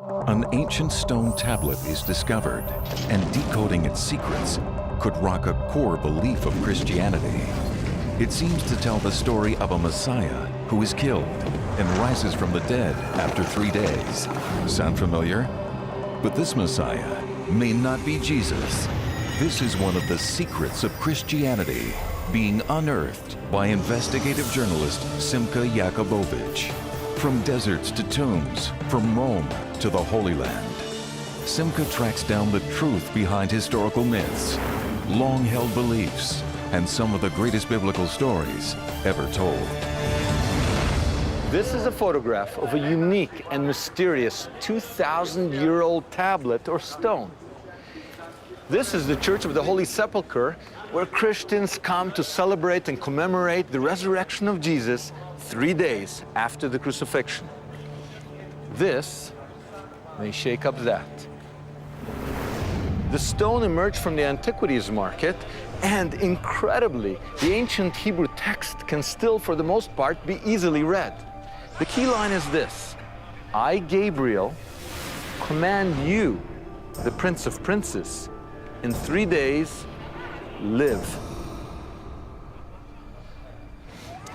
An ancient stone tablet is discovered, and decoding its secrets could rock a core belief of Christianity. It seems to tell the story of a Messiah who is killed and rises from the dead after 3 days. Sound familiar? But this Messiah may not be Jesus. This is one of the secrets of Christianity being unearthed by investigative journalist Simcha Jakubowicz. From deserts to tombs, from Rome to the Holy Land, Simcha tracks down the truth behind historical myths, long-held beliefs, and some of the greatest biblical stories ever told. This is a photograph of a unique and mysterious 2,000-year-old tablet or stone. This is the Church of the Holy Sepulchre, where Christians come to celebrate and commemorate the resurrection of Jesus 3 days after the crucifixion. This may shake up that. The stone emerged from the antiquities market, and incredibly, the ancient Hebrew text can still, for the most part, be easily read. The key line is this: I, Gabriel, command you, the Prince of Princes, in 3 days, live.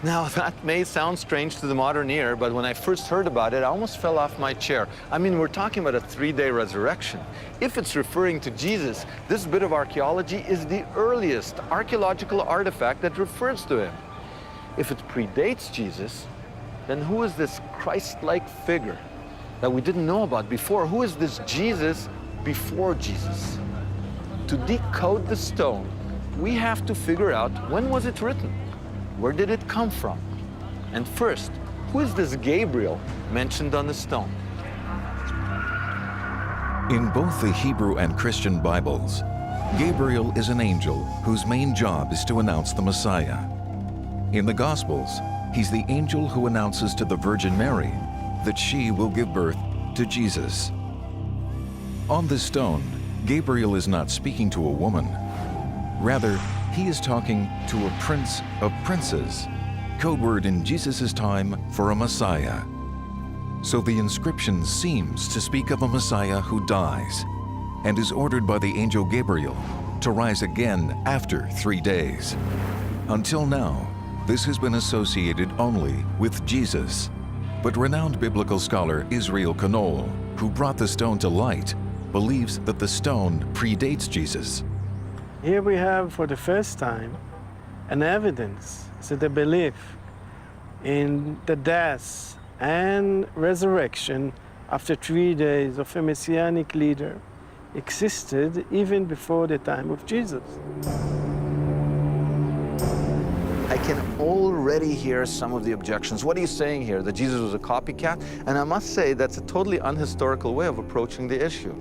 Now, that may sound strange to the modern ear, but when I first heard about it, I almost fell off my chair. I mean, we're talking about a 3-day resurrection. If it's referring to Jesus, this bit of archaeology is the earliest archaeological artifact that refers to him. If it predates Jesus, then who is this Christ-like figure that we didn't know about before? Who is this Jesus before Jesus? To decode the stone, we have to figure out, when was it written? Where did it come from? And first, who is this Gabriel mentioned on the stone? In both the Hebrew and Christian Bibles, Gabriel is an angel whose main job is to announce the Messiah. In the Gospels, he's the angel who announces to the Virgin Mary that she will give birth to Jesus. On this stone, Gabriel is not speaking to a woman. Rather, he is talking to a prince of princes, code word in Jesus' time for a Messiah. So the inscription seems to speak of a Messiah who dies and is ordered by the angel Gabriel to rise again after 3 days. Until now, this has been associated only with Jesus. But renowned biblical scholar Israel Knoll, who brought the stone to light, believes that the stone predates Jesus. Here we have, for the first time, an evidence that the belief in the death and resurrection after 3 days of a messianic leader existed even before the time of Jesus. I can already hear some of the objections. What are you saying here, that Jesus was a copycat? And I must say, that's a totally unhistorical way of approaching the issue.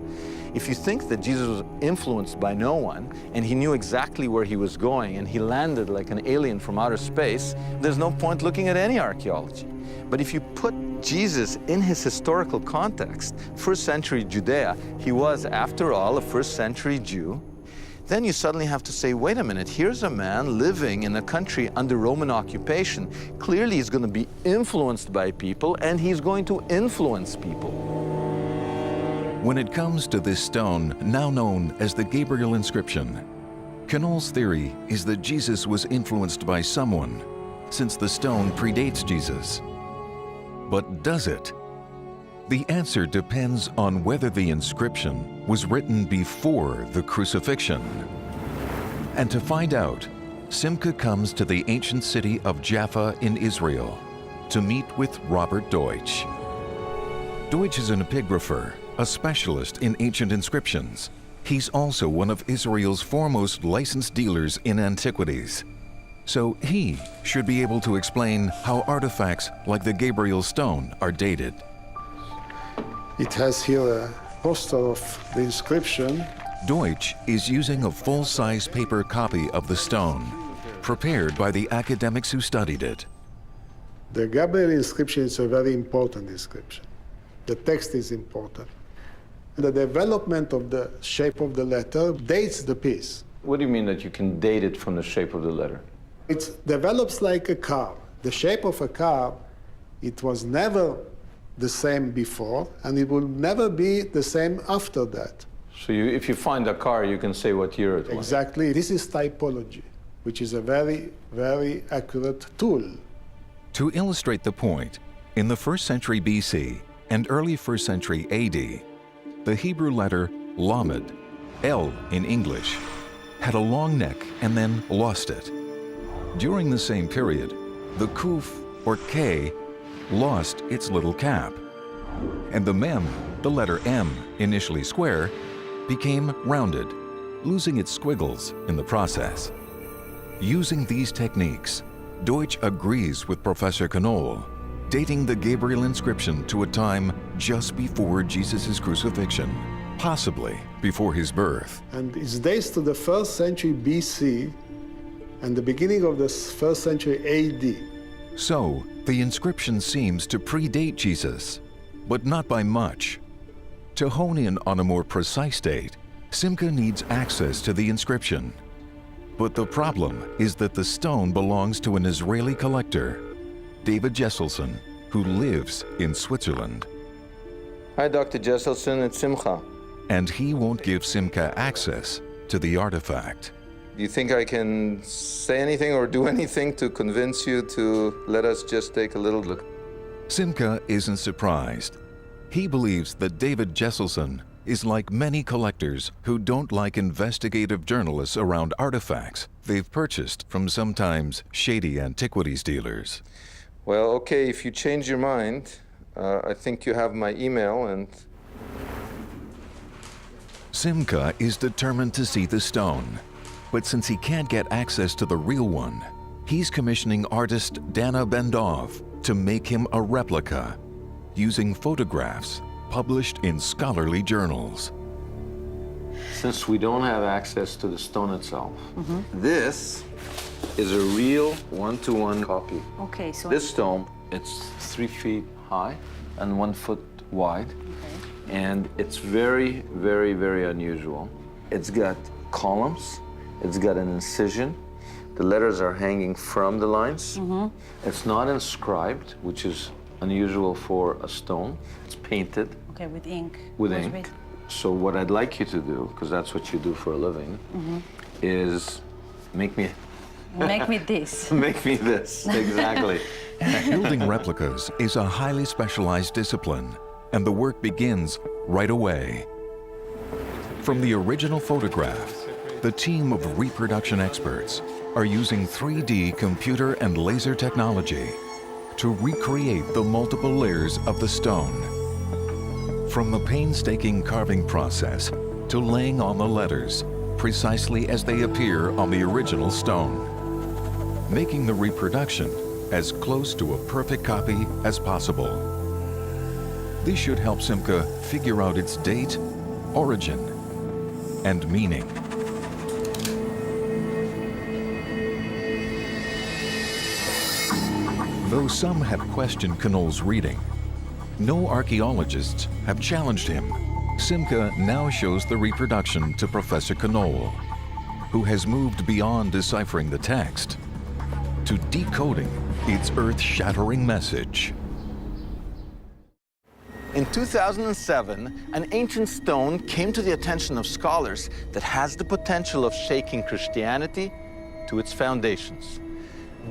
If you think that Jesus was influenced by no one, and he knew exactly where he was going, and he landed like an alien from outer space, there's no point looking at any archaeology. But if you put Jesus in his historical context, first century Judea, he was, after all, a first century Jew, then you suddenly have to say, wait a minute, here's a man living in a country under Roman occupation. Clearly he's going to be influenced by people, and he's going to influence people. When it comes to this stone, now known as the Gabriel inscription, Knoll's theory is that Jesus was influenced by someone, since the stone predates Jesus. But does it? The answer depends on whether the inscription was written before the crucifixion. And to find out, Simcha comes to the ancient city of Jaffa in Israel to meet with Robert Deutsch. Deutsch is an epigrapher, a specialist in ancient inscriptions. He's also one of Israel's foremost licensed dealers in antiquities. So he should be able to explain how artifacts like the Gabriel stone are dated. It has here a poster of the inscription. Deutsch is using a full-size paper copy of the stone, prepared by the academics who studied it. The Gabriel inscription is a very important inscription. The text is important. The development of the shape of the letter dates the piece. What do you mean that you can date it from the shape of the letter? It develops like a car. The shape of a car, it was never the same before, and it will never be the same after that. So if you find a car, you can say what year it was. Exactly. This is typology, which is a very, very accurate tool. To illustrate the point, in the 1st century BC and early 1st century AD, the Hebrew letter Lamed, L in English, had a long neck and then lost it. During the same period, the Kuf, or K, lost its little cap. And the Mem, the letter M, initially square, became rounded, losing its squiggles in the process. Using these techniques, Deutsch agrees with Professor Knoll, dating the Gabriel inscription to a time just before Jesus' crucifixion, possibly before his birth. And it dates to the 1st century BC and the beginning of the 1st century AD. So, the inscription seems to predate Jesus, but not by much. To hone in on a more precise date, Simcha needs access to the inscription. But the problem is that the stone belongs to an Israeli collector, David Jesselson, who lives in Switzerland. Hi, Dr. Jesselson, it's Simcha. And he won't give Simcha access to the artifact. Do you think I can say anything or do anything to convince you to let us just take a little look? Simcha isn't surprised. He believes that David Jesselson is like many collectors who don't like investigative journalists around artifacts they've purchased from sometimes shady antiquities dealers. Well, okay, if you change your mind, I think you have my email and... Simcha is determined to see the stone, but since he can't get access to the real one, he's commissioning artist Dana Bendov to make him a replica using photographs published in scholarly journals. Since we don't have access to the stone itself, this is a real one-to-one copy. Okay, so This stone, it's 3 feet high and 1 foot wide. And it's very, very, very unusual. It's got columns, it's got an incision. The letters are hanging from the lines. It's not inscribed, which is unusual for a stone. It's painted okay, with ink. with What's ink. So what I'd like you to do, because that's what you do for a living, is make me Make me this. make me this. Exactly. Building replicas is a highly specialized discipline, and the work begins right away. From the original photograph, the team of reproduction experts are using 3D computer and laser technology to recreate the multiple layers of the stone. From the painstaking carving process to laying on the letters precisely as they appear on the original stone, making the reproduction as close to a perfect copy as possible. This should help Simcha figure out its date, origin, and meaning. Though some have questioned Knoll's reading, no archaeologists have challenged him. Simcha now shows the reproduction to Professor Knoll, who has moved beyond deciphering the text to decoding its earth-shattering message. In 2007, an ancient stone came to the attention of scholars that has the potential of shaking Christianity to its foundations.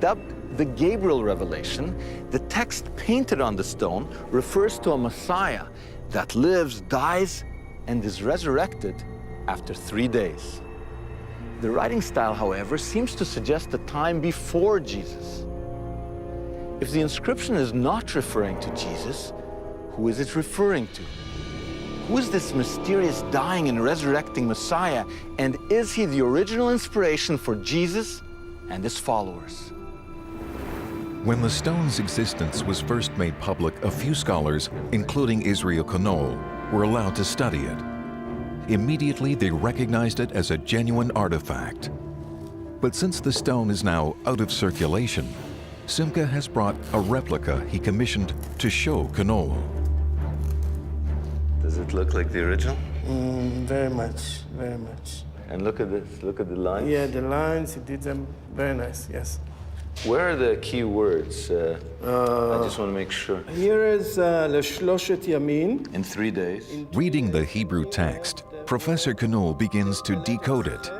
Dubbed the Gabriel Revelation, the text painted on the stone refers to a Messiah that lives, dies, and is resurrected after 3 days. The writing style, however, seems to suggest a time before Jesus. If the inscription is not referring to Jesus, who is it referring to? Who is this mysterious dying and resurrecting Messiah? And is he the original inspiration for Jesus and his followers? When the stone's existence was first made public, a few scholars, including Israel Knoll, were allowed to study it. Immediately, they recognized it as a genuine artifact. But since the stone is now out of circulation, Simcha has brought a replica he commissioned to show Knoll. Does it look like the original? Very much, very much. And look at this, look at the lines. Yeah, the lines, he did them very nice, yes. Where are the key words? I just want to make sure. Here is Leshloshet Yamin. In 3 days. Reading the Hebrew text, Professor Knoll begins to decode it.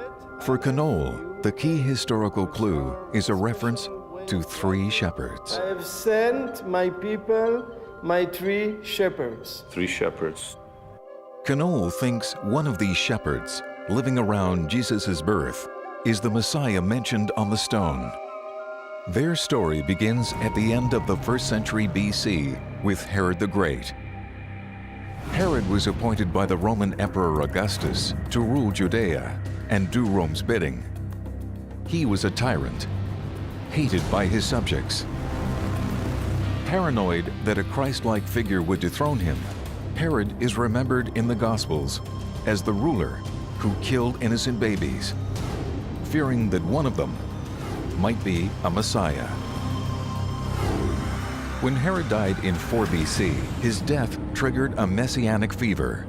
For Knoll, the key historical clue is a reference to 3 shepherds. I have sent my people, my 3 shepherds. 3 shepherds. Knoll thinks one of these shepherds, living around Jesus' birth, is the Messiah mentioned on the stone. Their story begins at the end of the 1st century BC with Herod the Great. Herod was appointed by the Roman Emperor Augustus to rule Judea and do Rome's bidding. He was a tyrant, hated by his subjects. Paranoid that a Christ-like figure would dethrone him, Herod is remembered in the Gospels as the ruler who killed innocent babies, fearing that one of them might be a Messiah. When Herod died in 4 BC, his death triggered a messianic fever.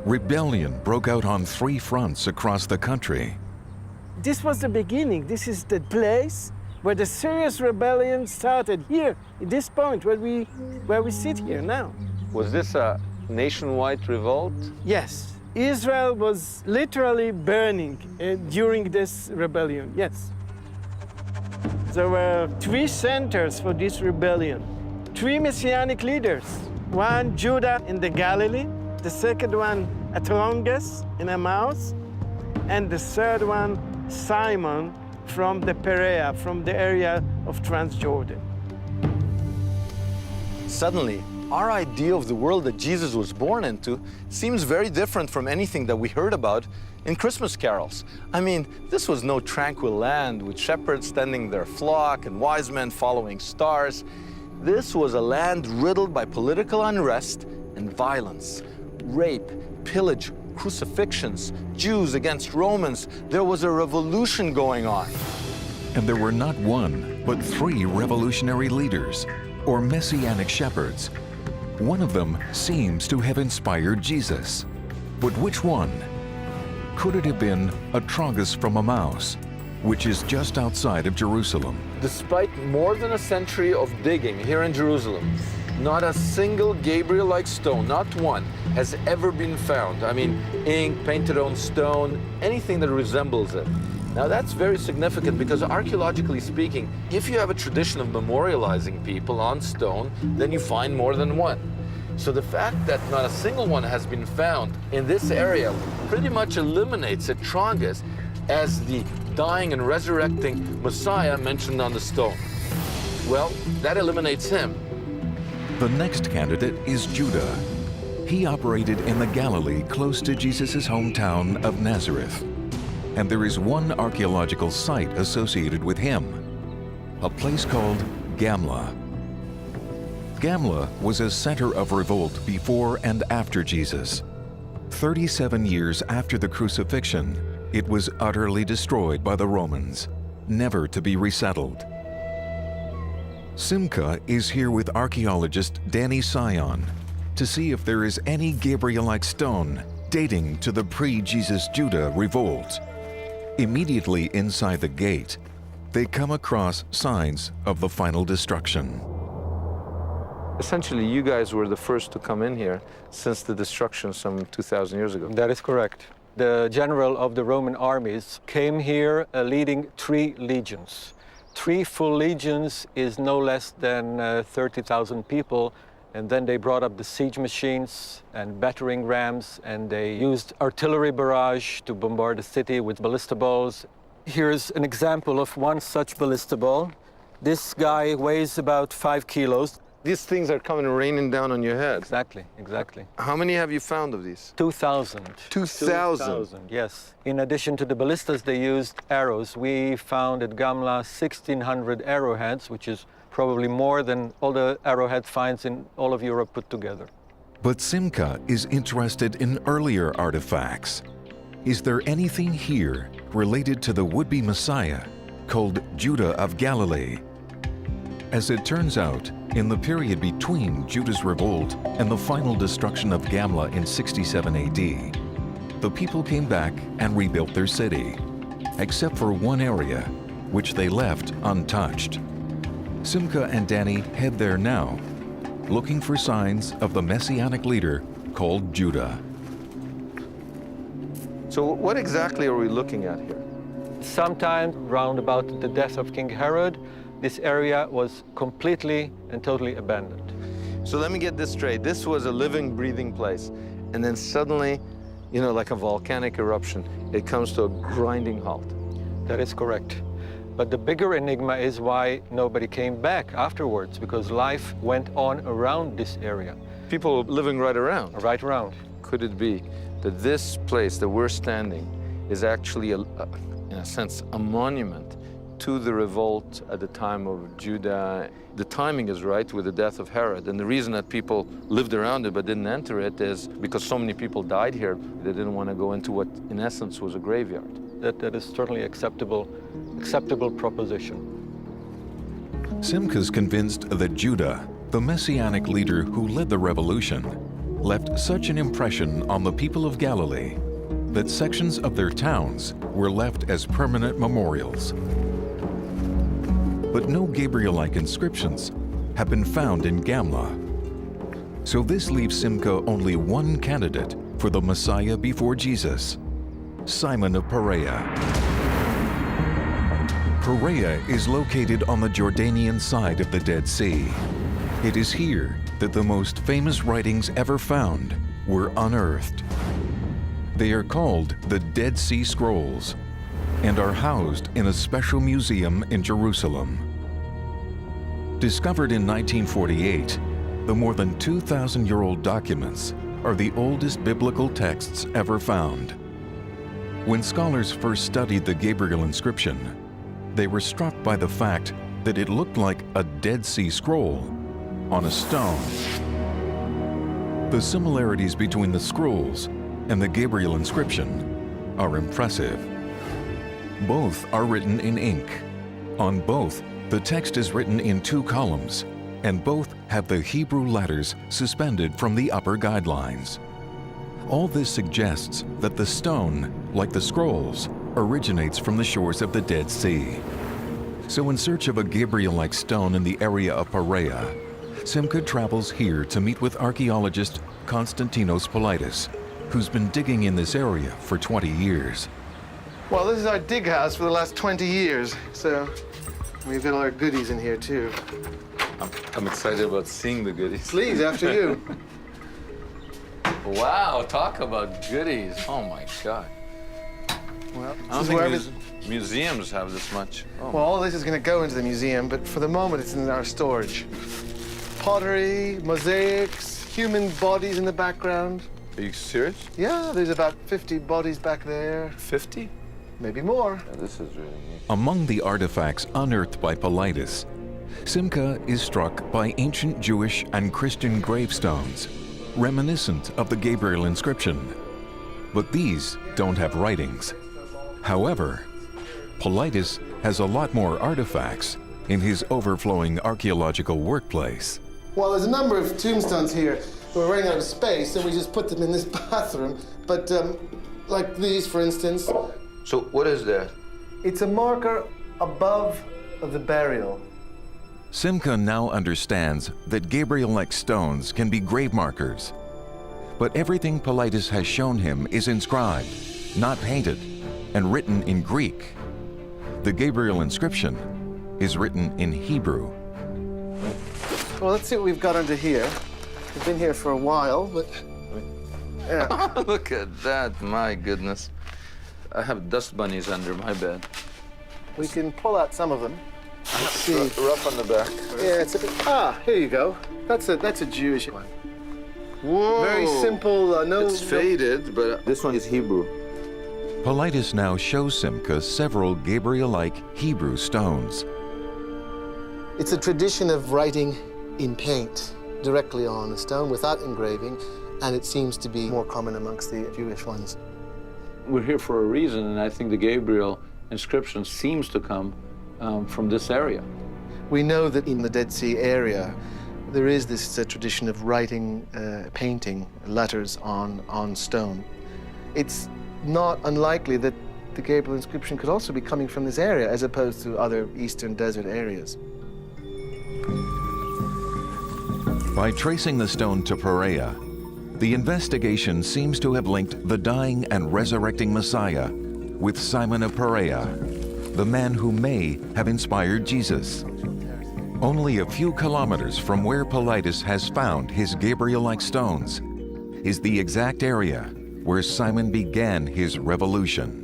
Rebellion broke out on 3 fronts across the country. This was the beginning. This is the place where the serious rebellion started, here, at this point where we sit here now. Was this a nationwide revolt? Yes, Israel was literally burning during this rebellion, yes. There were 3 centers for this rebellion, 3 messianic leaders. One, Judah in the Galilee, the second one, at Longus in Emmaus, and the third one, Simon from the Perea, from the area of Transjordan. Suddenly, our idea of the world that Jesus was born into seems very different from anything that we heard about in Christmas carols. I mean, this was no tranquil land with shepherds tending their flock and wise men following stars. This was a land riddled by political unrest and violence, rape, pillage, crucifixions, Jews against Romans. There was a revolution going on. And there were not 1, but 3 revolutionary leaders, or messianic shepherds. One of them seems to have inspired Jesus. But which one? Could it have been a Tragus from Emmaus, which is just outside of Jerusalem? Despite more than a century of digging here in Jerusalem, not a single Gabriel-like stone, not one, has ever been found. I mean, ink, painted on stone, anything that resembles it. Now that's very significant because archaeologically speaking, if you have a tradition of memorializing people on stone, then you find more than one. So the fact that not a single one has been found in this area pretty much eliminates a Tragus as the dying and resurrecting Messiah mentioned on the stone. Well, that eliminates him. The next candidate is Judah. He operated in the Galilee close to Jesus' hometown of Nazareth. And there is one archaeological site associated with him, a place called Gamla. Gamla was a center of revolt before and after Jesus. 37 years after the crucifixion, it was utterly destroyed by the Romans, never to be resettled. Simca is here with archaeologist Danny Sion to see if there is any Gabriel-like stone dating to the pre-Jesus Judah revolt. Immediately inside the gate, they come across signs of the final destruction. Essentially, you guys were the first to come in here since the destruction some 2,000 years ago. That is correct. The general of the Roman armies came here leading 3 legions. 3 full legions is no less than 30,000 people. And then they brought up the siege machines and battering rams, and they used artillery barrage to bombard the city with ballista balls. Here's an example of one such ballista ball. This guy weighs about 5 kilos. These things are coming raining down on your head. Exactly, exactly. How many have you found of these? 2,000. 2,000? Yes. In addition to the ballistas, they used arrows. We found at Gamla 1,600 arrowheads, which is probably more than all the arrowhead finds in all of Europe put together. But Simca is interested in earlier artifacts. Is there anything here related to the would-be Messiah called Judah of Galilee? As it turns out, in the period between Judah's revolt and the final destruction of Gamla in 67 AD, the people came back and rebuilt their city, except for one area, which they left untouched. Simcha and Danny head there now, looking for signs of the messianic leader called Judah. So what exactly are we looking at here? Sometime round about the death of King Herod, this area was completely and totally abandoned. So let me get this straight. This was a living, breathing place. And then suddenly, you know, like a volcanic eruption, it comes to a grinding halt. That is correct. But the bigger enigma is why nobody came back afterwards, because life went on around this area. People living right around. Right around. Could it be that this place that we're standing is actually, in a sense, a monument to the revolt at the time of Judah? The timing is right with the death of Herod, and the reason that people lived around it but didn't enter it is because so many people died here, they didn't want to go into what, in essence, was a graveyard. That is certainly acceptable proposition. Simcha's convinced that Judah, the messianic leader who led the revolution, left such an impression on the people of Galilee that sections of their towns were left as permanent memorials. But no Gabriel-like inscriptions have been found in Gamla. So this leaves Simcha only one candidate for the Messiah before Jesus, Simon of Perea. Perea is located on the Jordanian side of the Dead Sea. It is here that the most famous writings ever found were unearthed. They are called the Dead Sea Scrolls and are housed in a special museum in Jerusalem. Discovered in 1948, the more than 2,000-year-old documents are the oldest biblical texts ever found. When scholars first studied the Gabriel inscription, they were struck by the fact that it looked like a Dead Sea Scroll on a stone. The similarities between the scrolls and the Gabriel inscription are impressive. Both are written in ink. On both, the text is written in 2 columns, and both have the Hebrew letters suspended from the upper guidelines. All this suggests that the stone, like the scrolls, originates from the shores of the Dead Sea. So in search of a Gabriel-like stone in the area of Perea, Simcha travels here to meet with archaeologist Konstantinos Politis, who's been digging in this area for 20 years. Well, this is our dig house for the last 20 years, so we've got all our goodies in here, too. I'm excited about seeing the goodies. Please, after you. Wow, talk about goodies. Oh my God. Well, I don't this is where think museums have this much. Oh. well, all this is going to go into the museum, but for the moment, it's in our storage. Pottery, mosaics, human bodies in the background. Are you serious? Yeah, there's about 50 bodies back there. 50? Maybe more. Yeah, this is really neat. Among the artifacts unearthed by Politis, Simcha is struck by ancient Jewish and Christian gravestones, reminiscent of the Gabriel inscription. But these don't have writings. However, Politis has a lot more artifacts in his overflowing archaeological workplace. Well, there's a number of tombstones here. We're running out of space, so we just put them in this bathroom. But, like these, for instance. So what is that? It's a marker above the burial. Simcha now understands that Gabriel-like stones can be grave markers. But everything Politis has shown him is inscribed, not painted, and written in Greek. The Gabriel inscription is written in Hebrew. Well, let's see what we've got under here. We've been here for a while, but yeah. Look at that, my goodness. I have dust bunnies under my bed. We can pull out some of them. Let's see. Rough on the back. Yeah, it's a bit. Ah, here you go. That's a Jewish one. Whoa. Very simple. It's faded, but this one is Hebrew. Politis now shows Simcha several Gabriel-like Hebrew stones. It's a tradition of writing in paint directly on a stone without engraving, and it seems to be more common amongst the Jewish ones. We're here for a reason, and I think the Gabriel inscription seems to come from this area. We know that in the Dead Sea area, there is this tradition of writing, painting letters on stone. It's not unlikely that the Gabriel inscription could also be coming from this area as opposed to other eastern desert areas. By tracing the stone to Perea, the investigation seems to have linked the dying and resurrecting Messiah with Simon of Perea, the man who may have inspired Jesus. Only a few kilometers from where Paulides has found his Gabriel-like stones is the exact area where Simon began his revolution.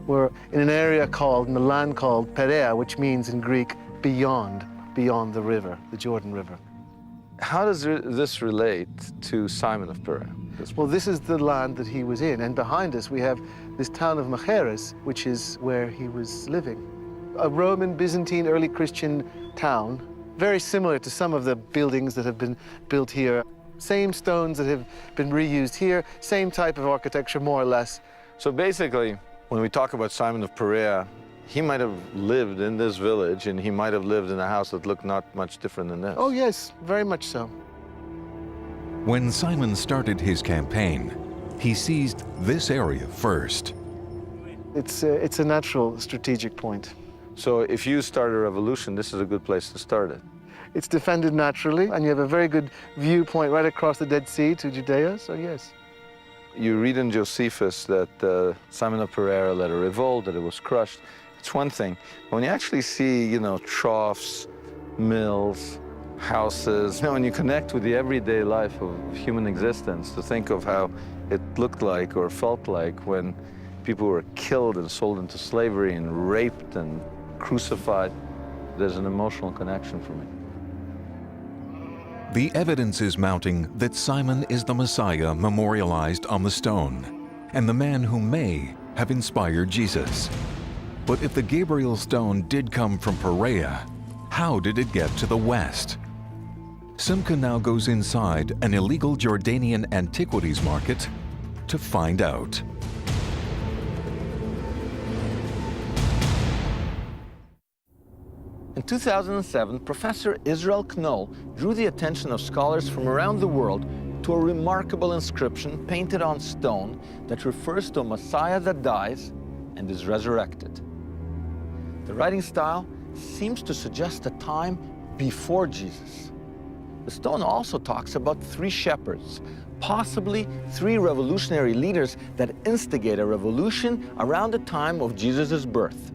We're in an area called, in the land called Perea, which means in Greek, beyond the river, the Jordan River. How does this relate to Simon of Perea? Well, this is the land that he was in, and behind us we have this town of Machaerus, which is where he was living. A Roman, Byzantine, early Christian town, very similar to some of the buildings that have been built here. Same stones that have been reused here, same type of architecture, more or less. So basically, when we talk about Simon of Perea, he might have lived in this village, and he might have lived in a house that looked not much different than this. Oh yes, very much so. When Simon started his campaign, he seized this area first. It's a natural strategic point. So if you start a revolution, this is a good place to start it. It's defended naturally, and you have a very good viewpoint right across the Dead Sea to Judea, so yes. You read in Josephus that Simon of Perea led a revolt, that it was crushed. It's one thing. When you actually see, troughs, mills, houses, when you connect with the everyday life of human existence, to think of how it looked like or felt like when people were killed and sold into slavery and raped and crucified, there's an emotional connection for me. The evidence is mounting that Simon is the Messiah memorialized on the stone, and the man who may have inspired Jesus. But if the Gabriel stone did come from Perea, how did it get to the west? Simca now goes inside an illegal Jordanian antiquities market to find out. In 2007, Professor Israel Knoll drew the attention of scholars from around the world to a remarkable inscription painted on stone that refers to a Messiah that dies and is resurrected. The writing style seems to suggest a time before Jesus. The stone also talks about 3 shepherds, possibly 3 revolutionary leaders that instigate a revolution around the time of Jesus' birth.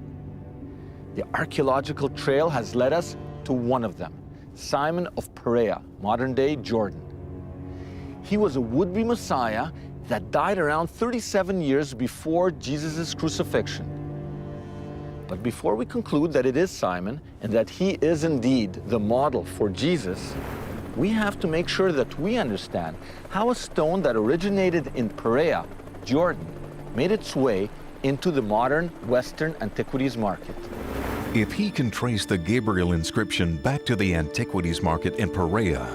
The archaeological trail has led us to one of them, Simon of Perea, modern-day Jordan. He was a would-be Messiah that died around 37 years before Jesus' crucifixion. But before we conclude that it is Simon and that he is indeed the model for Jesus, we have to make sure that we understand how a stone that originated in Perea, Jordan, made its way into the modern Western antiquities market. If he can trace the Gabriel inscription back to the antiquities market in Perea,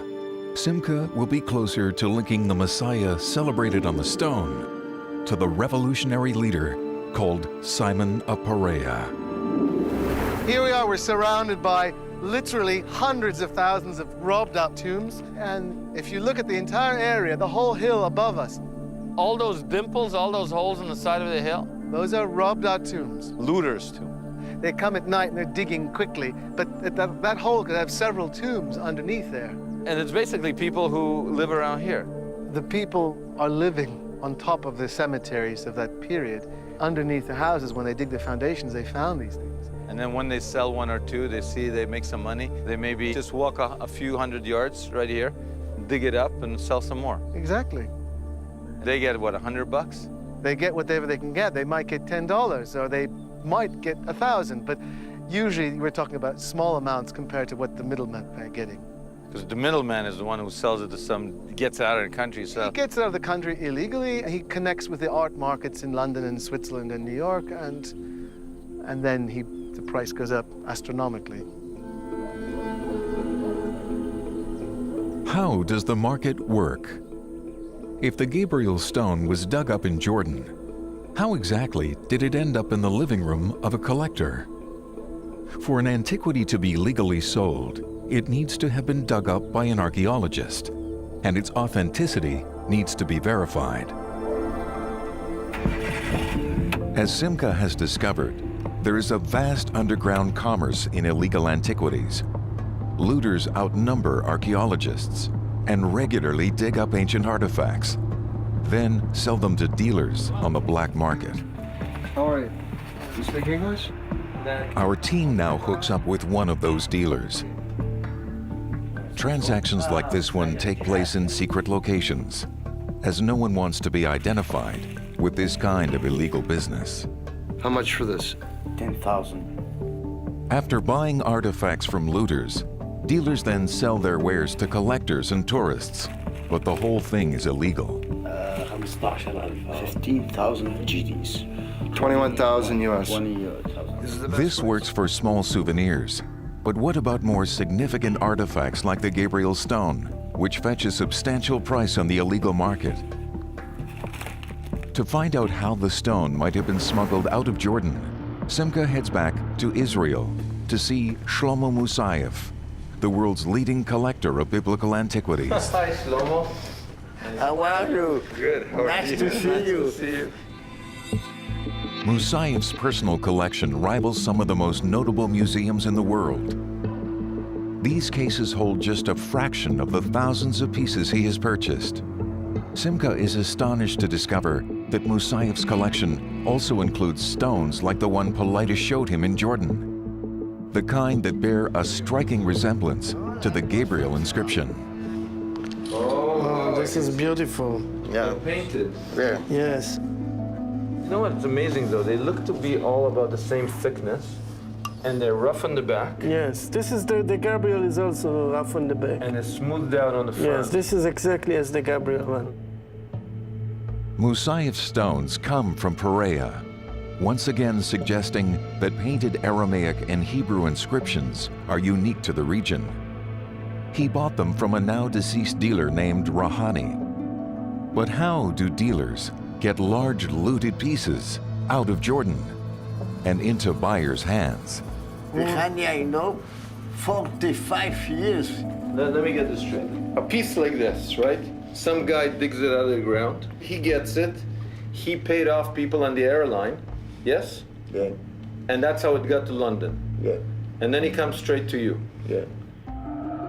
Simca will be closer to linking the Messiah celebrated on the stone to the revolutionary leader called Simon of Perea. Here we are, we're surrounded by literally hundreds of thousands of robbed out tombs. And if you look at the entire area, the whole hill above us, All those dimples, all those holes in the side of the hill, those are robbed out tombs. looters' tombs. They come at night and they're digging quickly, but that hole could have several tombs underneath there. And it's basically people who live around here. The people are living on top of the cemeteries of that period. Underneath the houses, when they dig the foundations, they found these things. And then when they sell 1 or 2, they see they make some money. They maybe just walk a few hundred yards right here, dig it up and sell some more. Exactly. They get, what, $100? They get whatever they can get. They might get $10 or they might get 1,000, but usually we're talking about small amounts compared to what the middlemen are getting. Because the middleman is the one who sells it to some, gets out of the country. So He gets out of the country illegally. He connects with the art markets in London and Switzerland and New York, and then the price goes up astronomically. How does the market work? If the Gabriel stone was dug up in Jordan, how exactly did it end up in the living room of a collector? For an antiquity to be legally sold, it needs to have been dug up by an archaeologist, and its authenticity needs to be verified. As Simca has discovered, there is a vast underground commerce in illegal antiquities. Looters outnumber archaeologists and regularly dig up ancient artifacts, then sell them to dealers on the black market. How are you? You speak English? Our team now hooks up with one of those dealers. Transactions like this one take place in secret locations, as no one wants to be identified with this kind of illegal business. How much for this? 10,000. After buying artifacts from looters, dealers then sell their wares to collectors and tourists, but the whole thing is illegal. 15,000 GDs. 21,000 US. This works for small souvenirs, but what about more significant artifacts like the Gabriel stone, which fetch a substantial price on the illegal market? To find out how the stone might have been smuggled out of Jordan, Simca heads back to Israel to see Shlomo Musayev, the world's leading collector of biblical antiquities. Hi, Shlomo. How are you? Good. How are Nice you? to see Nice you. to see you. Musayev's personal collection rivals some of the most notable museums in the world. These cases hold just a fraction of the thousands of pieces he has purchased. Simca is astonished to discover that Musayev's collection also includes stones like the one Paulides showed him in Jordan, the kind that bear a striking resemblance to the Gabriel inscription. Oh, this is beautiful. Yeah. Painted. Yeah. Yes. You know what's amazing though? They look to be all about the same thickness, and they're rough on the back, Yes, this is the Gabriel is also rough on the back. and it's smoothed out on the front. Yes, this is exactly as the Gabriel one. Musayev's stones come from Perea, once again suggesting that painted Aramaic and Hebrew inscriptions are unique to the region. He bought them from a now deceased dealer named Rahani. But how do dealers get large looted pieces out of Jordan and into buyers' hands? Rehani, I know, 45 years. Let me get this straight. A piece like this, right? Some guy digs it out of the ground. He gets it. He paid off people on the airline. Yes? Yeah. And that's how it got to London. Yeah. And then he comes straight to you. Yeah.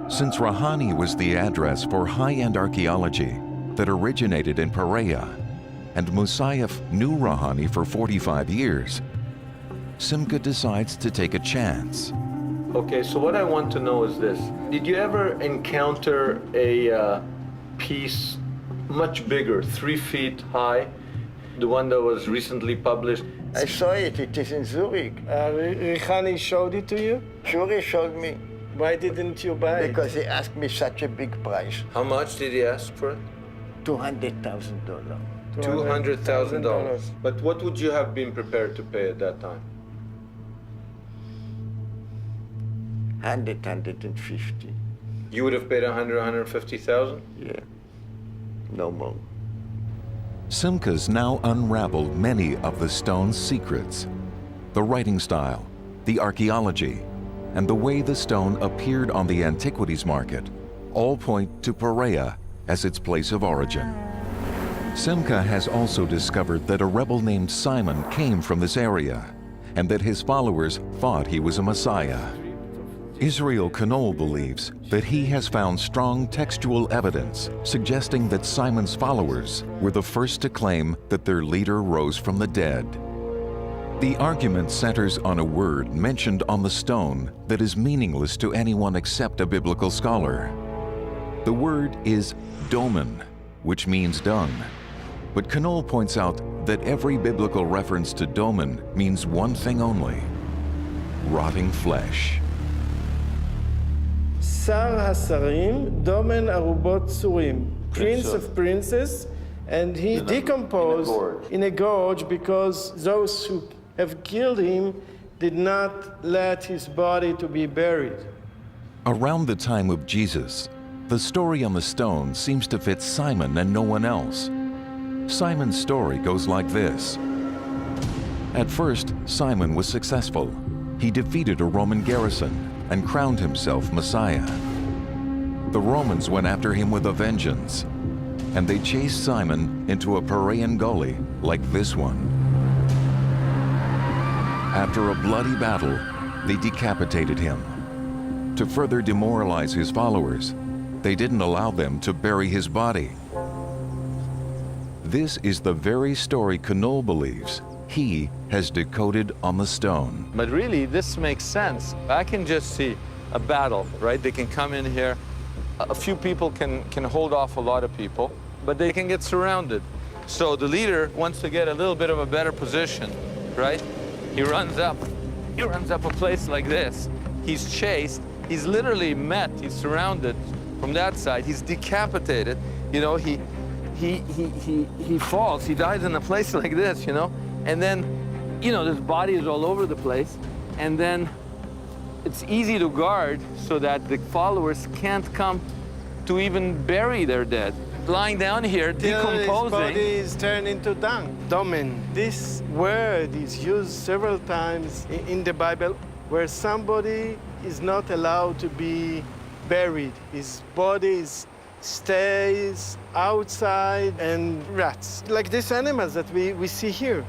Since Rahani was the address for high-end archaeology that originated in Perea, and Musayev knew Rahani for 45 years, Simca decides to take a chance. Okay, so what I want to know is this. Did you ever encounter a piece much bigger, 3 feet high? The one that was recently published? I saw it. It is in Zurich. Rehani showed it to you? Sure, he showed me. Why didn't you buy it? Because he asked me such a big price. How much did he ask for it? $200,000. $200,000. But what would you have been prepared to pay at that time? 150. You would have paid 150,000? Yeah. No more. Simca's now unraveled many of the stone's secrets. The writing style, the archaeology, and the way the stone appeared on the antiquities market all point to Perea as its place of origin. Simca has also discovered that a rebel named Simon came from this area, and that his followers thought he was a Messiah. Israel Knoll believes that he has found strong textual evidence suggesting that Simon's followers were the first to claim that their leader rose from the dead. The argument centers on a word mentioned on the stone that is meaningless to anyone except a biblical scholar. The word is domen, which means dung. But Knoll points out that every biblical reference to domen means one thing only: rotting flesh. Sar Hasarim, Domen Arubot Surim, Prince of Princes, and he decomposed in a gorge because those who have killed him did not let his body to be buried. Around the time of Jesus, the story on the stone seems to fit Simon and no one else. Simon's story goes like this. At first, Simon was successful. He defeated a Roman garrison and crowned himself Messiah. The Romans went after him with a vengeance, and they chased Simon into a Perean gully like this one. After a bloody battle, they decapitated him. To further demoralize his followers, they didn't allow them to bury his body. This is the very story Knoll believes he has decoded on the stone. But really, this makes sense. I can just see a battle, right? They can come in here. A few people can hold off a lot of people, but they can get surrounded. So the leader wants to get a little bit of a better position, right? He runs up a place like this. He's chased. He's literally met. He's surrounded from that side. He's decapitated. You know, he falls. He dies in a place like this, you know? And then, you know, his body is all over the place. And then it's easy to guard so that the followers can't come to even bury their dead. Lying down here, decomposing. His body is turned into dung, domen. This word is used several times in the Bible where somebody is not allowed to be buried. His body stays outside and rots, like these animals that we see here.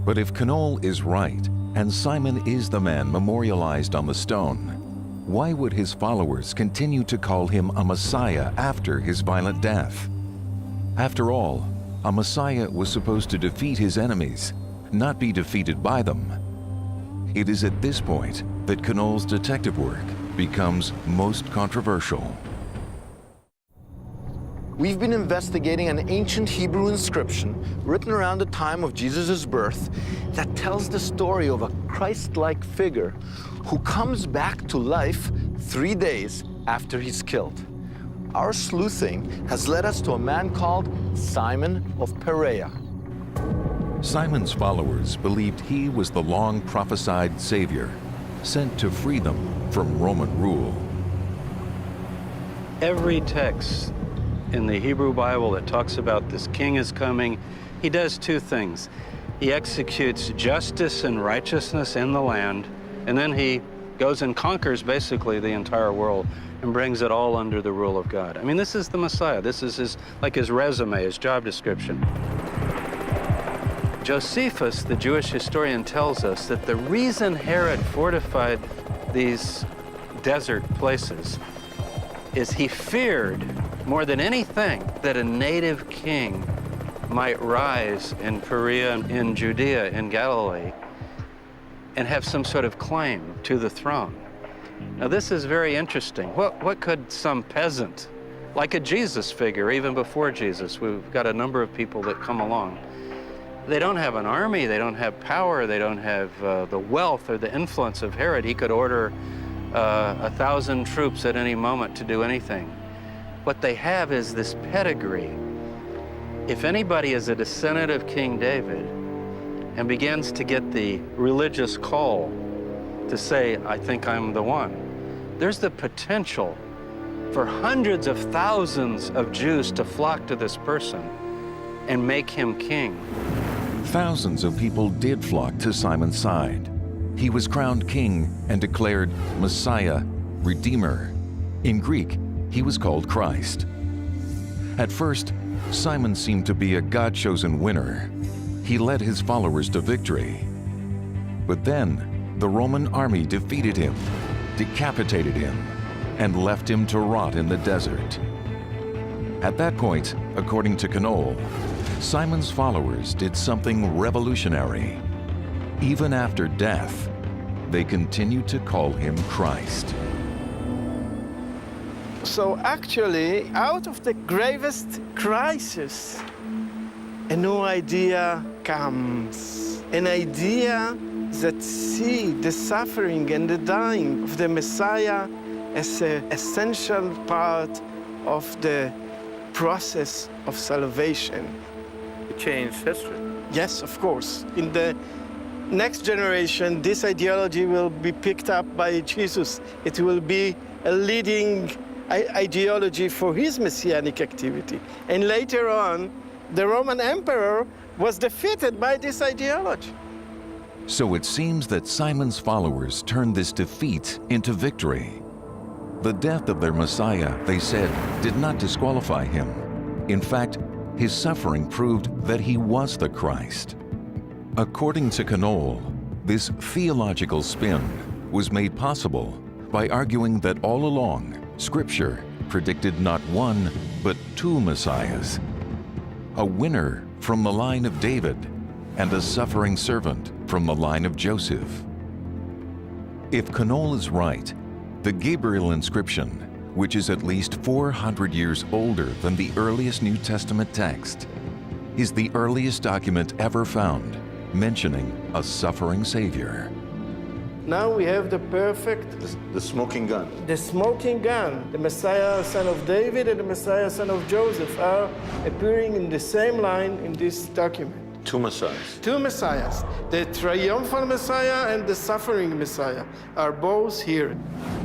But if Knoll is right, and Simon is the man memorialized on the stone, why would his followers continue to call him a Messiah after his violent death? After all, a Messiah was supposed to defeat his enemies, not be defeated by them. It is at this point that Knoll's detective work becomes most controversial. We've been investigating an ancient Hebrew inscription written around the time of Jesus' birth that tells the story of a Christ-like figure who comes back to life 3 days after he's killed. Our sleuthing has led us to a man called Simon of Perea. Simon's followers believed he was the long prophesied Savior, sent to free them from Roman rule. Every text in the Hebrew Bible that talks about this king is coming, he does two things. He executes justice and righteousness in the land, and then he goes and conquers basically the entire world and brings it all under the rule of God. I mean, this is the Messiah. This is his resume, his job description. Josephus, the Jewish historian, tells us that the reason Herod fortified these desert places is he feared more than anything that a native king might rise in Perea, in Judea, in Galilee, and have some sort of claim to the throne. Now, this is very interesting. What could some peasant, like a Jesus figure, even before Jesus, we've got a number of people that come along, they don't have an army, they don't have power, they don't have the wealth or the influence of Herod. He could order 1,000 troops at any moment to do anything. What they have is this pedigree. If anybody is a descendant of King David and begins to get the religious call to say, I think I'm the one, there's the potential for hundreds of thousands of Jews to flock to this person and make him king. Thousands of people did flock to Simon's side. He was crowned king and declared Messiah, Redeemer. In Greek, he was called Christ. At first, Simon seemed to be a God-chosen winner. He led his followers to victory. But then, the Roman army defeated him, decapitated him, and left him to rot in the desert. At that point, according to Knoll, Simon's followers did something revolutionary. Even after death, they continued to call him Christ. So actually, out of the gravest crisis, a new idea comes. An idea that sees the suffering and the dying of the Messiah as an essential part of the process of salvation. It changed history. Yes, of course. In the next generation, this ideology will be picked up by Jesus. It will be a leading ideology for his messianic activity. And later on, the Roman emperor was defeated by this ideology. So it seems that Simon's followers turned this defeat into victory. The death of their Messiah, they said, did not disqualify him. In fact, his suffering proved that he was the Christ. According to Knoll, this theological spin was made possible by arguing that all along, Scripture predicted not one, but two Messiahs. A winner from the line of David and a suffering servant from the line of Joseph. If Knoll is right, the Gabriel inscription, which is at least 400 years older than the earliest New Testament text, is the earliest document ever found mentioning a suffering Savior. Now we have the perfect, The smoking gun. the smoking gun. The Messiah, son of David, and the Messiah, son of Joseph, are appearing in the same line in this document. Two Messiahs. Two Messiahs, the triumphal Messiah and the suffering Messiah, are both here.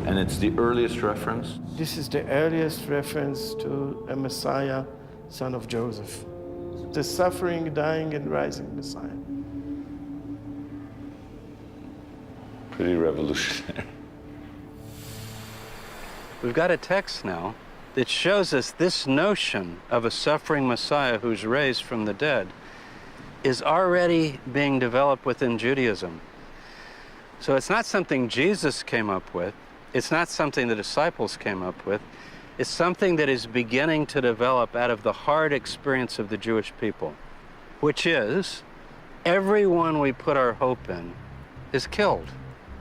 And it's the earliest reference. This is the earliest reference to a Messiah, son of Joseph. The suffering, dying, and rising Messiah. Pretty revolutionary. We've got a text now that shows us this notion of a suffering Messiah who's raised from the dead is already being developed within Judaism. So it's not something Jesus came up with. It's not something the disciples came up with. It's something that is beginning to develop out of the hard experience of the Jewish people, which is everyone we put our hope in is killed.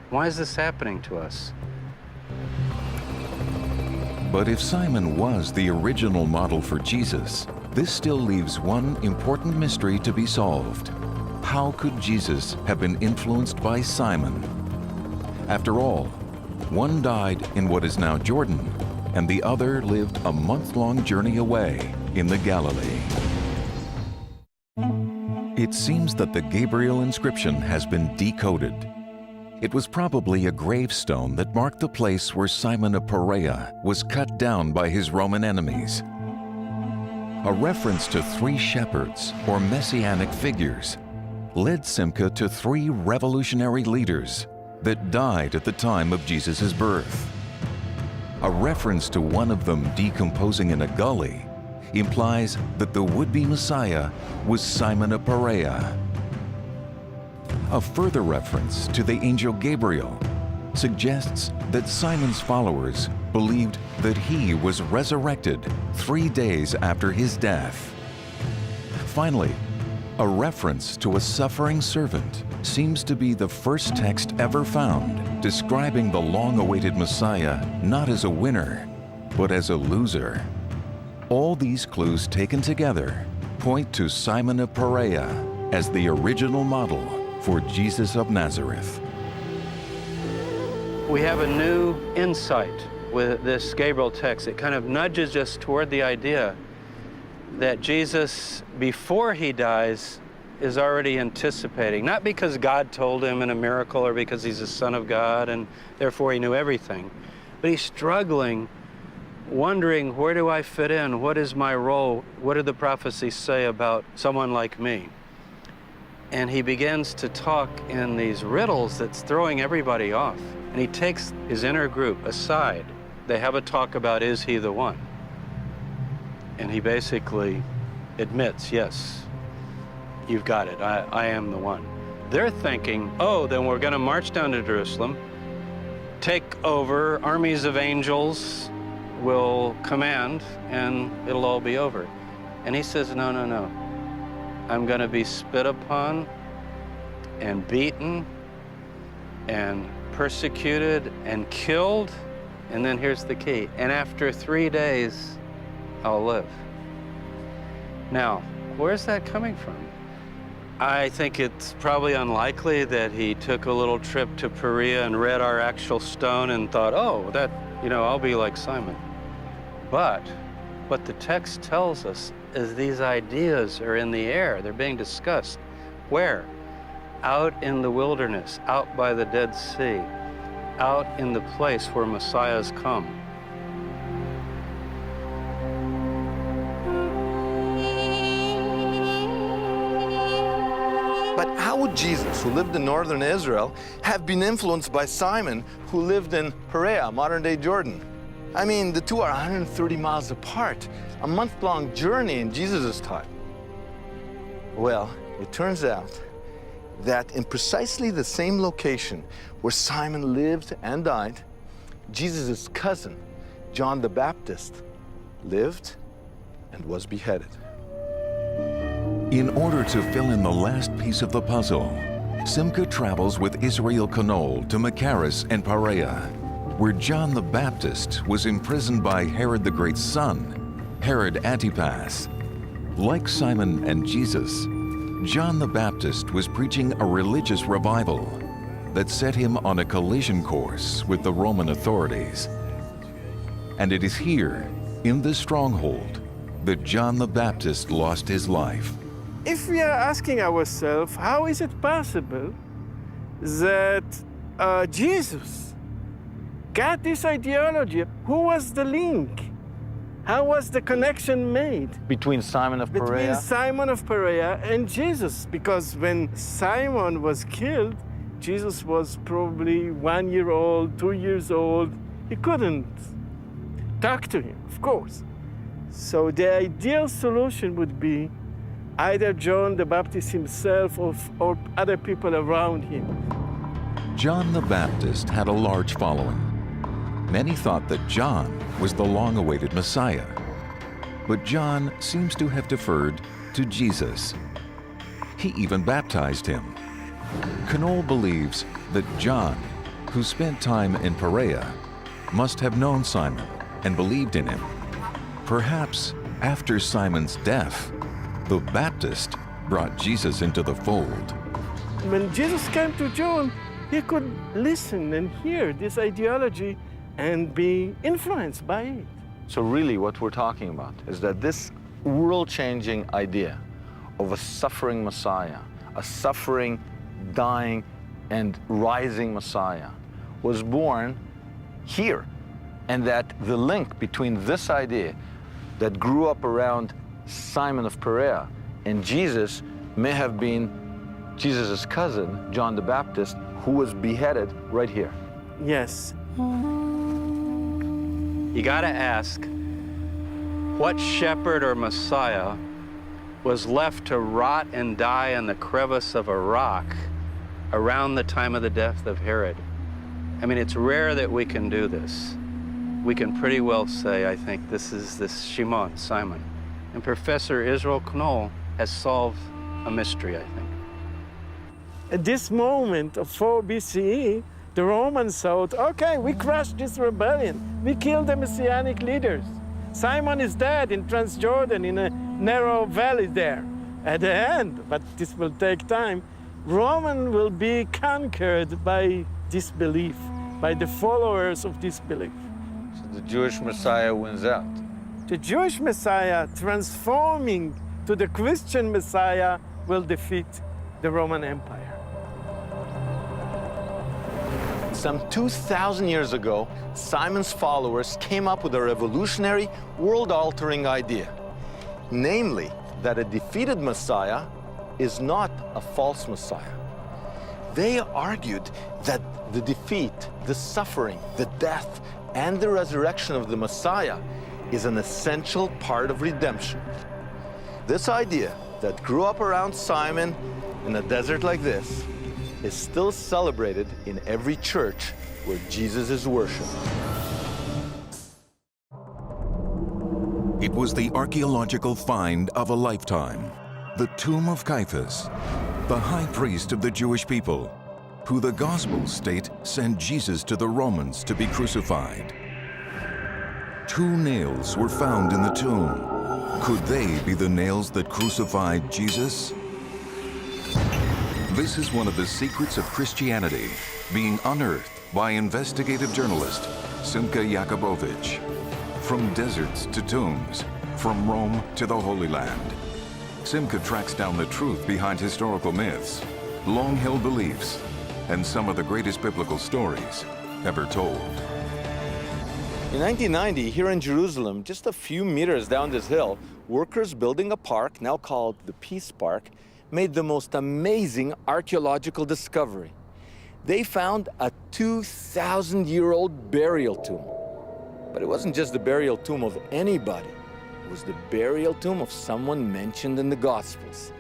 Why is this happening to us? But if Simon was the original model for Jesus, this still leaves one important mystery to be solved. How could Jesus have been influenced by Simon? After all, one died in what is now Jordan, and the other lived a month-long journey away in the Galilee. It seems that the Gabriel inscription has been decoded. It was probably a gravestone that marked the place where Simon of Perea was cut down by his Roman enemies. A reference to three shepherds or messianic figures led Simcha to three revolutionary leaders that died at the time of Jesus' birth. A reference to one of them decomposing in a gully implies that the would-be Messiah was Simon of Perea. A further reference to the angel Gabriel suggests that Simon's followers believed that he was resurrected 3 days after his death. Finally, a reference to a suffering servant seems to be the first text ever found describing the long-awaited Messiah not as a winner, but as a loser. All these clues taken together point to Simon of Perea as the original model for Jesus of Nazareth. We have a new insight with this Gabriel text. It kind of nudges us toward the idea that Jesus, before he dies, is already anticipating, not because God told him in a miracle or because he's the Son of God and therefore he knew everything, but he's struggling, wondering, where do I fit in? What is my role? What do the prophecies say about someone like me? And he begins to talk in these riddles that's throwing everybody off. And he takes his inner group aside. They have a talk about, is he the one? And he basically admits, yes, you've got it, I am the one. They're thinking, oh, then we're gonna march down to Jerusalem, take over, armies of angels will command, and it'll all be over. And he says, no, no, no. I'm gonna be spit upon and beaten and persecuted and killed, and then here's the key, and after 3 days, I'll live. Now, where's that coming from? I think it's probably unlikely that he took a little trip to Perea and read our actual stone and thought, oh, that, I'll be like Simon. But what the text tells us is these ideas are in the air. They're being discussed. Where? Out in the wilderness, out by the Dead Sea, out in the place where Messiahs come. But how would Jesus, who lived in northern Israel, have been influenced by Simon, who lived in Perea, modern-day Jordan? I mean, the two are 130 miles apart, a month-long journey in Jesus' time. Well, it turns out that in precisely the same location where Simon lived and died, Jesus' cousin, John the Baptist, lived and was beheaded. In order to fill in the last piece of the puzzle, Simcha travels with Israel Knoll to Machaerus and Perea, where John the Baptist was imprisoned by Herod the Great's son, Herod Antipas. Like Simon and Jesus, John the Baptist was preaching a religious revival that set him on a collision course with the Roman authorities. And it is here, in this stronghold, that John the Baptist lost his life. If we are asking ourselves, how is it possible that Jesus got this ideology? Who was the link? How was the connection made? Between Simon of Perea? Between Simon of Perea and Jesus. Because when Simon was killed, Jesus was probably 1 year old, 2 years old. He couldn't talk to him, of course. So the ideal solution would be either John the Baptist himself or other people around him. John the Baptist had a large following. Many thought that John was the long-awaited Messiah. But John seems to have deferred to Jesus. He even baptized him. Knoll believes that John, who spent time in Perea, must have known Simon and believed in him. Perhaps after Simon's death, the Baptist brought Jesus into the fold. When Jesus came to John, he could listen and hear this ideology and be influenced by it. So really what we're talking about is that this world-changing idea of a suffering Messiah, a suffering, dying, and rising Messiah was born here. And that the link between this idea that grew up around Simon of Perea and Jesus may have been Jesus' cousin, John the Baptist, who was beheaded right here. Yes. You got to ask, what shepherd or Messiah was left to rot and die in the crevice of a rock around the time of the death of Herod? I mean, it's rare that we can do this. We can pretty well say, I think, this is this Shimon, Simon. And Professor Israel Knoll has solved a mystery, I think. At this moment of 4 BCE, the Romans thought, okay, we crushed this rebellion. We killed the Messianic leaders. Simon is dead in Transjordan in a narrow valley there. At the end, but this will take time, Rome will be conquered by disbelief, by the followers of disbelief. So the Jewish Messiah wins out. The Jewish Messiah, transforming to the Christian Messiah, will defeat the Roman Empire. Some 2,000 years ago, Simon's followers came up with a revolutionary, world-altering idea. Namely, that a defeated Messiah is not a false Messiah. They argued that the defeat, the suffering, the death, and the resurrection of the Messiah is an essential part of redemption. This idea that grew up around Simon in a desert like this is still celebrated in every church where Jesus is worshipped. It was the archaeological find of a lifetime, the tomb of Caiaphas, the high priest of the Jewish people, who the Gospels state sent Jesus to the Romans to be crucified. 2 nails were found in the tomb. Could they be the nails that crucified Jesus? This is one of the secrets of Christianity being unearthed by investigative journalist Simcha Jakubowicz. From deserts to tombs, from Rome to the Holy Land, Simcha tracks down the truth behind historical myths, long-held beliefs, and some of the greatest biblical stories ever told. In 1990, here in Jerusalem, just a few meters down this hill, workers building a park, now called the Peace Park, made the most amazing archaeological discovery. They found a 2,000-year-old burial tomb. But it wasn't just the burial tomb of anybody. It was the burial tomb of someone mentioned in the Gospels,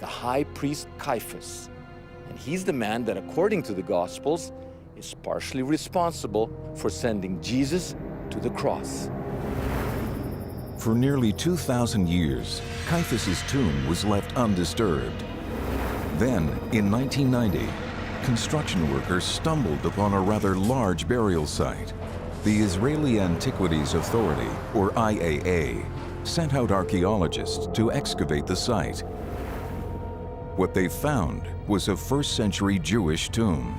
the high priest Caiaphas. And he's the man that, according to the Gospels, is partially responsible for sending Jesus to the cross. For nearly 2,000 years, Caiaphas's tomb was left undisturbed. Then, in 1990, construction workers stumbled upon a rather large burial site. The Israeli Antiquities Authority, or IAA, sent out archaeologists to excavate the site. What they found was a first-century Jewish tomb.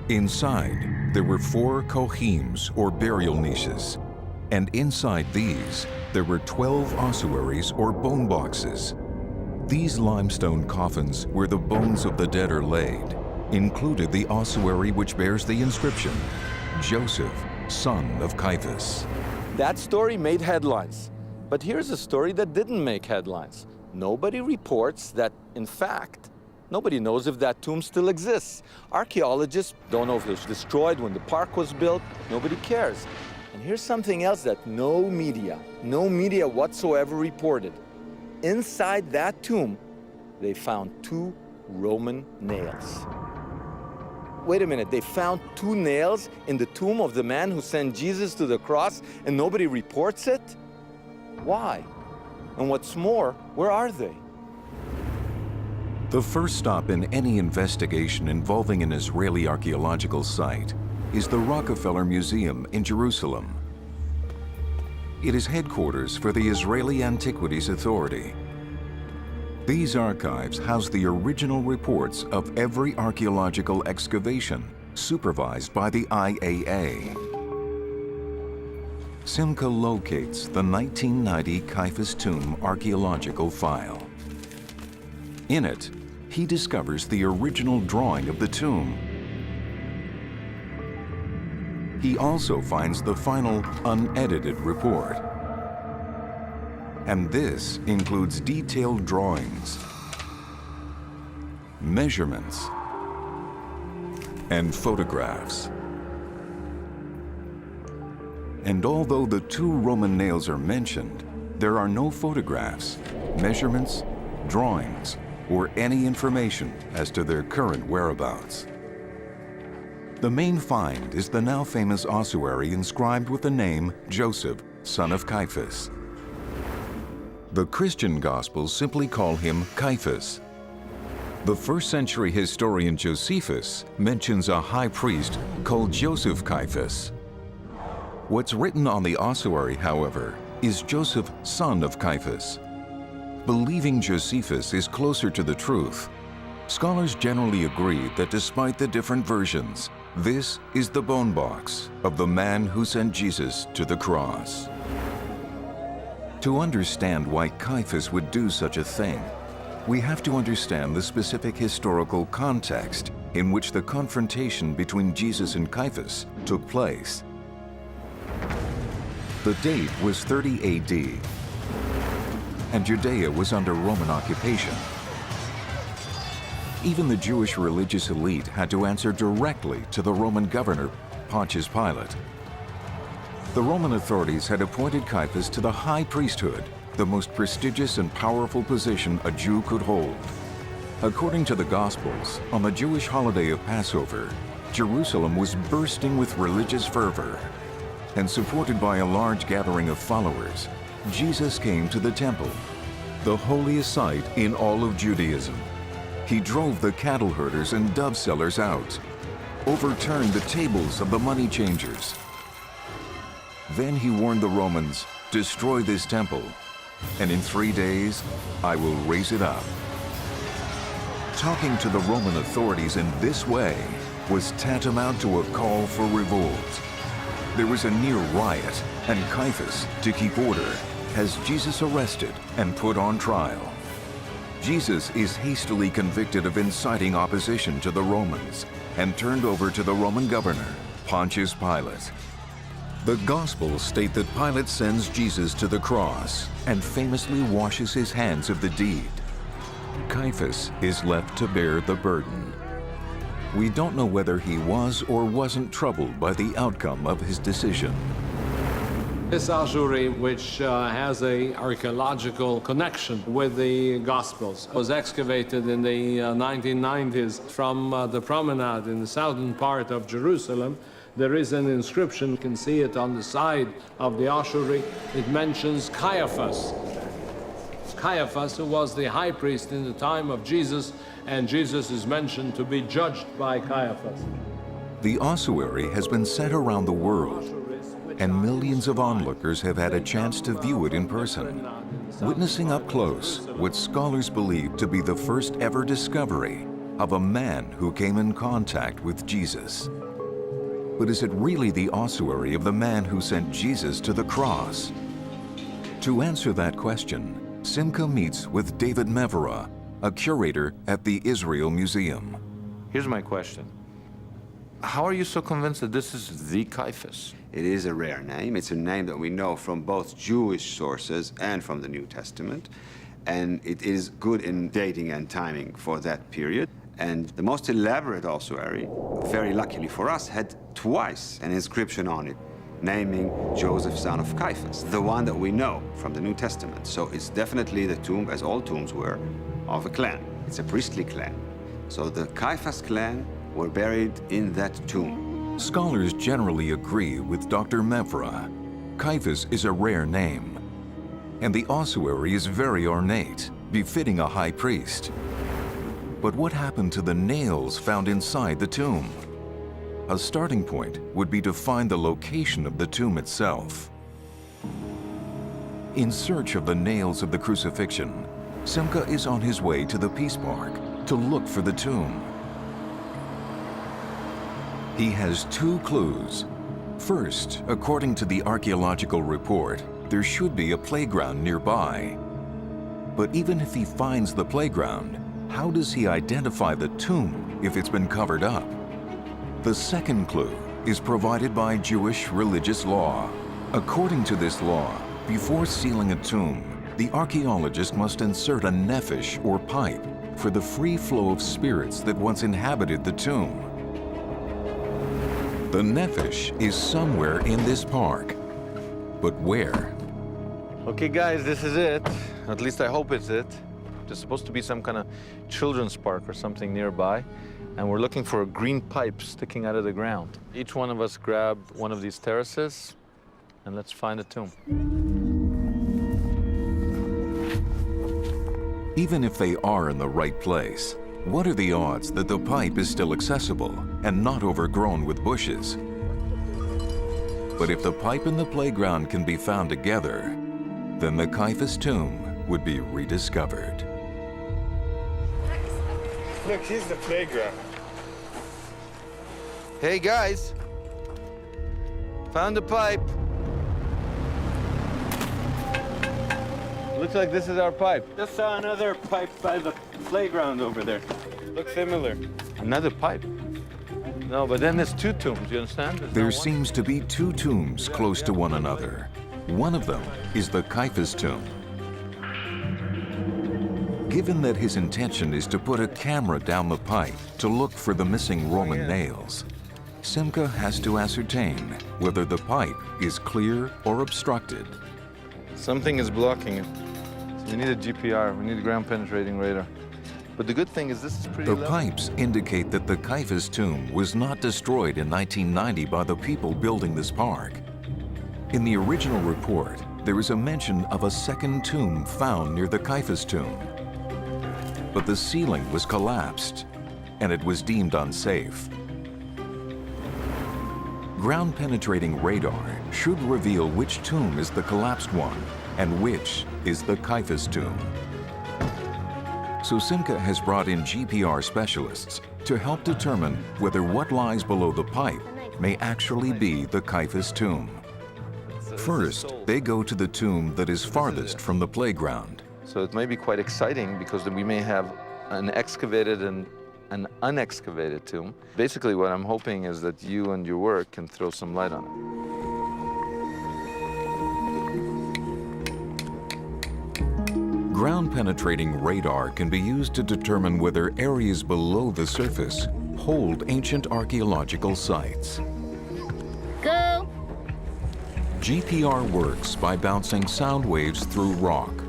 Inside, there were 4 kohims, or burial niches, and inside these, there were 12 ossuaries, or bone boxes. These limestone coffins, where the bones of the dead are laid, included the ossuary which bears the inscription, Joseph, son of Caiaphas. That story made headlines. But here's a story that didn't make headlines. Nobody reports that, in fact, nobody knows if that tomb still exists. Archaeologists don't know if it was destroyed when the park was built. Nobody cares. And here's something else that no media whatsoever reported. Inside that tomb, they found 2 Roman nails. Wait a minute, they found 2 nails in the tomb of the man who sent Jesus to the cross and nobody reports it? Why? And what's more, where are they? The first stop in any investigation involving an Israeli archaeological site is the Rockefeller Museum in Jerusalem. It is headquarters for the Israeli Antiquities Authority. These archives house the original reports of every archaeological excavation supervised by the IAA. Simca locates the 1990 Caiaphas tomb archaeological file. In it, he discovers the original drawing of the tomb. He also finds the final unedited report. And this includes detailed drawings, measurements, and photographs. And although the 2 Roman nails are mentioned, there are no photographs, measurements, drawings, or any information as to their current whereabouts. The main find is the now famous ossuary inscribed with the name Joseph, son of Caiaphas. The Christian Gospels simply call him Caiaphas. The first-century historian Josephus mentions a high priest called Joseph Caiaphas. What's written on the ossuary, however, is Joseph, son of Caiaphas. Believing Josephus is closer to the truth, scholars generally agree that despite the different versions, this is the bone box of the man who sent Jesus to the cross. To understand why Caiaphas would do such a thing, we have to understand the specific historical context in which the confrontation between Jesus and Caiaphas took place. The date was 30 AD, and Judea was under Roman occupation. Even the Jewish religious elite had to answer directly to the Roman governor, Pontius Pilate. The Roman authorities had appointed Caiaphas to the high priesthood, the most prestigious and powerful position a Jew could hold. According to the Gospels, on the Jewish holiday of Passover, Jerusalem was bursting with religious fervor. And supported by a large gathering of followers, Jesus came to the temple, the holiest site in all of Judaism. He drove the cattle herders and dove sellers out, overturned the tables of the money changers. Then he warned the Romans, "Destroy this temple, and in 3 days I will raise it up." Talking to the Roman authorities in this way was tantamount to a call for revolt. There was a near riot, and Caiaphas, to keep order, has Jesus arrested and put on trial. Jesus is hastily convicted of inciting opposition to the Romans and turned over to the Roman governor, Pontius Pilate. The Gospels state that Pilate sends Jesus to the cross and famously washes his hands of the deed. Caiaphas is left to bear the burden. We don't know whether he was or wasn't troubled by the outcome of his decision. This ossuary, which has a archaeological connection with the Gospels, was excavated in the 1990s from the promenade in the southern part of Jerusalem. There is an inscription, you can see it on the side of the ossuary. It mentions Caiaphas. Caiaphas, who was the high priest in the time of Jesus, and Jesus is mentioned to be judged by Caiaphas. The ossuary has been sent around the world, and millions of onlookers have had a chance to view it in person, witnessing up close what scholars believe to be the first ever discovery of a man who came in contact with Jesus. But is it really the ossuary of the man who sent Jesus to the cross? To answer that question, Simca meets with David Mevera, a curator at the Israel Museum. Here's my question. How are you so convinced that this is the Caiaphas? It is a rare name. It's a name that we know from both Jewish sources and from the New Testament. And it is good in dating and timing for that period. And the most elaborate ossuary, very luckily for us, had twice an inscription on it, naming Joseph, son of Caiaphas, the one that we know from the New Testament. So it's definitely the tomb, as all tombs were, of a clan. It's a priestly clan. So the Caiaphas clan were buried in that tomb. Scholars generally agree with Dr. Mevera. Caiaphas is a rare name, and the ossuary is very ornate, befitting a high priest. But what happened to the nails found inside the tomb? A starting point would be to find the location of the tomb itself. In search of the nails of the crucifixion, Simca is on his way to the Peace Park to look for the tomb. He has two clues. First, according to the archaeological report, there should be a playground nearby. But even if he finds the playground, how does he identify the tomb if it's been covered up? The second clue is provided by Jewish religious law. According to this law, before sealing a tomb, the archaeologist must insert a nephesh or pipe for the free flow of spirits that once inhabited the tomb. The nephesh is somewhere in this park, but where? Okay, guys, this is it. At least I hope it's it. There's supposed to be some kind of children's park or something nearby, and we're looking for a green pipe sticking out of the ground. Each one of us grab one of these terraces, and let's find a tomb. Even if they are in the right place, what are the odds that the pipe is still accessible and not overgrown with bushes? But if the pipe and the playground can be found together, then the Caiaphas tomb would be rediscovered. Look, here's the playground. Hey, guys. Found a pipe. Looks like this is our pipe. Just saw another pipe by the playground over there. Looks similar. Another pipe? No, but then there's two tombs, you understand? There seems to be two tombs close to one another. One of them is the Caiaphas tomb. Given that his intention is to put a camera down the pipe to look for the missing Roman nails, Simca has to ascertain whether the pipe is clear or obstructed. Something is blocking it. So we need a GPR, we need a ground penetrating radar. But the good thing is this is pretty The level. pipes indicate that the Caiaphas tomb was not destroyed in 1990 by the people building this park. In the original report, there is a mention of a second tomb found near the Caiaphas tomb. But the ceiling was collapsed, and it was deemed unsafe. Ground-penetrating radar should reveal which tomb is the collapsed one and which is the Caiaphas tomb. So Simca has brought in GPR specialists to help determine whether what lies below the pipe may actually be the Caiaphas tomb. First, they go to the tomb that is farthest from the playground. So it may be quite exciting because then we may have an excavated and an unexcavated tomb. Basically, what I'm hoping is that you and your work can throw some light on it. Ground-penetrating radar can be used to determine whether areas below the surface hold ancient archaeological sites. Go! GPR works by bouncing sound waves through rock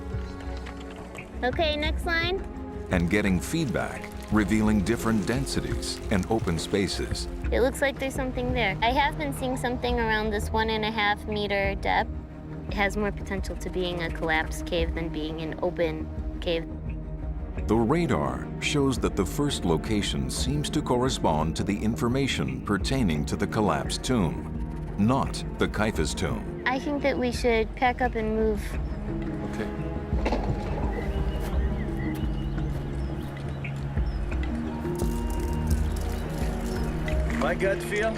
Okay, next line. and getting feedback, revealing different densities and open spaces. It looks like there's something there. I have been seeing something around this 1.5 meter depth. It has more potential to being a collapsed cave than being an open cave. The radar shows that the first location seems to correspond to the information pertaining to the collapsed tomb, not the Caiaphas tomb. I think that we should pack up and move. Okay. My gut feel?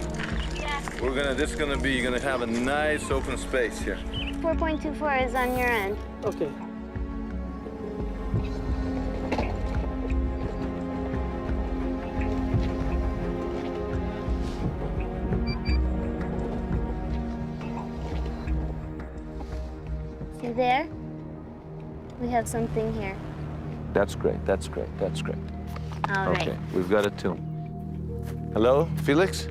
Yeah. This is gonna be, you're gonna have a nice open space here. 4.24 is on your end. Okay. See there? We have something here. That's great, that's great, that's great. All right. Okay, we've got a tomb. Hello, Felix?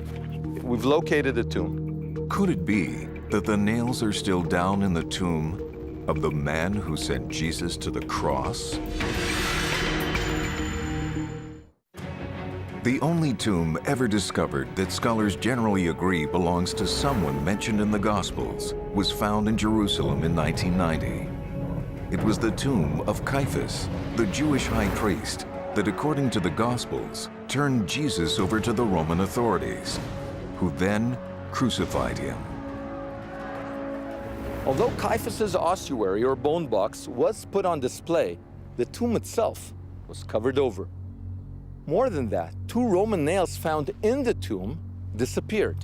We've located the tomb. Could it be that the nails are still down in the tomb of the man who sent Jesus to the cross? The only tomb ever discovered that scholars generally agree belongs to someone mentioned in the Gospels was found in Jerusalem in 1990. It was the tomb of Caiaphas, the Jewish high priest, that according to the Gospels turned Jesus over to the Roman authorities, who then crucified him. Although Caiaphas's ossuary or bone box was put on display, the tomb itself was covered over. More than that, 2 Roman nails found in the tomb disappeared.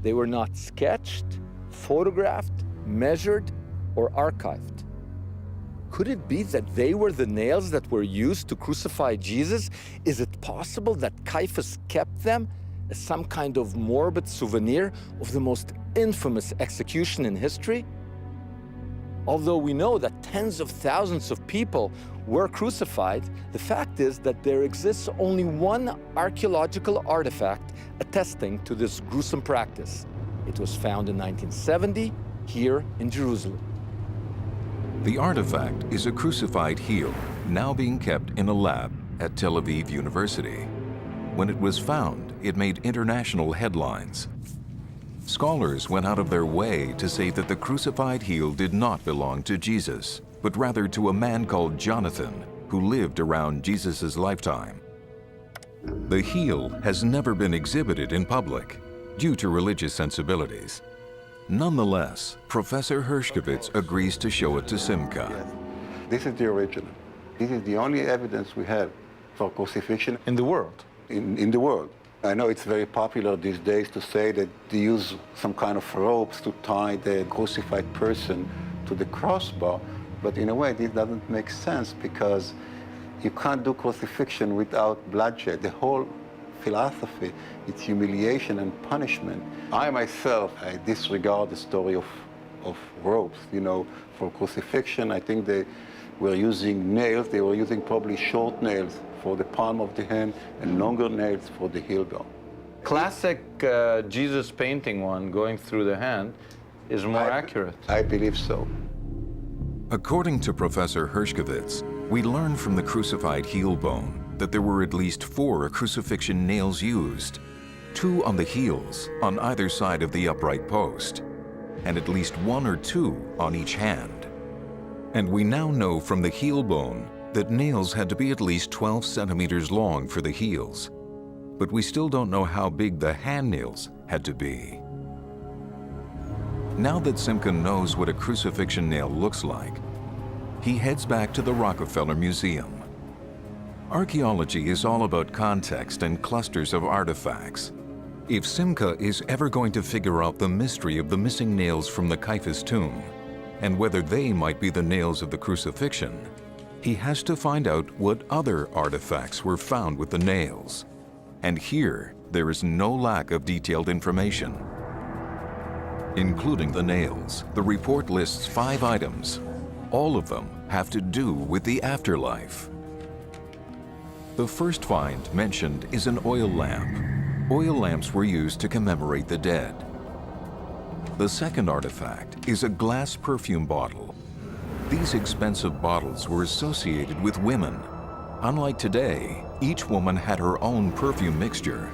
They were not sketched, photographed, measured, or archived. Could it be that they were the nails that were used to crucify Jesus? Is it possible that Caiaphas kept them as some kind of morbid souvenir of the most infamous execution in history? Although we know that tens of thousands of people were crucified, the fact is that there exists only one archaeological artifact attesting to this gruesome practice. It was found in 1970 here in Jerusalem. The artifact is a crucified heel, now being kept in a lab at Tel Aviv University. When it was found, it made international headlines. Scholars went out of their way to say that the crucified heel did not belong to Jesus, but rather to a man called Jonathan, who lived around Jesus' lifetime. The heel has never been exhibited in public due to religious sensibilities. Nonetheless, Professor Hershkovitz agrees to show it to Simca. This is the original. This is the only evidence we have for crucifixion in the world. In the world. I know it's very popular these days to say that they use some kind of ropes to tie the crucified person to the crossbar, but in a way this doesn't make sense because you can't do crucifixion without bloodshed. The whole philosophy, it's humiliation and punishment. I myself, I disregard the story of ropes. You know, for crucifixion, I think they were using nails. They were using probably short nails for the palm of the hand and longer nails for the heel bone. Classic Jesus painting one going through the hand is more accurate. I believe so. According to Professor Hershkovitz, we learn from the crucified heel bone that there were at least 4 crucifixion nails used, 2 on the heels on either side of the upright post, and at least 1 or 2 on each hand. And we now know from the heel bone that nails had to be at least 12 centimeters long for the heels, but we still don't know how big the hand nails had to be. Now that Simca knows what a crucifixion nail looks like, he heads back to the Rockefeller Museum. Archaeology is all about context and clusters of artifacts. If Simca is ever going to figure out the mystery of the missing nails from the Caiaphas tomb, and whether they might be the nails of the crucifixion, he has to find out what other artifacts were found with the nails. And here, there is no lack of detailed information. Including the nails, the report lists 5 items. All of them have to do with the afterlife. The first find mentioned is an oil lamp. Oil lamps were used to commemorate the dead. The second artifact is a glass perfume bottle. These expensive bottles were associated with women. Unlike today, each woman had her own perfume mixture.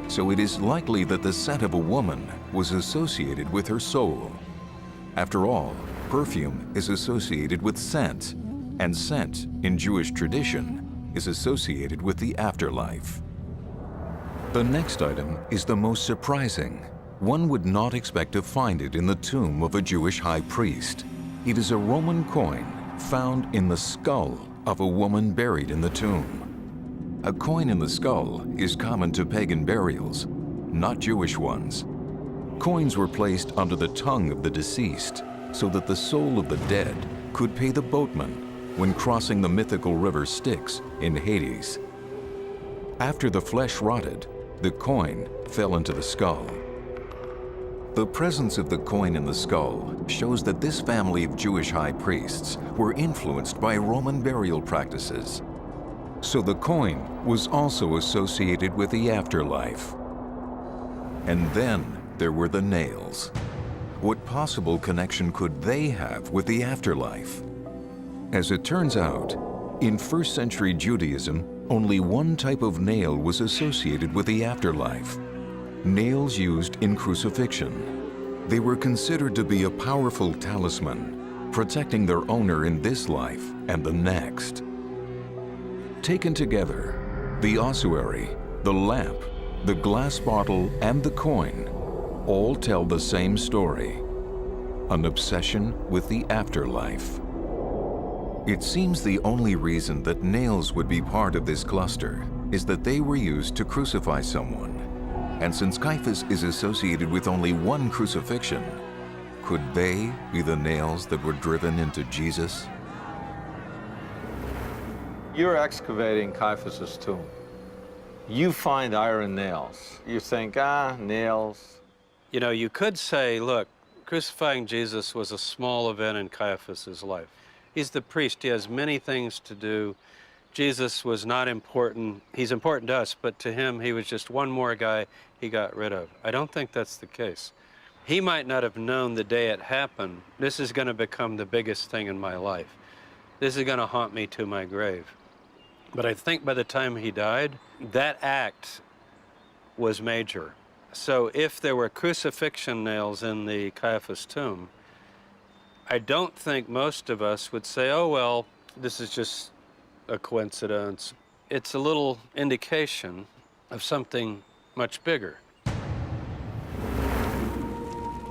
So it is likely that the scent of a woman was associated with her soul. After all, perfume is associated with scent, and scent, in Jewish tradition, is associated with the afterlife. The next item is the most surprising. One would not expect to find it in the tomb of a Jewish high priest. It is a Roman coin found in the skull of a woman buried in the tomb. A coin in the skull is common to pagan burials, not Jewish ones. Coins were placed under the tongue of the deceased so that the soul of the dead could pay the boatman when crossing the mythical river Styx in Hades. After the flesh rotted, the coin fell into the skull. The presence of the coin in the skull shows that this family of Jewish high priests were influenced by Roman burial practices. So the coin was also associated with the afterlife. And then there were the nails. What possible connection could they have with the afterlife? As it turns out, in first century Judaism, only one type of nail was associated with the afterlife: nails used in crucifixion. They were considered to be a powerful talisman, protecting their owner in this life and the next. Taken together, the ossuary, the lamp, the glass bottle, and the coin all tell the same story: an obsession with the afterlife. It seems the only reason that nails would be part of this cluster is that they were used to crucify someone. And since Caiaphas is associated with only one crucifixion, could they be the nails that were driven into Jesus? You're excavating Caiaphas's tomb. You find iron nails. You think, nails. You know, you could say, look, crucifying Jesus was a small event in Caiaphas's life. He's the priest. He has many things to do. Jesus was not important. He's important to us, but to him, he was just one more guy he got rid of. I don't think that's the case. He might not have known the day it happened, this is going to become the biggest thing in my life. This is going to haunt me to my grave. But I think by the time he died, that act was major. So if there were crucifixion nails in the Caiaphas tomb, I don't think most of us would say, oh, well, this is just a coincidence. It's a little indication of something much bigger.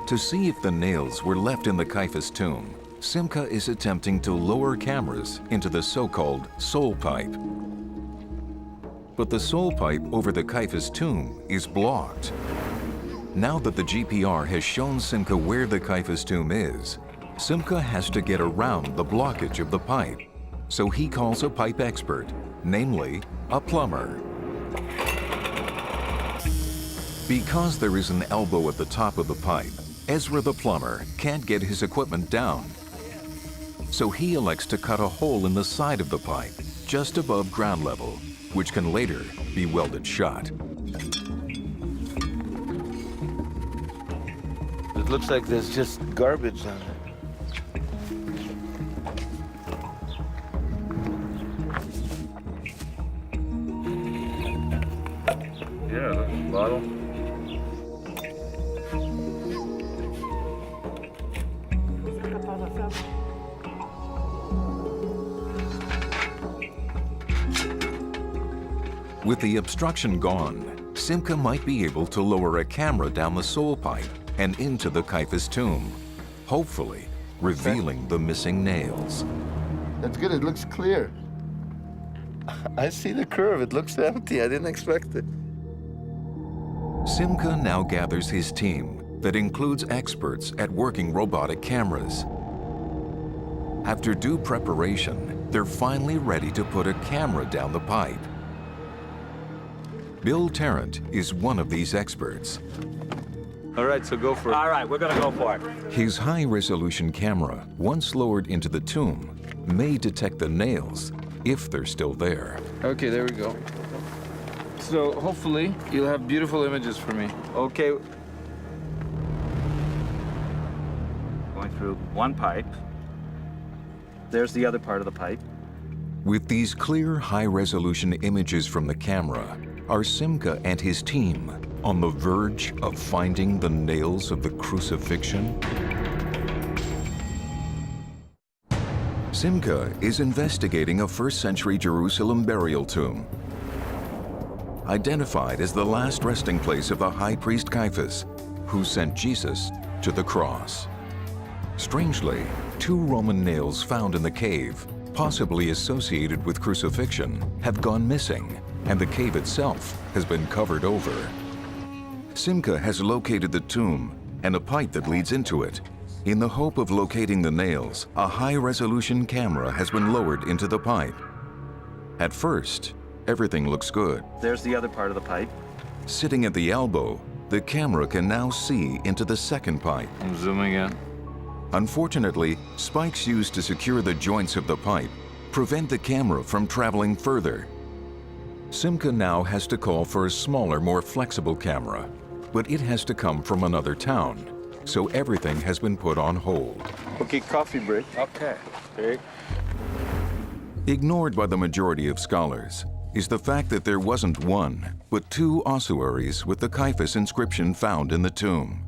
To see if the nails were left in the Caiaphas tomb, Simcha is attempting to lower cameras into the so-called soul pipe. But the soul pipe over the Caiaphas tomb is blocked. Now that the GPR has shown Simcha where the Caiaphas tomb is, Simcha has to get around the blockage of the pipe. So he calls a pipe expert, namely a plumber. Because there is an elbow at the top of the pipe, Ezra the plumber can't get his equipment down. So he elects to cut a hole in the side of the pipe, just above ground level, which can later be welded shut. It looks like there's just garbage on it. Yeah, the bottle. With the obstruction gone, Simcha might be able to lower a camera down the soul pipe and into the Caiaphas tomb, hopefully revealing the missing nails. That's good, it looks clear. I see the curve, it looks empty, I didn't expect it. Simcha now gathers his team that includes experts at working robotic cameras. After due preparation, they're finally ready to put a camera down the pipe. Bill Tarrant is one of these experts. All right, so go for it. All right, we're gonna go for it. His high-resolution camera, once lowered into the tomb, may detect the nails if they're still there. Okay, there we go. So hopefully you'll have beautiful images for me. Okay. through one pipe. There's the other part of the pipe. With these clear, high-resolution images from the camera, are Simca and his team on the verge of finding the nails of the crucifixion? Simca is investigating a first-century Jerusalem burial tomb, identified as the last resting place of the high priest Caiaphas, who sent Jesus to the cross. Strangely, 2 Roman nails found in the cave, possibly associated with crucifixion, have gone missing, and the cave itself has been covered over. Simca has located the tomb and a pipe that leads into it. In the hope of locating the nails, a high-resolution camera has been lowered into the pipe. At first, everything looks good. There's the other part of the pipe. Sitting at the elbow, the camera can now see into the second pipe. I'm zooming in. Unfortunately, spikes used to secure the joints of the pipe prevent the camera from traveling further. Simca now has to call for a smaller, more flexible camera, but it has to come from another town, so everything has been put on hold. Okay, coffee break. Okay. Ignored by the majority of scholars is the fact that there wasn't one, but 2 ossuaries with the Caiaphas inscription found in the tomb.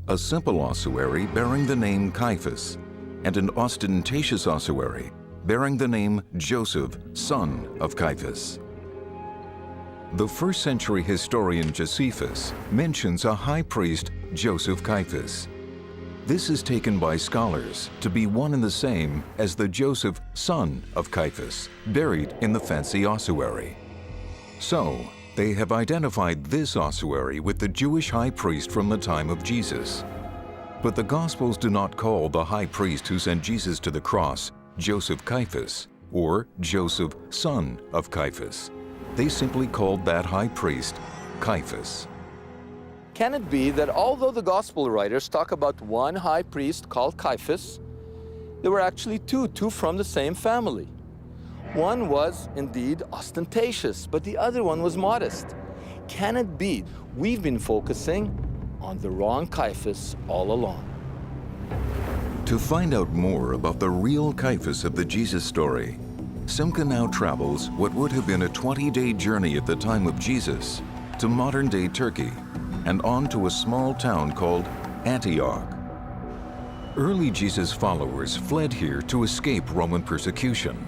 A simple ossuary bearing the name Caiaphas, and an ostentatious ossuary bearing the name Joseph, son of Caiaphas. The first-century historian Josephus mentions a high priest, Joseph Caiaphas. This is taken by scholars to be one and the same as the Joseph, son of Caiaphas, buried in the fancy ossuary. So, they have identified this ossuary with the Jewish high priest from the time of Jesus. But the Gospels do not call the high priest who sent Jesus to the cross Joseph Caiaphas or Joseph, son of Caiaphas. They simply called that high priest Caiaphas. Can it be that although the gospel writers talk about one high priest called Caiaphas, there were actually two from the same family? One was indeed ostentatious, but the other one was modest. Can it be we've been focusing on the wrong Caiaphas all along? To find out more about the real Caiaphas of the Jesus story, Simca now travels what would have been a 20-day journey at the time of Jesus to modern-day Turkey and on to a small town called Antioch. Early Jesus followers fled here to escape Roman persecution,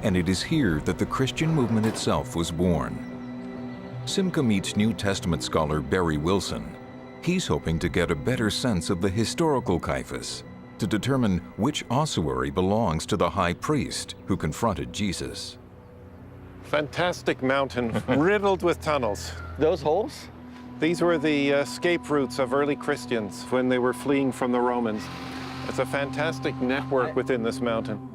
and it is here that the Christian movement itself was born. Simca meets New Testament scholar Barry Wilson. He's hoping to get a better sense of the historical Caiaphas to determine which ossuary belongs to the high priest who confronted Jesus. Fantastic mountain, riddled with tunnels. Those holes? These were the escape routes of early Christians when they were fleeing from the Romans. It's a fantastic network within this mountain.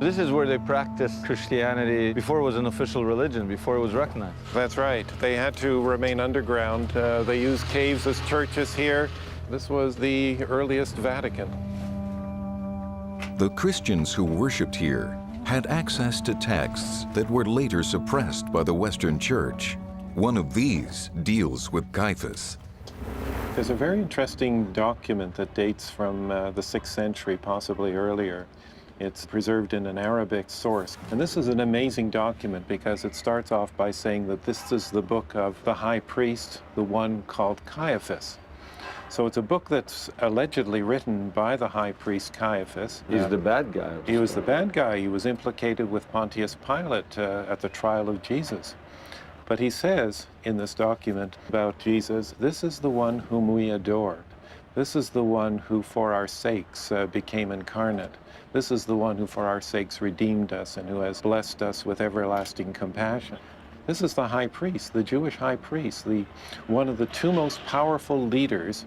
This is where they practiced Christianity before it was an official religion, before it was recognized. That's right. They had to remain underground. They used caves as churches here. This was the earliest Vatican. The Christians who worshipped here had access to texts that were later suppressed by the Western Church. One of these deals with Caiaphas. There's a very interesting document that dates from the 6th century, possibly earlier. It's preserved in an Arabic source. And this is an amazing document because it starts off by saying that this is the book of the high priest, the one called Caiaphas. So it's a book that's allegedly written by the high priest Caiaphas. He's the bad guy. He was the bad guy. He was implicated with Pontius Pilate at the trial of Jesus. But he says in this document about Jesus, this is the one whom we adore. This is the one who for our sakes became incarnate. This is the one who for our sakes redeemed us and who has blessed us with everlasting compassion. This is the high priest, the Jewish high priest, one of the 2 most powerful leaders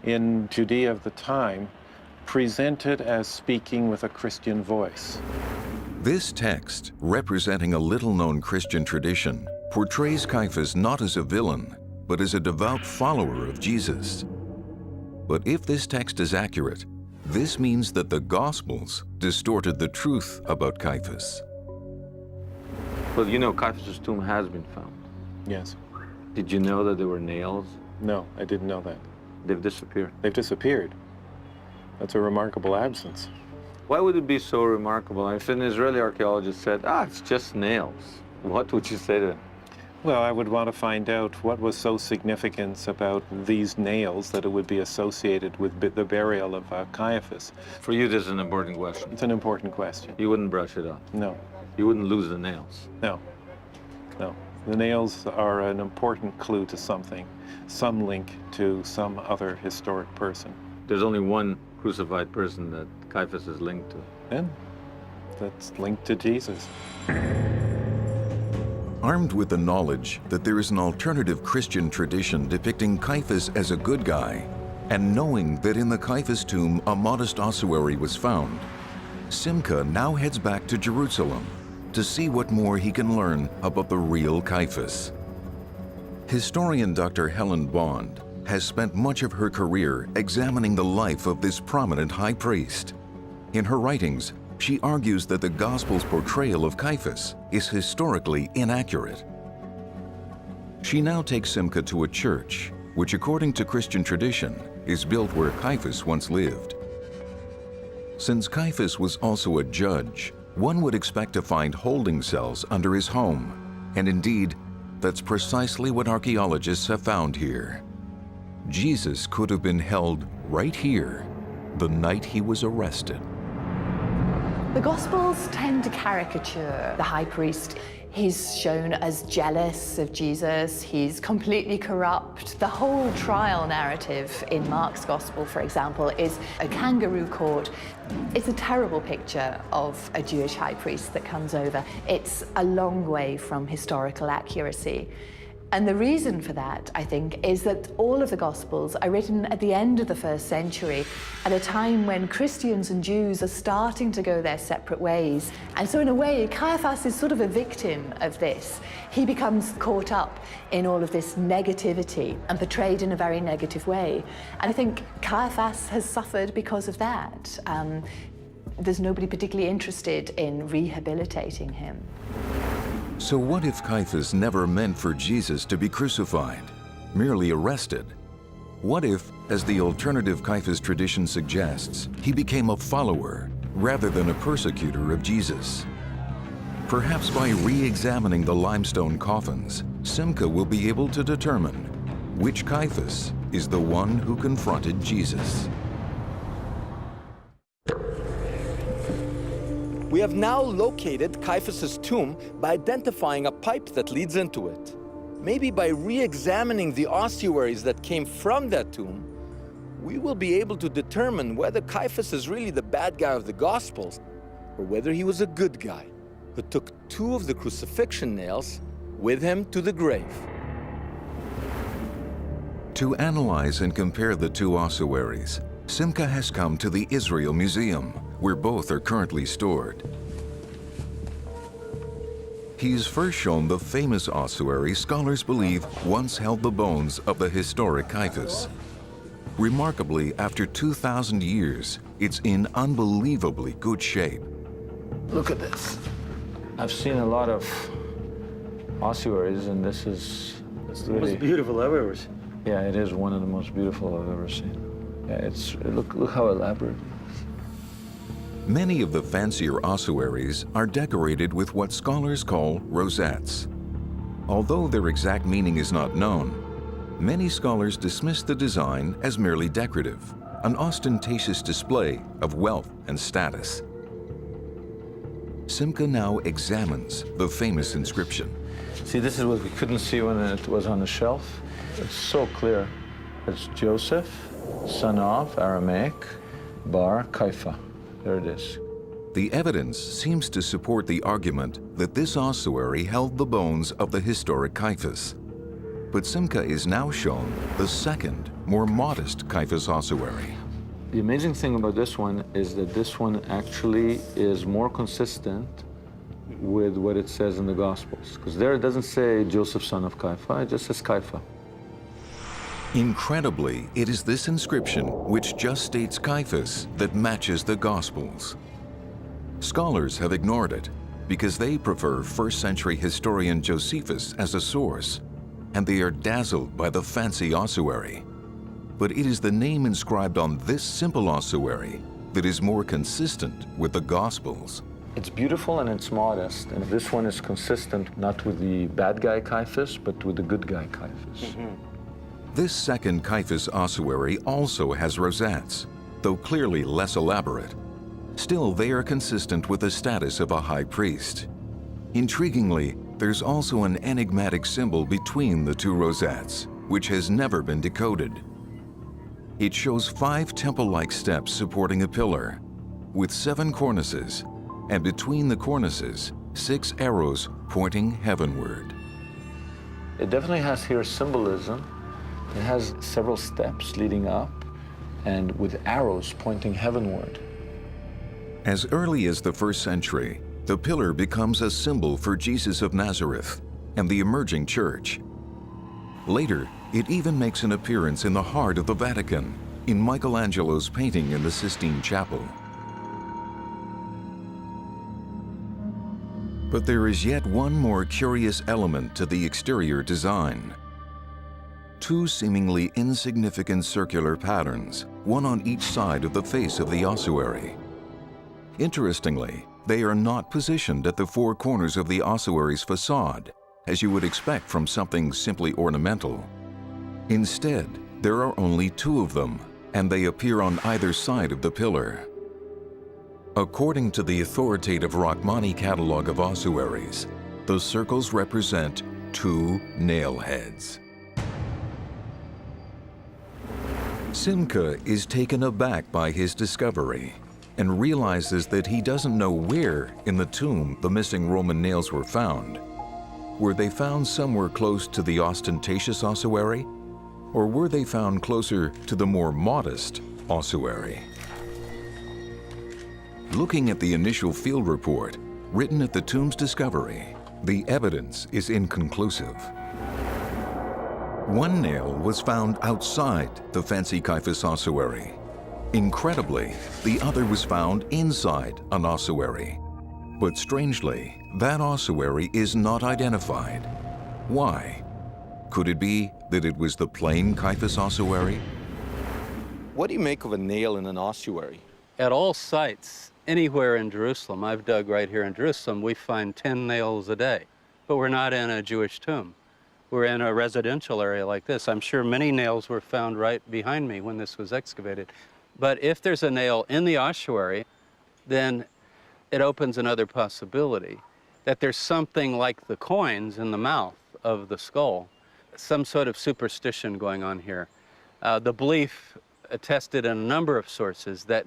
in Judea of the time, presented as speaking with a Christian voice. This text, representing a little-known Christian tradition, portrays Caiaphas not as a villain, but as a devout follower of Jesus. But if this text is accurate, this means that the Gospels distorted the truth about Caiaphas. Well, you know, Caiaphas' tomb has been found. Yes. Did you know that there were nails? No, I didn't know that. They've disappeared. They've disappeared. That's a remarkable absence. Why would it be so remarkable? If an Israeli archaeologist said, it's just nails, what would you say to him? Well, I would want to find out what was so significant about these nails that it would be associated with the burial of Caiaphas. For you, this is an important question. It's an important question. You wouldn't brush it off? No. You wouldn't lose the nails? No. No. The nails are an important clue to something, some link to some other historic person. There's only one crucified person that Caiaphas is linked to. And that's linked to Jesus. Armed with the knowledge that there is an alternative Christian tradition depicting Caiaphas as a good guy, and knowing that in the Caiaphas tomb a modest ossuary was found, Simcha now heads back to Jerusalem to see what more he can learn about the real Caiaphas. Historian Dr. Helen Bond has spent much of her career examining the life of this prominent high priest. In her writings, she argues that the Gospel's portrayal of Caiaphas is historically inaccurate. She now takes Simcha to a church, which according to Christian tradition, is built where Caiaphas once lived. Since Caiaphas was also a judge, one would expect to find holding cells under his home, and indeed, that's precisely what archaeologists have found here. Jesus could have been held right here the night he was arrested. The Gospels tend to caricature the high priest. He's shown as jealous of Jesus, he's completely corrupt. The whole trial narrative in Mark's Gospel, for example, is a kangaroo court. It's a terrible picture of a Jewish high priest that comes over. It's a long way from historical accuracy. And the reason for that, I think, is that all of the Gospels are written at the end of the first century, at a time when Christians and Jews are starting to go their separate ways. And so in a way, Caiaphas is sort of a victim of this. He becomes caught up in all of this negativity and portrayed in a very negative way. And I think Caiaphas has suffered because of that. There's nobody particularly interested in rehabilitating him. So what if Caiaphas never meant for Jesus to be crucified, merely arrested? What if, as the alternative Caiaphas tradition suggests, he became a follower rather than a persecutor of Jesus? Perhaps by re-examining the limestone coffins, Simcha will be able to determine which Caiaphas is the one who confronted Jesus. We have now located Caiaphas' tomb by identifying a pipe that leads into it. Maybe by re-examining the ossuaries that came from that tomb, we will be able to determine whether Caiaphas is really the bad guy of the Gospels or whether he was a good guy who took 2 of the crucifixion nails with him to the grave. To analyze and compare the 2 ossuaries, Simcha has come to the Israel Museum, where both are currently stored. He's first shown the famous ossuary scholars believe once held the bones of the historic Caiaphas. Remarkably, after 2,000 years, it's in unbelievably good shape. Look at this. I've seen a lot of ossuaries, and this is the most beautiful I've ever seen. Yeah, it is one of the most beautiful I've ever seen. Yeah, look how elaborate. Many of the fancier ossuaries are decorated with what scholars call rosettes. Although their exact meaning is not known, many scholars dismiss the design as merely decorative, an ostentatious display of wealth and status. Simcha now examines the famous inscription. See, this is what we couldn't see when it was on the shelf. It's so clear. It's Joseph, son of, Aramaic, Bar Caiaphas. There it is. The evidence seems to support the argument that this ossuary held the bones of the historic Caiaphas. But Simcha is now shown the second, more modest Caiaphas ossuary. The amazing thing about this one is that this one actually is more consistent with what it says in the Gospels. Because there it doesn't say Joseph, son of Caiaphas, it just says Caiaphas. Incredibly, it is this inscription, which just states Caiaphas, that matches the Gospels. Scholars have ignored it because they prefer first-century historian Josephus as a source, and they are dazzled by the fancy ossuary. but it is the name inscribed on this simple ossuary that is more consistent with the Gospels. It's beautiful and it's modest, and this one is consistent not with the bad guy Caiaphas, but with the good guy Caiaphas. This second Caiaphas ossuary also has rosettes, though clearly less elaborate. Still, they are consistent with the status of a high priest. Intriguingly, there's also an enigmatic symbol between the two rosettes, which has never been decoded. It shows 5 temple-like steps supporting a pillar, with 7 cornices, and between the cornices, 6 arrows pointing heavenward. It definitely has here symbolism. It has several steps leading up and with arrows pointing heavenward. As early as the 1st century, the pillar becomes a symbol for Jesus of Nazareth and the emerging church. Later, it even makes an appearance in the heart of the Vatican, in Michelangelo's painting in the Sistine Chapel. But there is yet one more curious element to the exterior design. 2 seemingly insignificant circular patterns, one on each side of the face of the ossuary. Interestingly, they are not positioned at the 4 corners of the ossuary's facade, as you would expect from something simply ornamental. Instead, there are only 2 of them, and they appear on either side of the pillar. According to the authoritative Rachmani catalog of ossuaries, the circles represent 2 nail heads. Simcha is taken aback by his discovery and realizes that he doesn't know where in the tomb the missing Roman nails were found. Were they found somewhere close to the ostentatious ossuary, or were they found closer to the more modest ossuary? Looking at the initial field report written at the tomb's discovery, the evidence is inconclusive. 1 nail was found outside the fancy Caiaphas ossuary. Incredibly, the other was found inside an ossuary. But strangely, that ossuary is not identified. Why? Could it be that it was the plain Caiaphas ossuary? What do you make of a nail in an ossuary? At all sites, anywhere in Jerusalem, I've dug right here in Jerusalem, we find 10 nails a day. But we're not in a Jewish tomb. We're in a residential area like this. I'm sure many nails were found right behind me when this was excavated. But if there's a nail in the ossuary, then it opens another possibility, that there's something like the coins in the mouth of the skull, some sort of superstition going on here. The belief attested in a number of sources that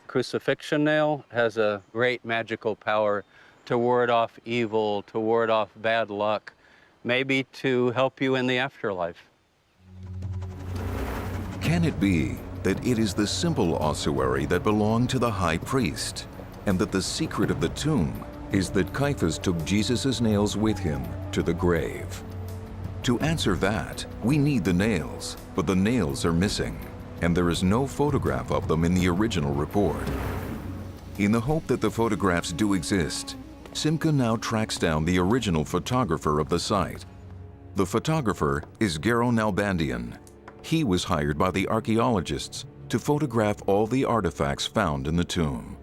crucifixion nail has a great magical power to ward off evil, to ward off bad luck, maybe to help you in the afterlife. Can it be that it is the simple ossuary that belonged to the high priest, and that the secret of the tomb is that Caiaphas took Jesus' nails with him to the grave? To answer that, we need the nails, but the nails are missing, and there is no photograph of them in the original report. In the hope that the photographs do exist, Simcha now tracks down the original photographer of the site. The photographer is Gero Nalbandian. He was hired by the archaeologists to photograph all the artifacts found in the tomb.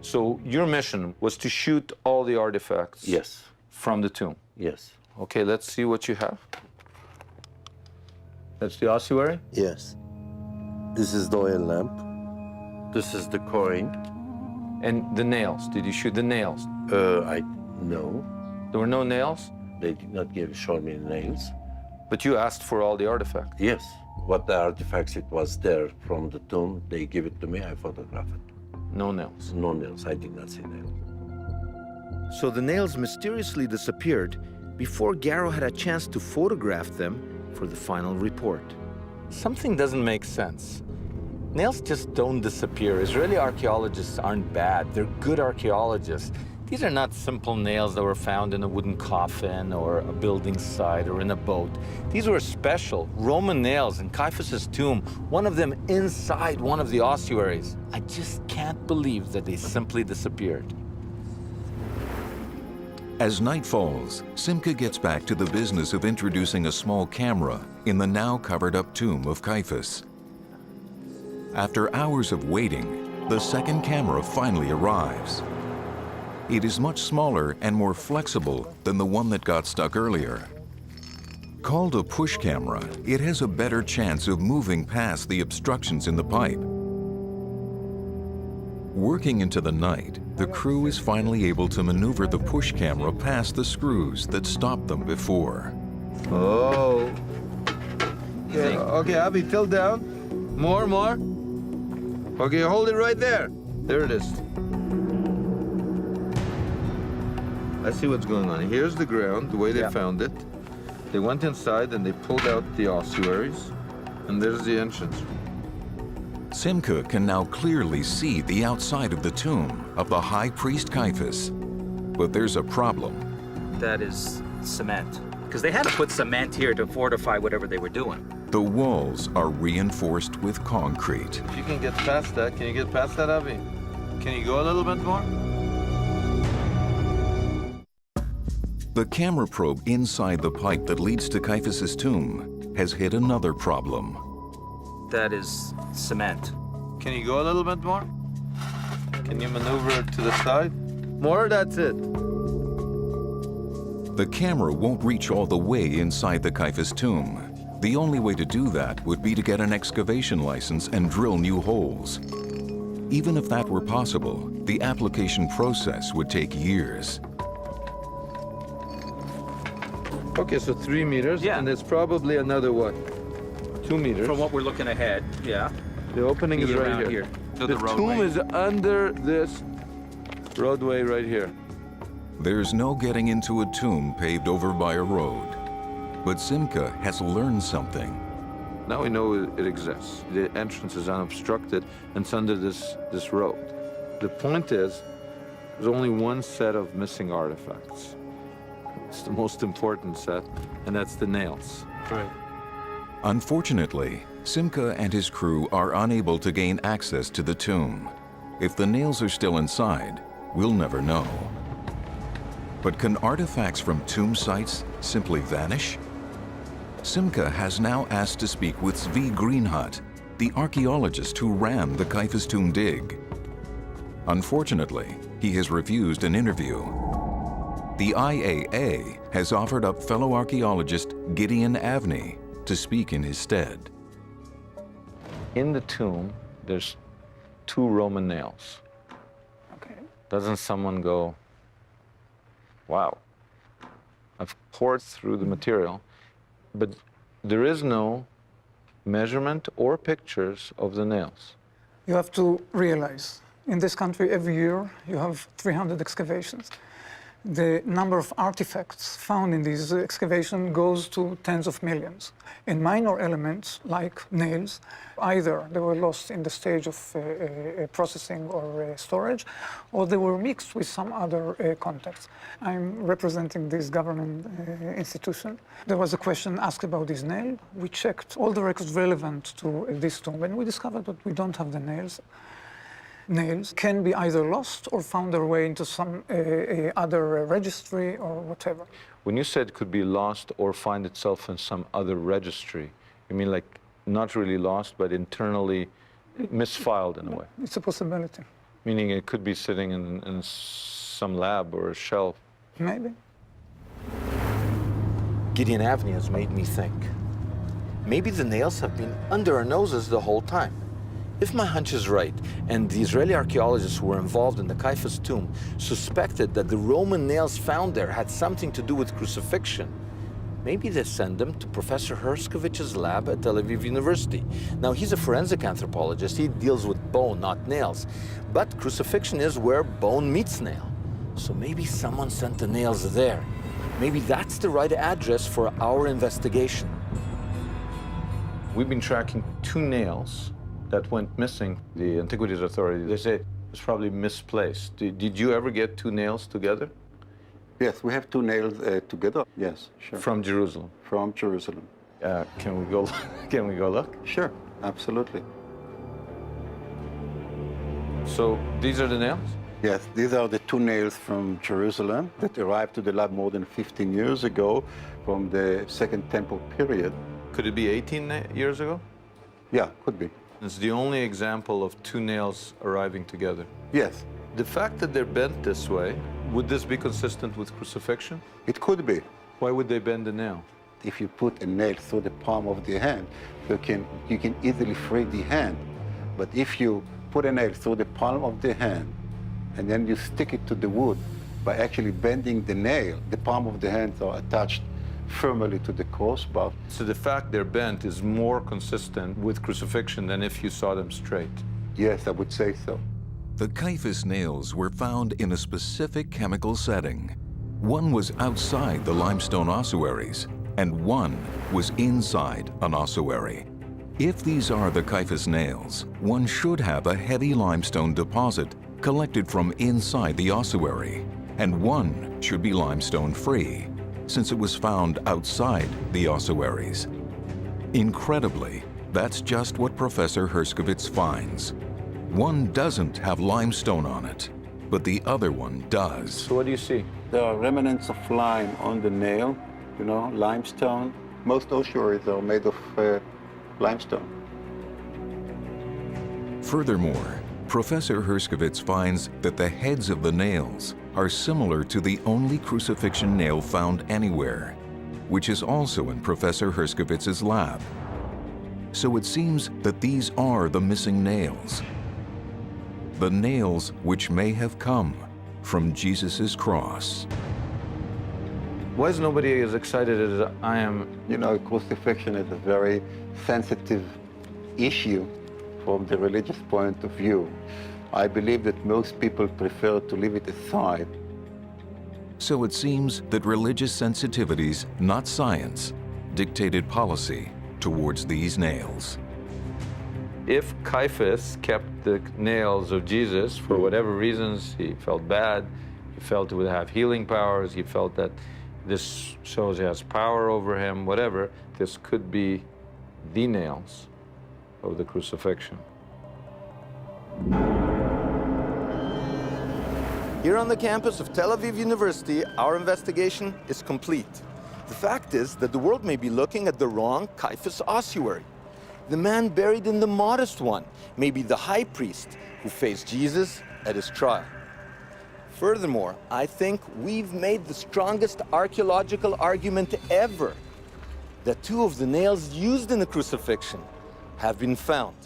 So your mission was to shoot all the artifacts? Yes. From the tomb? Yes. Okay, let's see what you have. That's the ossuary? Yes. This is the oil lamp. This is the coin. And the nails, did you shoot the nails? No. There were no nails? They did not show me nails. But you asked for all the artifacts? Yes. What the artifacts it was there from the tomb, they give it to me, I photograph it. No nails? No nails, I did not see nails. So the nails mysteriously disappeared before Gero had a chance to photograph them for the final report. Something doesn't make sense. Nails just don't disappear. Israeli archaeologists aren't bad. They're good archaeologists. These are not simple nails that were found in a wooden coffin or a building site or in a boat. These were special Roman nails in Caiaphas' tomb, one of them inside one of the ossuaries. I just can't believe that they simply disappeared. As night falls, Simcha gets back to the business of introducing a small camera in the now covered-up tomb of Caiaphas. After hours of waiting, the second camera finally arrives. It is much smaller and more flexible than the one that got stuck earlier. Called a push camera, it has a better chance of moving past the obstructions in the pipe. Working into the night, the crew is finally able to maneuver the push camera past the screws that stopped them before. Oh. Okay, okay, Abby, tilt down. More. Okay, hold it right there. There it is. I see what's going on. Here's the ground, the way they found it. They went inside and they pulled out the ossuaries, and there's the entrance. Simca can now clearly see the outside of the tomb of the high priest Caiaphas. But there's a problem. That is cement. Because they had to put cement here to fortify whatever they were doing. The walls are reinforced with concrete. If you can get past that, can you get past that, Abby? Can you go a little bit more? The camera probe inside the pipe that leads to Caiaphas's tomb has hit another problem. That is cement. Can you go a little bit more? Can you maneuver it to the side? More, that's it. The camera won't reach all the way inside the Caiaphas tomb. The only way to do that would be to get an excavation license and drill new holes. Even if that were possible, the application process would take years. Okay, so 3 meters, and there's probably another, what, 2 meters? From what we're looking ahead, yeah. The opening is right around here. to The tomb is under this roadway right here. There's no getting into a tomb paved over by a road. But Simca has learned something. Now we know it exists. The entrance is unobstructed and it's under this road. The point is, there's only one set of missing artifacts. It's the most important set, and that's the nails. Right. Unfortunately, Simca and his crew are unable to gain access to the tomb. If the nails are still inside, we'll never know. But can artifacts from tomb sites simply vanish? Simca has now asked to speak with Zvi Greenhut, the archaeologist who ran the Caiaphas tomb dig. Unfortunately, he has refused an interview. The IAA has offered up fellow archaeologist Gideon Avni to speak in his stead. In the tomb, there's 2 Roman nails. Okay. Doesn't someone go, wow, I've poured through the material, but there is no measurement or pictures of the nails. You have to realize, in this country every year you have 300 excavations. The number of artifacts found in these excavations goes to tens of millions. And minor elements, like nails, either they were lost in the stage of processing or storage, or they were mixed with some other context. I'm representing this government institution. There was a question asked about this nail. We checked all the records relevant to this tomb, and we discovered that we don't have the nails. Nails can be either lost or found their way into some other registry or whatever. When you said it could be lost or find itself in some other registry, you mean like not really lost, but internally misfiled in a way? It's a possibility. Meaning it could be sitting in some lab or a shelf? Maybe. Gideon Avni has made me think. Maybe the nails have been under our noses the whole time. If my hunch is right, and the Israeli archaeologists who were involved in the Caiaphas tomb suspected that the Roman nails found there had something to do with crucifixion, maybe they send them to Professor Herskovitch's lab at Tel Aviv University. Now, he's a forensic anthropologist. He deals with bone, not nails. But crucifixion is where bone meets nail. So maybe someone sent the nails there. Maybe that's the right address for our investigation. We've been tracking 2 nails that went missing. The Antiquities Authority, they say it's probably misplaced. Did you ever get 2 nails together? Yes, we have 2 nails together. Yes, sure. From Jerusalem? From Jerusalem. Can we go? Can we go look? Sure, absolutely. So these are the nails? Yes, these are the 2 nails from Jerusalem that arrived to the lab more than 15 years ago from the Second Temple period. Could it be 18 years ago? Yeah, could be. It's the only example of two nails arriving together. Yes. The fact that they're bent this way, would this be consistent with crucifixion? It could be. Why would they bend the nail? If you put a nail through the palm of the hand, you can easily free the hand. But if you put a nail through the palm of the hand and then you stick it to the wood, by actually bending the nail, the palm of the hand are attached firmly to the crossbar. So the fact they're bent is more consistent with crucifixion than if you saw them straight? Yes, I would say so. The Caiaphas nails were found in a specific chemical setting. One was outside the limestone ossuaries, and one was inside an ossuary. If these are the Caiaphas nails, one should have a heavy limestone deposit collected from inside the ossuary, and one should be limestone-free, since it was found outside the ossuaries. Incredibly, that's just what Professor Herskovits finds. One doesn't have limestone on it, but the other one does. So what do you see? There are remnants of lime on the nail, you know, limestone. Most ossuaries are made of limestone. Furthermore, Professor Herskovits finds that the heads of the nails are similar to the only crucifixion nail found anywhere, which is also in Professor Herskovits' lab. So it seems that these are the missing nails. The nails which may have come from Jesus' cross. Why is nobody as excited as I am? You know, crucifixion is a very sensitive issue from the religious point of view. I believe that most people prefer to leave it aside. So it seems that religious sensitivities, not science, dictated policy towards these nails. If Caiaphas kept the nails of Jesus for whatever reasons, he felt bad, he felt it would have healing powers, he felt that this shows he has power over him, whatever, this could be the nails of the crucifixion. Here on the campus of Tel Aviv University, our investigation is complete. The fact is that the world may be looking at the wrong Caiaphas ossuary. The man buried in the modest one may be the high priest who faced Jesus at his trial. Furthermore, I think we've made the strongest archaeological argument ever that two of the nails used in the crucifixion have been found.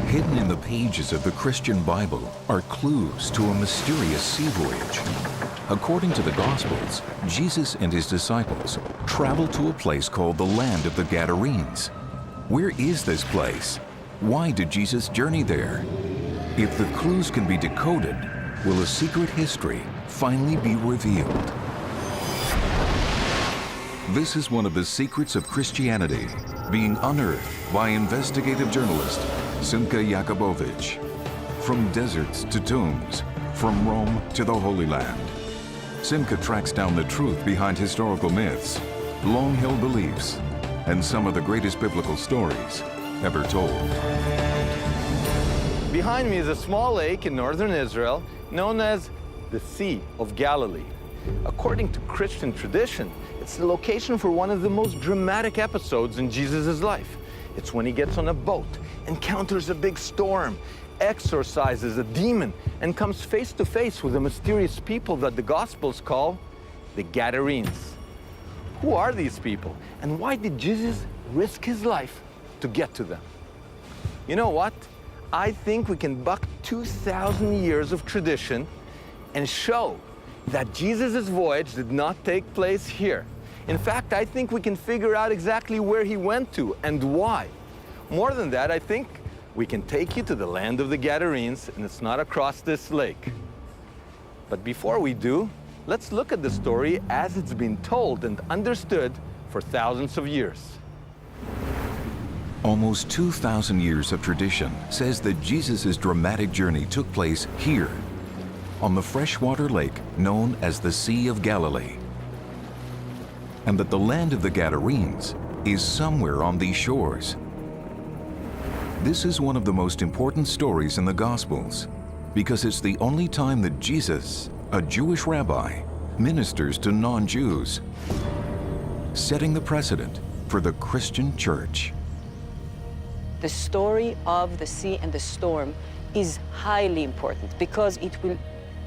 Hidden in the pages of the Christian Bible are clues to a mysterious sea voyage. According to the Gospels, Jesus and his disciples traveled to a place called the land of the Gadarenes. Where is this place? Why did Jesus journey there? If the clues can be decoded, will a secret history finally be revealed? This is one of the secrets of Christianity, being unearthed by investigative journalist Simka Yakubovich. From deserts to tombs, from Rome to the Holy Land, Simka tracks down the truth behind historical myths, long-held beliefs, and some of the greatest biblical stories ever told. Behind me is a small lake in northern Israel known as the Sea of Galilee. According to Christian tradition, it's the location for one of the most dramatic episodes in Jesus' life. It's when he gets on a boat, encounters a big storm, exorcises a demon, and comes face to face with a mysterious people that the Gospels call the Gadarenes. Who are these people, and why did Jesus risk his life to get to them? You know what? I think we can buck 2,000 years of tradition and show that Jesus' voyage did not take place here. In fact, I think we can figure out exactly where he went to and why. More than that, I think we can take you to the land of the Gadarenes, and it's not across this lake. But before we do, let's look at the story as it's been told and understood for thousands of years. Almost 2,000 years of tradition says that Jesus' dramatic journey took place here, on the freshwater lake known as the Sea of Galilee, and that the land of the Gadarenes is somewhere on these shores. This is one of the most important stories in the Gospels because it's the only time that Jesus, a Jewish rabbi, ministers to non-Jews, setting the precedent for the Christian church. The story of the sea and the storm is highly important because it will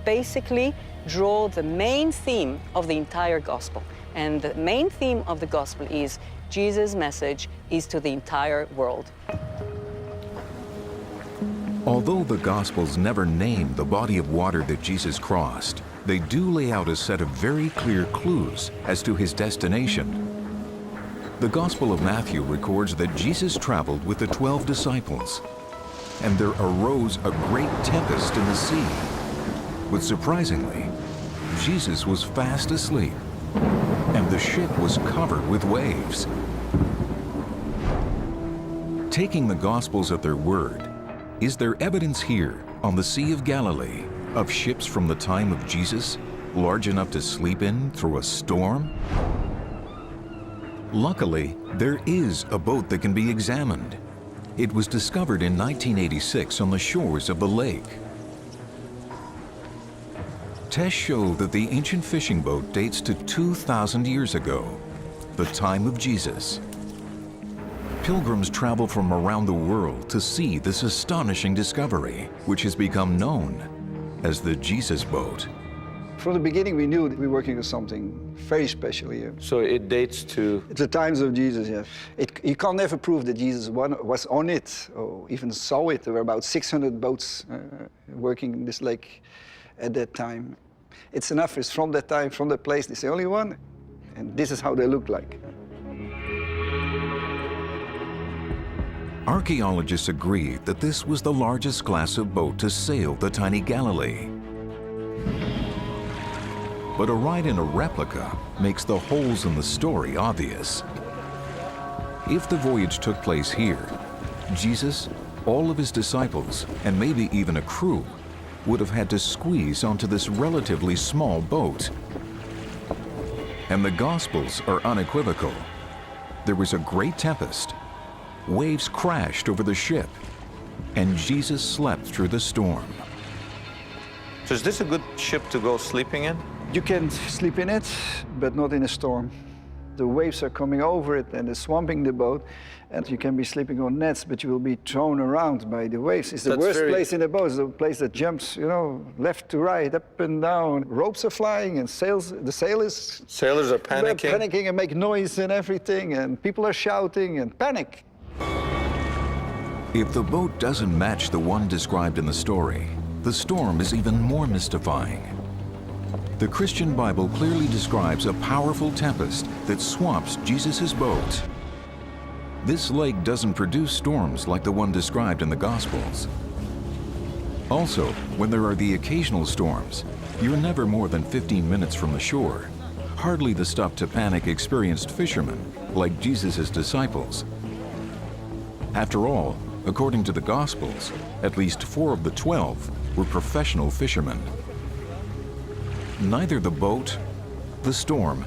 basically draw the main theme of the entire gospel. And the main theme of the gospel is Jesus' message is to the entire world. Although the Gospels never name the body of water that Jesus crossed, they do lay out a set of very clear clues as to his destination. The Gospel of Matthew records that Jesus traveled with the 12 disciples, and there arose a great tempest in the sea. But surprisingly, Jesus was fast asleep, and the ship was covered with waves. Taking the Gospels at their word, is there evidence here on the Sea of Galilee of ships from the time of Jesus large enough to sleep in through a storm? Luckily, there is a boat that can be examined. It was discovered in 1986 on the shores of the lake. Tests show that the ancient fishing boat dates to 2,000 years ago, the time of Jesus. Pilgrims travel from around the world to see this astonishing discovery, which has become known as the Jesus boat. From the beginning, we knew that we were working with something very special here. So it dates to? The times of Jesus, yeah. You can never prove that Jesus was on it or even saw it. There were about 600 boats working in this lake at that time. It's enough, it's from that time, from that place, it's the only one. And this is how they look like. Archaeologists agree that this was the largest class of boat to sail the tiny Galilee. But a ride in a replica makes the holes in the story obvious. If the voyage took place here, Jesus, all of his disciples, and maybe even a crew would have had to squeeze onto this relatively small boat. And the Gospels are unequivocal. There was a great tempest. Waves crashed over the ship, and Jesus slept through the storm. So is this a good ship to go sleeping in? You can sleep in it, but not in a storm. The waves are coming over it and they're swamping the boat, and you can be sleeping on nets, but you will be thrown around by the waves. It's the worst place in the boat. It's the place that jumps, you know, left to right, up and down. Ropes are flying and the sailors are panicking. Panicking and make noise and everything, and people are shouting and panic. If the boat doesn't match the one described in the story, the storm is even more mystifying. The Christian Bible clearly describes a powerful tempest that swamps Jesus' boat. This lake doesn't produce storms like the one described in the Gospels. Also, when there are the occasional storms, you're never more than 15 minutes from the shore, hardly the stuff to panic experienced fishermen like Jesus' disciples. After all, according to the Gospels, at least 4 of the 12 were professional fishermen. Neither the boat, the storm,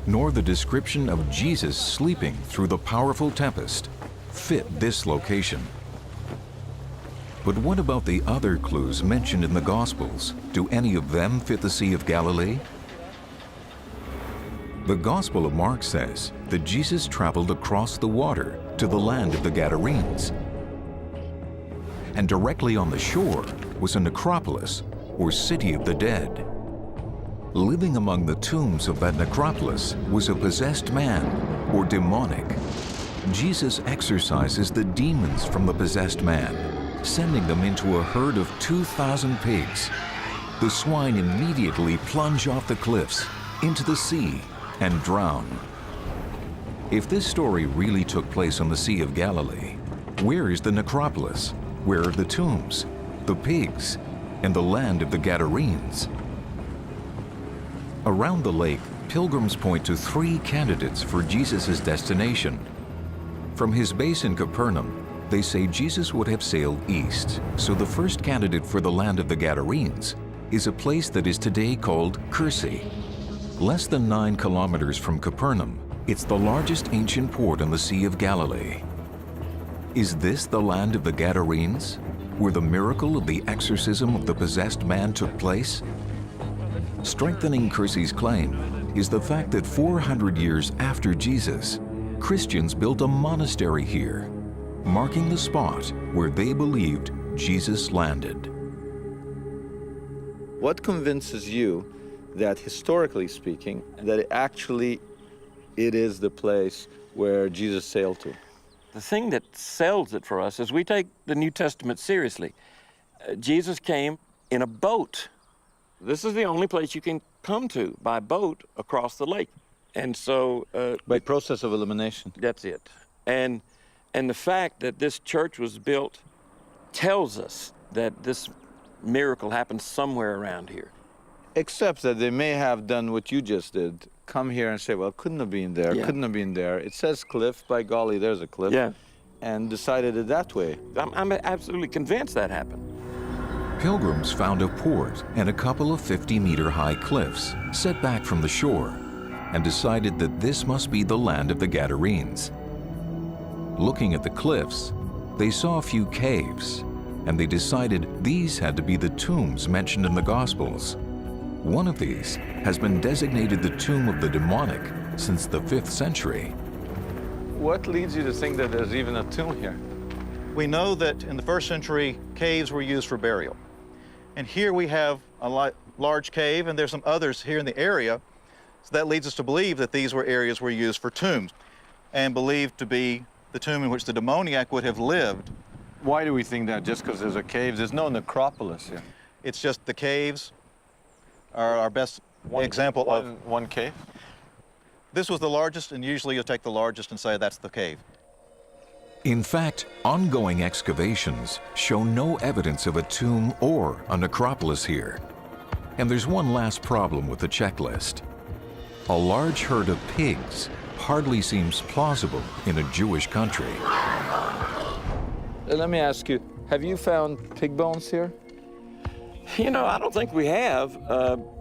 nor the description of Jesus sleeping through the powerful tempest fit this location. But what about the other clues mentioned in the Gospels? Do any of them fit the Sea of Galilee? The Gospel of Mark says that Jesus traveled across the water to the land of the Gadarenes. And directly on the shore was a necropolis, or city of the dead. Living among the tombs of that necropolis was a possessed man, or demonic. Jesus exorcises the demons from the possessed man, sending them into a herd of 2,000 pigs. The swine immediately plunge off the cliffs into the sea and drown. If this story really took place on the Sea of Galilee, where is the necropolis? Where are the tombs, the pigs, and the land of the Gadarenes? Around the lake, pilgrims point to 3 candidates for Jesus' destination. From his base in Capernaum, they say Jesus would have sailed east, so the first candidate for the land of the Gadarenes is a place that is today called Cursi. Less than 9 kilometers from Capernaum, it's the largest ancient port on the Sea of Galilee. Is this the land of the Gadarenes, where the miracle of the exorcism of the possessed man took place? Strengthening Cursi's claim is the fact that 400 years after Jesus, Christians built a monastery here, marking the spot where they believed Jesus landed. What convinces you that, historically speaking, that actually it is the place where Jesus sailed to? The thing that sells it for us is we take the New Testament seriously. Jesus came in a boat. This is the only place you can come to by boat across the lake. And so... by process of elimination. That's it. And the fact that this church was built tells us that this miracle happened somewhere around here. Except that they may have done what you just did, come here and say, well, couldn't have been there, couldn't have been there. It says cliff, by golly, there's a cliff. Yeah. And decided it that way. I'm absolutely convinced that happened. Pilgrims found a port and a couple of 50-meter-high cliffs set back from the shore and decided that this must be the land of the Gadarenes. Looking at the cliffs, they saw a few caves, and they decided these had to be the tombs mentioned in the Gospels. One of these has been designated the tomb of the demonic since the 5th century. What leads you to think that there's even a tomb here? We know that in the 1st century, caves were used for burial. And here we have a large cave, and there's some others here in the area. So that leads us to believe that these were areas were used for tombs, and believed to be the tomb in which the demoniac would have lived. Why do we think that? Just because there's a cave? There's no necropolis here. It's just the caves are our best example of... One cave? This was the largest, and usually you'll take the largest and say that's the cave. In fact, ongoing excavations show no evidence of a tomb or a necropolis here. And there's one last problem with the checklist. A large herd of pigs hardly seems plausible in a Jewish country. Let me ask you, have you found pig bones here? You know, I don't think we have.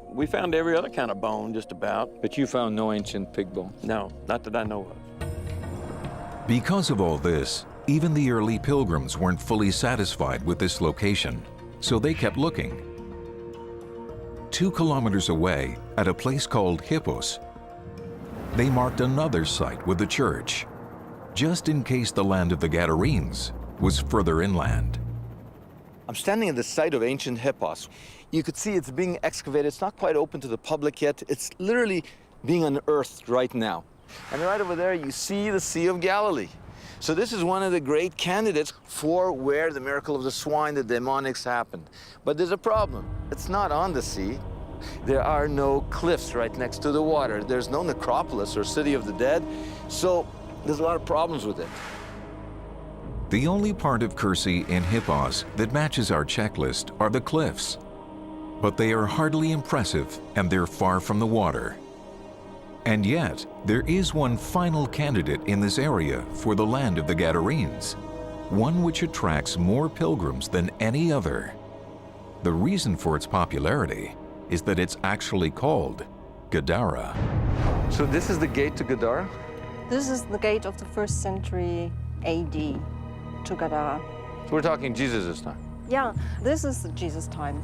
We found every other kind of bone, just about. But you found no ancient pig bones? No, not that I know of. Because of all this, even the early pilgrims weren't fully satisfied with this location, so they kept looking. 2 kilometers away, at a place called Hippos, they marked another site with a church, just in case the land of the Gadarenes was further inland. I'm standing at the site of ancient Hippos. You could see it's being excavated. It's not quite open to the public yet. It's literally being unearthed right now. And right over there, you see the Sea of Galilee. So this is one of the great candidates for where the miracle of the swine, the demonics, happened. But there's a problem. It's not on the sea. There are no cliffs right next to the water. There's no necropolis or city of the dead. So there's a lot of problems with it. The only part of Kürsi in Hippos that matches our checklist are the cliffs. But they are hardly impressive, and they're far from the water. And yet, there is one final candidate in this area for the land of the Gadarenes, one which attracts more pilgrims than any other. The reason for its popularity is that it's actually called Gadara. So this is the gate to Gadara? This is the gate of the 1st century AD to Gadara. So we're talking Jesus' time? Yeah, this is Jesus' time.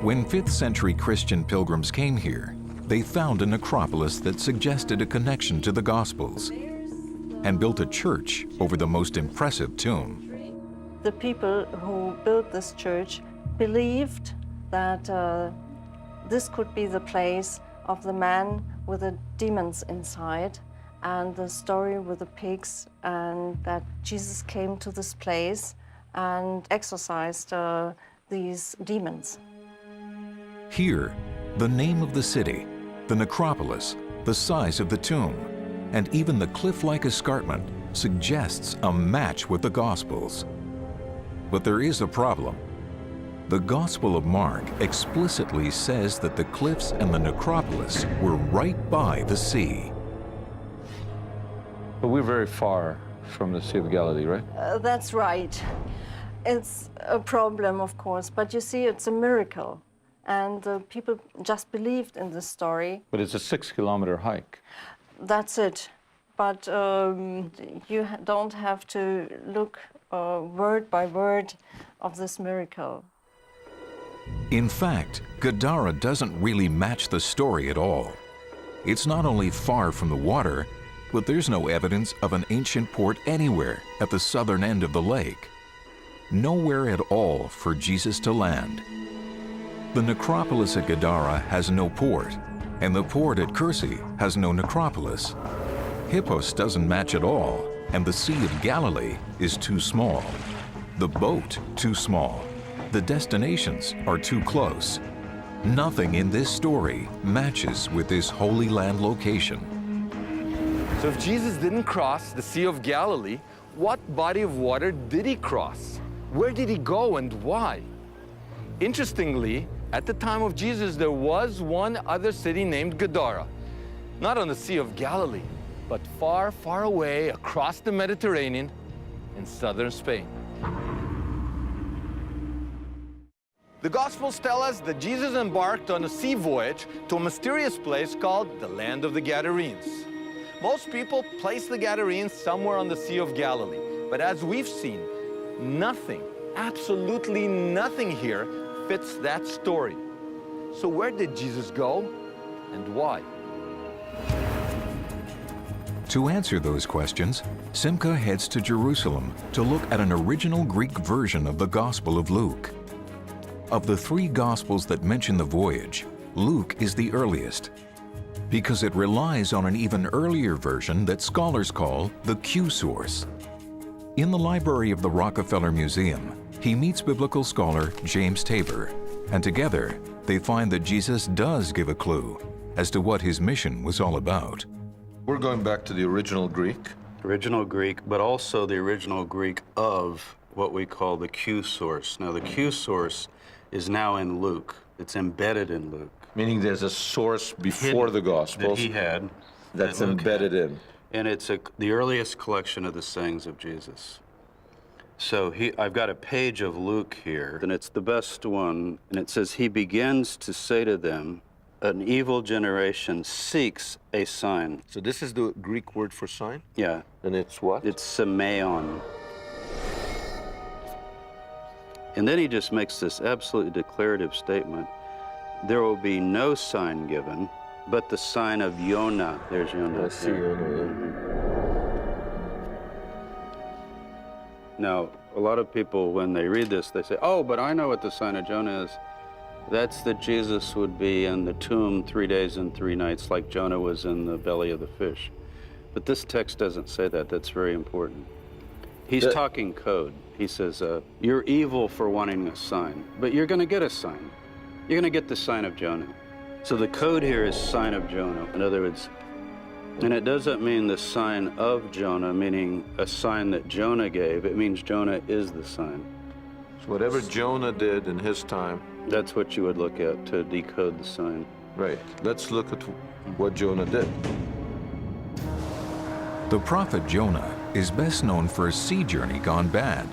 When 5th century Christian pilgrims came here, they found a necropolis that suggested a connection to the Gospels and built a church over the most impressive tomb. The people who built this church believed that this could be the place of the man with the demons inside and the story with the pigs, and that Jesus came to this place and exorcised these demons. Here, the name of the city, the necropolis, the size of the tomb, and even the cliff-like escarpment suggests a match with the Gospels. But there is a problem. The Gospel of Mark explicitly says that the cliffs and the necropolis were right by the sea. But we're very far from the Sea of Galilee, right? That's right. It's a problem, of course, but you see, it's a miracle. And people just believed in this story. But it's a 6-kilometer hike. That's it. But you don't have to look word by word of this miracle. In fact, Gadara doesn't really match the story at all. It's not only far from the water, but there's no evidence of an ancient port anywhere at the southern end of the lake. Nowhere at all for Jesus to land. The necropolis at Gadara has no port, and the port at Kursi has no necropolis. Hippos doesn't match at all, and the Sea of Galilee is too small. The boat too small. The destinations are too close. Nothing in this story matches with this Holy Land location. So if Jesus didn't cross the Sea of Galilee, what body of water did he cross? Where did he go and why? Interestingly, at the time of Jesus, there was one other city named Gadara, not on the Sea of Galilee, but far, far away across the Mediterranean in southern Spain. The Gospels tell us that Jesus embarked on a sea voyage to a mysterious place called the Land of the Gadarenes. Most people place the Gadarenes somewhere on the Sea of Galilee, but as we've seen, nothing, absolutely nothing here fits that story. So where did Jesus go and why? To answer those questions, Simca heads to Jerusalem to look at an original Greek version of the Gospel of Luke. Of the three Gospels that mention the voyage, Luke is the earliest, because it relies on an even earlier version that scholars call the Q source. In the library of the Rockefeller Museum, he meets biblical scholar James Tabor, and together they find that Jesus does give a clue as to what his mission was all about. We're going back to the original Greek. Original Greek, but also the original Greek of what we call the Q source. Now, the Q source is now in Luke. It's embedded in Luke. Meaning there's a source before the Gospels that he had. That's that Luke embedded had. in. And it's the earliest collection of the sayings of Jesus. So I've got a page of Luke here, and it's the best one. And it says, he begins to say to them, an evil generation seeks a sign. So this is the Greek word for sign? Yeah. And it's what? It's semeion. And then he just makes this absolutely declarative statement. There will be no sign given, but the sign of Yonah. There's Yonah. I see Yonah, Now, a lot of people, when they read this, they say, oh, but I know what the sign of Jonah is. That's that Jesus would be in the tomb 3 days and 3 nights like Jonah was in the belly of the fish. But this text doesn't say that. That's very important. He's talking code. He says, you're evil for wanting a sign, but you're going to get a sign. You're going to get the sign of Jonah. So the code here is sign of Jonah. In other words, and it doesn't mean the sign of Jonah, meaning a sign that Jonah gave. It means Jonah is the sign. So whatever Jonah did in his time. That's what you would look at to decode the sign. Right. Let's look at what Jonah did. The prophet Jonah is best known for a sea journey gone bad.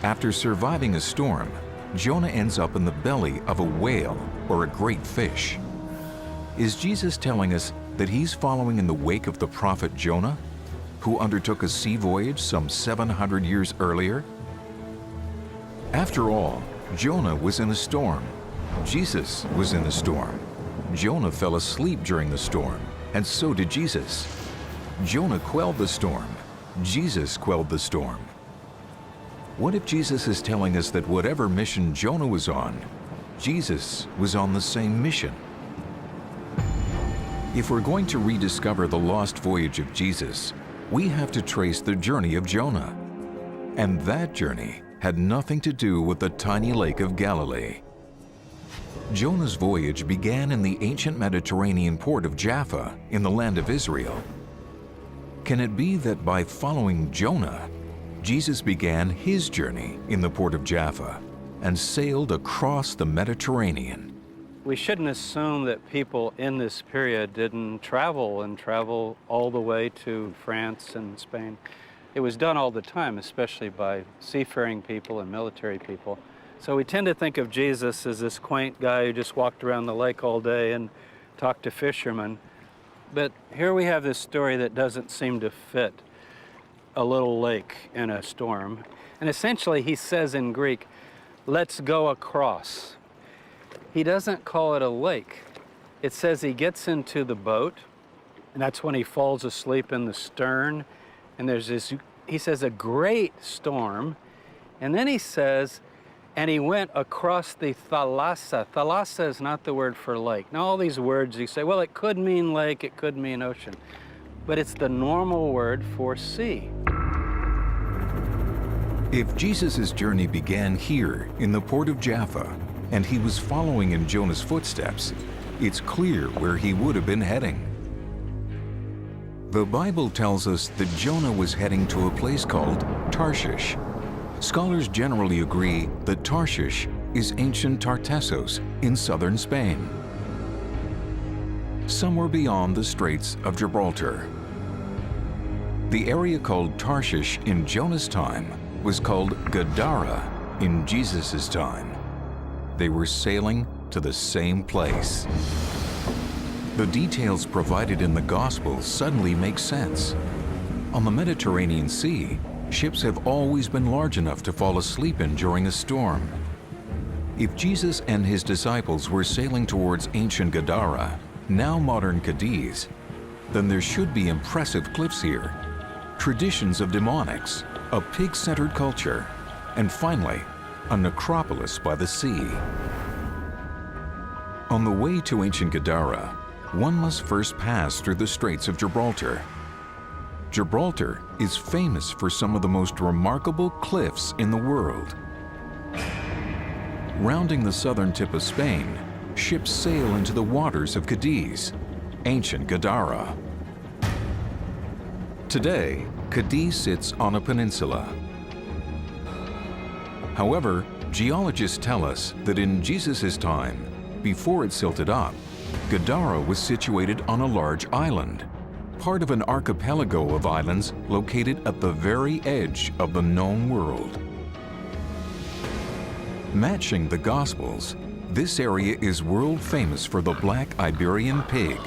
After surviving a storm, Jonah ends up in the belly of a whale or a great fish. Is Jesus telling us that he's following in the wake of the prophet Jonah, who undertook a sea voyage some 700 years earlier? After all, Jonah was in a storm. Jesus was in a storm. Jonah fell asleep during the storm, and so did Jesus. Jonah quelled the storm. Jesus quelled the storm. What if Jesus is telling us that whatever mission Jonah was on, Jesus was on the same mission? If we're going to rediscover the lost voyage of Jesus, we have to trace the journey of Jonah. And that journey had nothing to do with the tiny lake of Galilee. Jonah's voyage began in the ancient Mediterranean port of Jaffa in the land of Israel. Can it be that by following Jonah, Jesus began his journey in the port of Jaffa and sailed across the Mediterranean? We shouldn't assume that people in this period didn't travel all the way to France and Spain. It was done all the time, especially by seafaring people and military people. So we tend to think of Jesus as this quaint guy who just walked around the lake all day and talked to fishermen. But here we have this story that doesn't seem to fit a little lake in a storm. And essentially he says in Greek, let's go across. He doesn't call it a lake. it says he gets into the boat, and that's when he falls asleep in the stern. And there's this, he says, a great storm. And then he says, and he went across the thalassa. Thalassa is not the word for lake. Now all these words you say, well, it could mean lake, it could mean ocean. But it's the normal word for sea. If Jesus' journey began here in the port of Jaffa, and he was following in Jonah's footsteps, it's clear where he would have been heading. The Bible tells us that Jonah was heading to a place called Tarshish. Scholars generally agree that Tarshish is ancient Tartessos in southern Spain, somewhere beyond the Straits of Gibraltar. The area called Tarshish in Jonah's time was called Gadara in Jesus' time. They were sailing to the same place. The details provided in the Gospels suddenly make sense. On the Mediterranean Sea, ships have always been large enough to fall asleep in during a storm. If Jesus and his disciples were sailing towards ancient Gadara, now modern Cadiz, then there should be impressive cliffs here, traditions of demonics, a pig-centered culture, and finally, a necropolis by the sea. On the way to ancient Gadara, one must first pass through the Straits of Gibraltar. Gibraltar is famous for some of the most remarkable cliffs in the world. Rounding the southern tip of Spain, ships sail into the waters of Cadiz, ancient Gadara. Today, Cadiz sits on a peninsula. However, geologists tell us that in Jesus' time, before it silted up, Gadara was situated on a large island, part of an archipelago of islands located at the very edge of the known world. Matching the Gospels, this area is world famous for the black Iberian pig.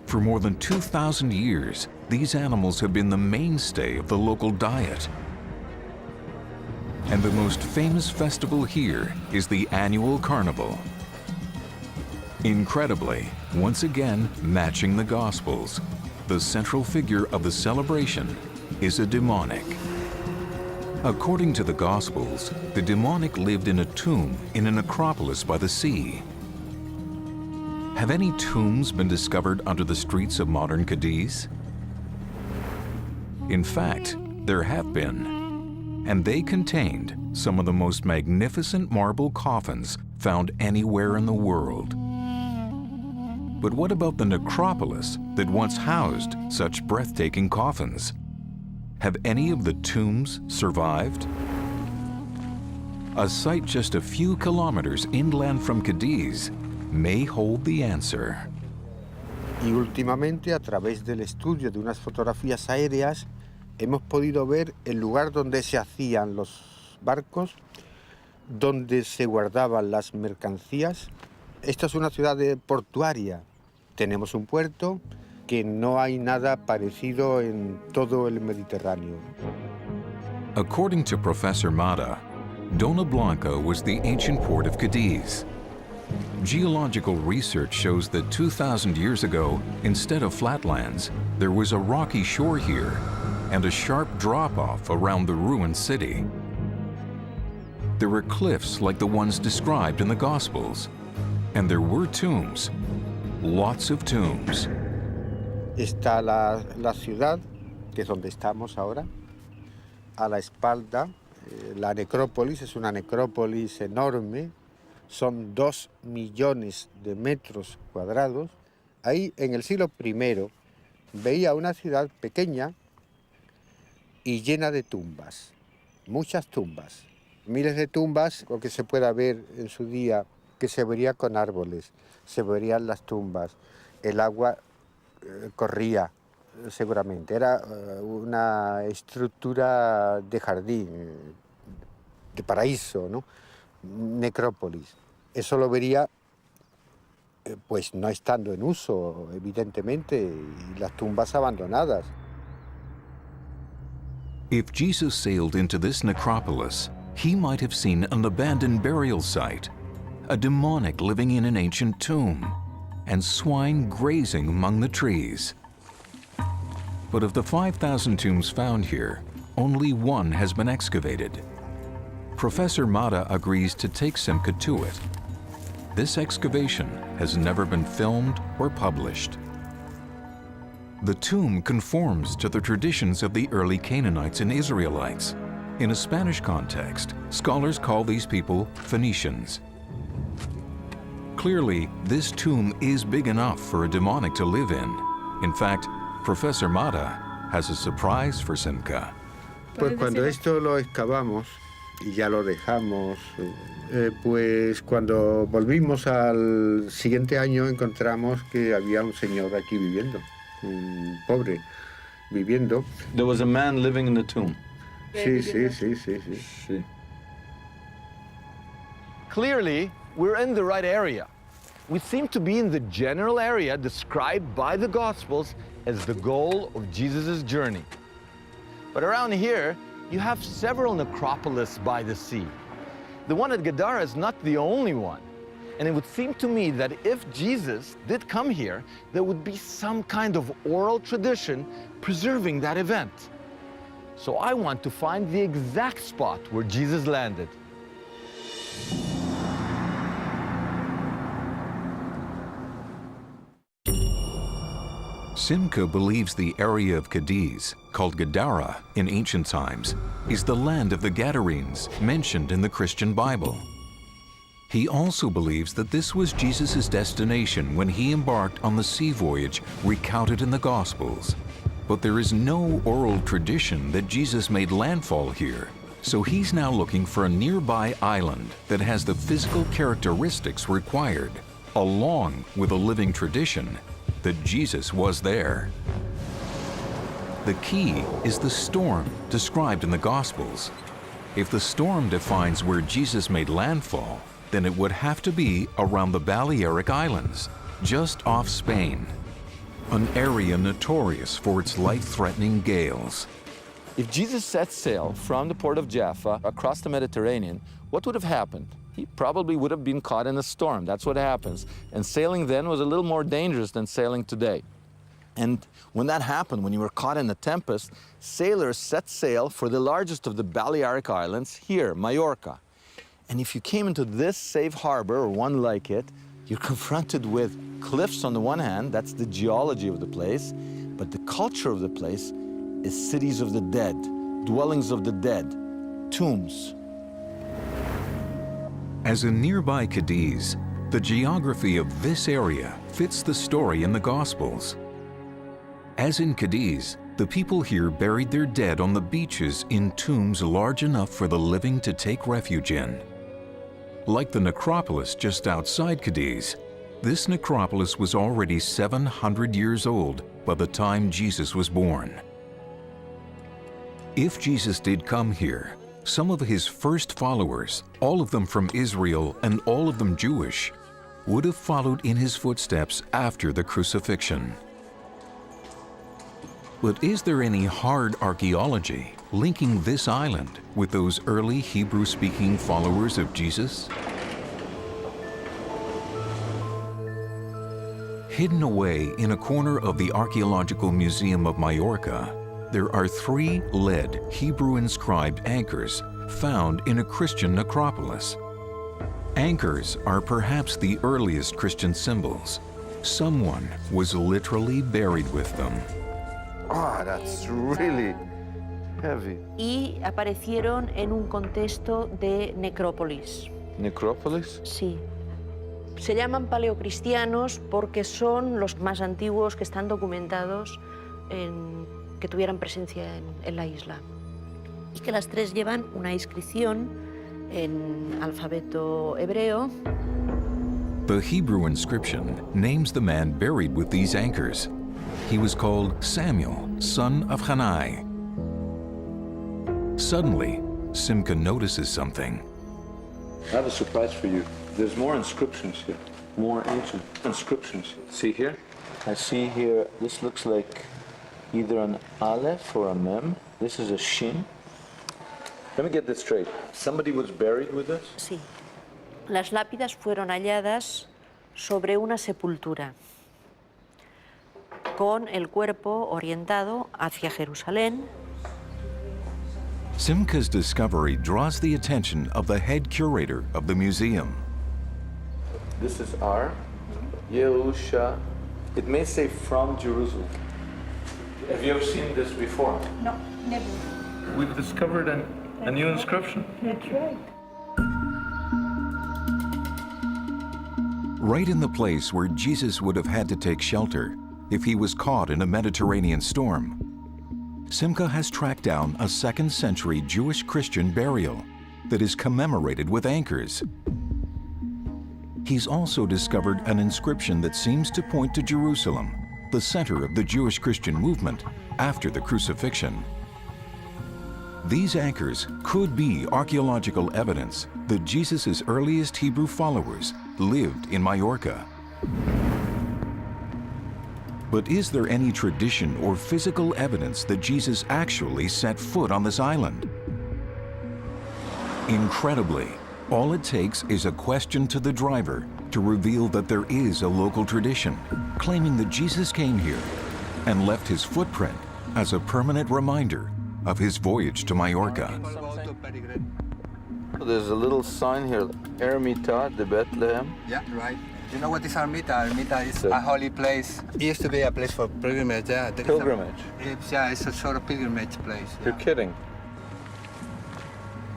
For more than 2,000 years, these animals have been the mainstay of the local diet. And the most famous festival here is the annual carnival. Incredibly, once again matching the Gospels, the central figure of the celebration is a demonic. According to the Gospels, the demonic lived in a tomb in a necropolis by the sea. Have any tombs been discovered under the streets of modern Cadiz? In fact, there have been, and they contained some of the most magnificent marble coffins found anywhere in the world. But what about the necropolis that once housed such breathtaking coffins? Have any of the tombs survived? A site just a few kilometers inland from Cadiz may hold the answer. Y últimamente, a través del estudio de unas fotografías aéreas, hemos podido ver el lugar donde se hacían los barcos, donde se guardaban las mercancías. Esta es una ciudad portuaria. Tenemos un puerto que no hay nada parecido en todo el Mediterráneo. According to Professor Mata, Dona Blanca was the ancient port of Cadiz. Geological research shows that 2,000 years ago, instead of flatlands, there was a rocky shore here and a sharp drop-off around the ruined city. There were cliffs like the ones described in the Gospels, and there were tombs, lots of tombs. Está la ciudad, que es donde estamos ahora, a la espalda. La necrópolis es una necrópolis enorme, son 2 millones de metros cuadrados. Ahí, en el siglo I, veía una ciudad pequeña y llena de tumbas, muchas tumbas, miles de tumbas, lo que se pueda ver en su día, que se vería con árboles, se verían las tumbas, el agua corría seguramente, era una estructura de jardín, de paraíso, ¿no? Necrópolis. Eso lo vería, pues no estando en uso, evidentemente, y las tumbas abandonadas. If Jesus sailed into this necropolis, he might have seen an abandoned burial site, a demonic living in an ancient tomb, and swine grazing among the trees. But of the 5,000 tombs found here, only one has been excavated. Professor Mata agrees to take Simca to it. This excavation has never been filmed or published. The tomb conforms to the traditions of the early Canaanites and Israelites. In a Spanish context, scholars call these people Phoenicians. Clearly, this tomb is big enough for a demonic to live in. In fact, Professor Mata has a surprise for Simca. Pues cuando esto lo excavamos y ya lo dejamos, pues cuando volvimos al siguiente año encontramos que había un señor aquí viviendo, un pobre viviendo. There was a man living in the tomb. Sí. Clearly, we're in the right area. We seem to be in the general area described by the Gospels as the goal of Jesus' journey. But around here, you have several necropolis by the sea. The one at Gadara is not the only one. And it would seem to me that if Jesus did come here, there would be some kind of oral tradition preserving that event. So I want to find the exact spot where Jesus landed. Simca believes the area of Cadiz, called Gadara in ancient times, is the land of the Gadarenes mentioned in the Christian Bible. He also believes that this was Jesus' destination when he embarked on the sea voyage recounted in the Gospels. But there is no oral tradition that Jesus made landfall here, so he's now looking for a nearby island that has the physical characteristics required, along with a living tradition that Jesus was there. The key is the storm described in the Gospels. If the storm defines where Jesus made landfall, then it would have to be around the Balearic Islands, just off Spain, an area notorious for its life-threatening gales. If Jesus set sail from the port of Jaffa across the Mediterranean, what would have happened? He probably would have been caught in a storm. That's what happens. And sailing then was a little more dangerous than sailing today. And when that happened, when you were caught in a tempest, sailors set sail for the largest of the Balearic Islands here, Majorca. And if you came into this safe harbor, or one like it, you're confronted with cliffs on the one hand, that's the geology of the place, but the culture of the place is cities of the dead, dwellings of the dead, tombs. As in nearby Cadiz, the geography of this area fits the story in the Gospels. As in Cadiz, the people here buried their dead on the beaches in tombs large enough for the living to take refuge in. Like the necropolis just outside Cadiz, this necropolis was already 700 years old by the time Jesus was born. If Jesus did come here, some of his first followers, all of them from Israel and all of them Jewish, would have followed in his footsteps after the crucifixion. But is there any hard archaeology linking this island with those early Hebrew-speaking followers of Jesus? Hidden away in a corner of the Archaeological Museum of Majorca, there are 3 lead Hebrew-inscribed anchors found in a Christian necropolis. Anchors are perhaps the earliest Christian symbols. Someone was literally buried with them. Ah, that's really heavy. Y aparecieron en un contexto de necrópolis. ¿Necrópolis? Sí. Se llaman paleocristianos porque son los más antiguos que están documentados que tuvieran presencia en la isla. Y que las 3 llevan una inscripción en alfabeto hebreo. The Hebrew inscription names the man buried with these anchors. He was called Samuel, son of Hanai. Suddenly, Simca notices something. I have a surprise for you. There's more inscriptions here, more ancient inscriptions. See here? I see here, this looks like either an Aleph or a Mem. This is a Shin. Let me get this straight. Somebody was buried with us? Sí. Las lápidas fueron halladas sobre una sepultura, con el cuerpo orientado hacia Jerusalén. Simca's discovery draws the attention of the head curator of the museum. This is our Yehusha. It may say from Jerusalem. Have you ever seen this before? No, never. We've discovered a new inscription. That's right. Right in the place where Jesus would have had to take shelter if he was caught in a Mediterranean storm, Simca has tracked down a 2nd century Jewish Christian burial that is commemorated with anchors. He's also discovered an inscription that seems to point to Jerusalem, the center of the Jewish Christian movement after the crucifixion. These anchors could be archaeological evidence that Jesus' earliest Hebrew followers lived in Majorca. But is there any tradition or physical evidence that Jesus actually set foot on this island? Incredibly, all it takes is a question to the driver to reveal that there is a local tradition claiming that Jesus came here and left his footprint as a permanent reminder of his voyage to Majorca. There's a little sign here, Ermita de Bethlehem. Yeah, right. You know what is Ermita? Ermita is a holy place. It used to be a place for pilgrimage. Yeah, Pilgrimage? It's a sort of pilgrimage place. You're kidding.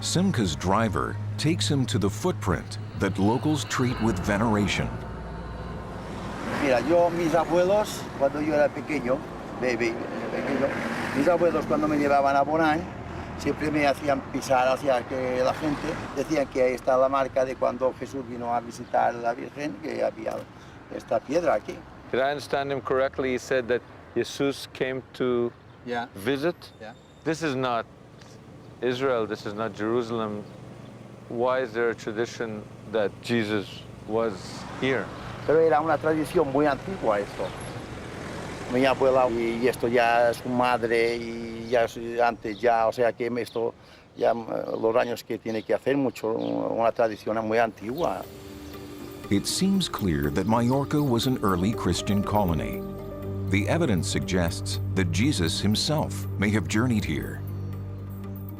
Simca's driver takes him to the footprint that locals treat with veneration. Mira, mis abuelos, cuando yo era pequeño, mis abuelos cuando me llevaban a Bonán, siempre me hacían pisar hacia que la gente decían que ahí está la marca de cuando Jesús vino a visitar a la Virgen, que había esta piedra aquí. Did I understand him correctly? He said that Jesus came to visit? Yeah. This is not Israel, this is not Jerusalem. Why is there a tradition that Jesus was here? Pero era una tradición muy antigua esto. Mi abuela y esto ya su madre y ya antes ya, o sea que esto ya los años que tiene que hacer mucho, una tradición muy antigua. It seems clear that Majorca was an early Christian colony. The evidence suggests that Jesus himself may have journeyed here.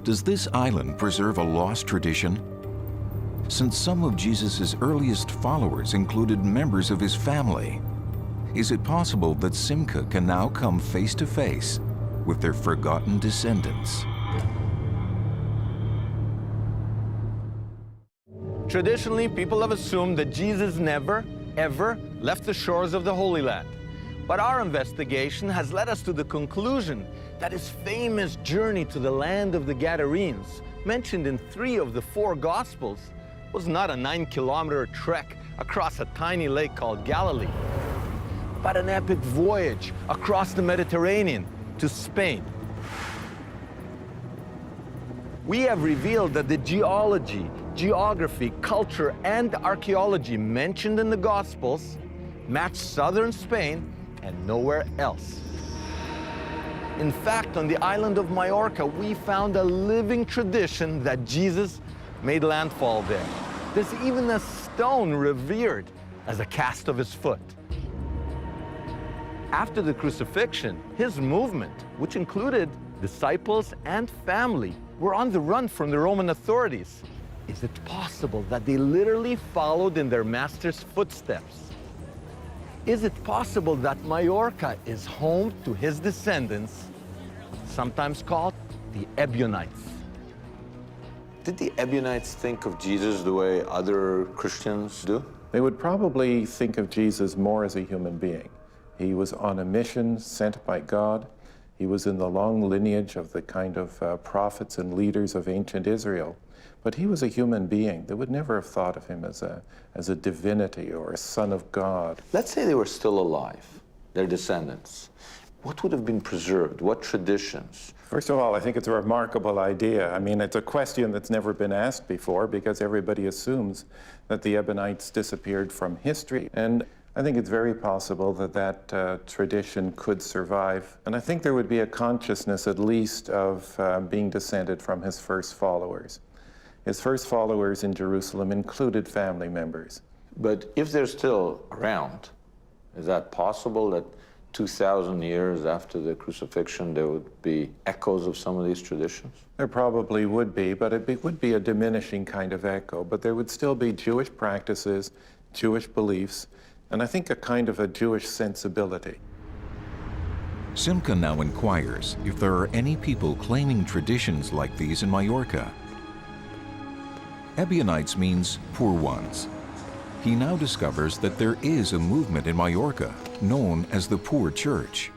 Does this island preserve a lost tradition? Since some of Jesus' earliest followers included members of his family, is it possible that Simca can now come face to face with their forgotten descendants? Traditionally, people have assumed that Jesus never, ever left the shores of the Holy Land. But our investigation has led us to the conclusion that his famous journey to the land of the Gadarenes, mentioned in 3 of the 4 Gospels, was not a 9-kilometer trek across a tiny lake called Galilee, but an epic voyage across the Mediterranean to Spain. We have revealed that the geology, geography, culture, and archaeology mentioned in the Gospels match southern Spain and nowhere else. In fact, on the island of Majorca, we found a living tradition that Jesus made landfall there. There's even a stone revered as a cast of his foot. After the crucifixion, his movement, which included disciples and family, were on the run from the Roman authorities. Is it possible that they literally followed in their master's footsteps? Is it possible that Majorca is home to his descendants, sometimes called the Ebionites? Did the Ebionites think of Jesus the way other Christians do? They would probably think of Jesus more as a human being. He was on a mission sent by God. He was in the long lineage of the kind of prophets and leaders of ancient Israel. But he was a human being. They would never have thought of him as a divinity or a son of God. Let's say they were still alive, their descendants. What would have been preserved? What traditions? First of all, I think it's a remarkable idea. I mean, it's a question that's never been asked before because everybody assumes that the Ebionites disappeared from history. And I think it's very possible that that tradition could survive. And I think there would be a consciousness, at least, of being descended from his first followers. His first followers in Jerusalem included family members. But if they're still around, is that possible that 2,000 years after the crucifixion there would be echoes of some of these traditions? There probably would be, but it would be a diminishing kind of echo. But there would still be Jewish practices, Jewish beliefs, and I think a kind of a Jewish sensibility. Simca now inquires if there are any people claiming traditions like these in Majorca. Ebionites means poor ones. He now discovers that there is a movement in Majorca known as the Poor Church.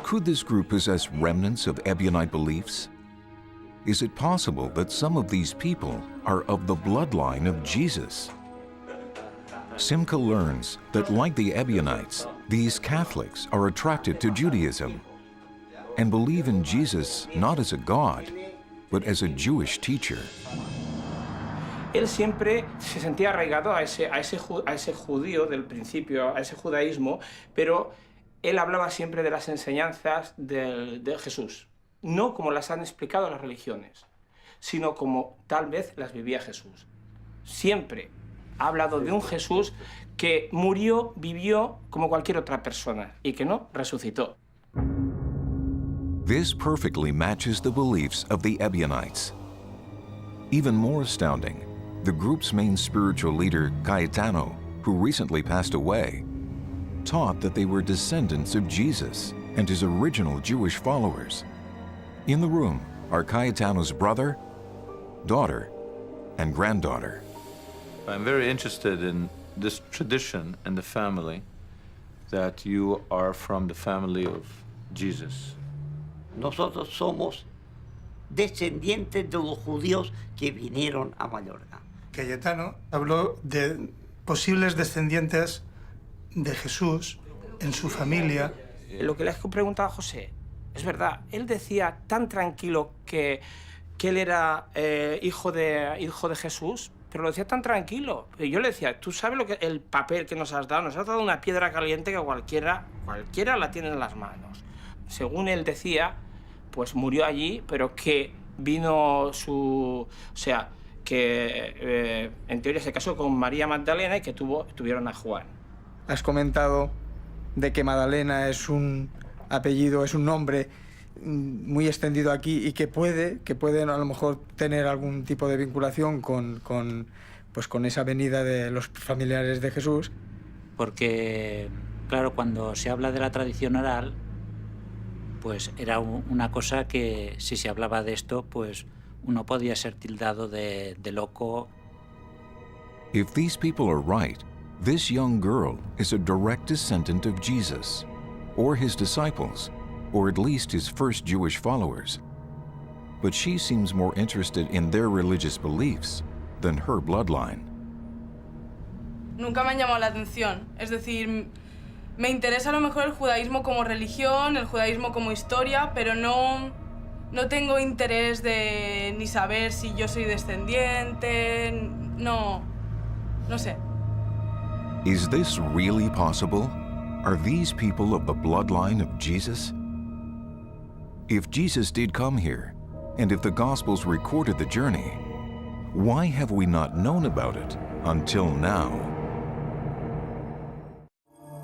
Could this group possess remnants of Ebionite beliefs? Is it possible that some of these people are of the bloodline of Jesus? Simca learns that, like the Ebionites, these Catholics are attracted to Judaism and believe in Jesus not as a god, but as a Jewish teacher. Él siempre se sentía arraigado a ese judío del principio, a ese judaísmo, pero él hablaba siempre de las enseñanzas de Jesús, no como las han explicado las religiones, sino como tal vez las vivía Jesús. Siempre ha hablado de un Jesús que murió, vivió como cualquier otra persona y que no resucitó. This perfectly matches the beliefs of the Ebionites. Even more astounding, the group's main spiritual leader, Cayetano, who recently passed away, taught that they were descendants of Jesus and his original Jewish followers. In the room are Cayetano's brother, daughter, and granddaughter. I'm very interested in this tradition and the family, that you are from the family of Jesus. Nosotros somos descendientes de los judíos que vinieron a Mallorca. Cayetano habló de posibles descendientes de Jesús en su familia. Lo que le he preguntado a José, es verdad, él decía tan tranquilo que él era hijo de Jesús, pero lo decía tan tranquilo. Y yo le decía, ¿tú sabes el papel que nos has dado? Nos has dado una piedra caliente que cualquiera la tiene en las manos. Según él decía, pues murió allí, pero que vino o sea, que en teoría se casó con María Magdalena y que tuvieron a Juan. Has comentado de que Magdalena es un apellido, es un nombre muy extendido aquí y que puede a lo mejor tener algún tipo de vinculación con esa venida de los familiares de Jesús. Porque, claro, cuando se habla de la tradición oral, pues era una cosa que si se hablaba de esto, pues uno podía ser tildado de loco. If these people are right, this young girl is a direct descendant of Jesus, or his disciples, or at least his first Jewish followers. But she seems more interested in their religious beliefs than her bloodline. Nunca me han llamado la atención. Es decir, me interesa a lo mejor el judaísmo como religión, el judaísmo como historia, pero no tengo interés de ni saber si yo soy descendiente, no sé. Is this really possible? Are these people of the bloodline of Jesus? If Jesus did come here, and if the Gospels recorded the journey, why have we not known about it until now?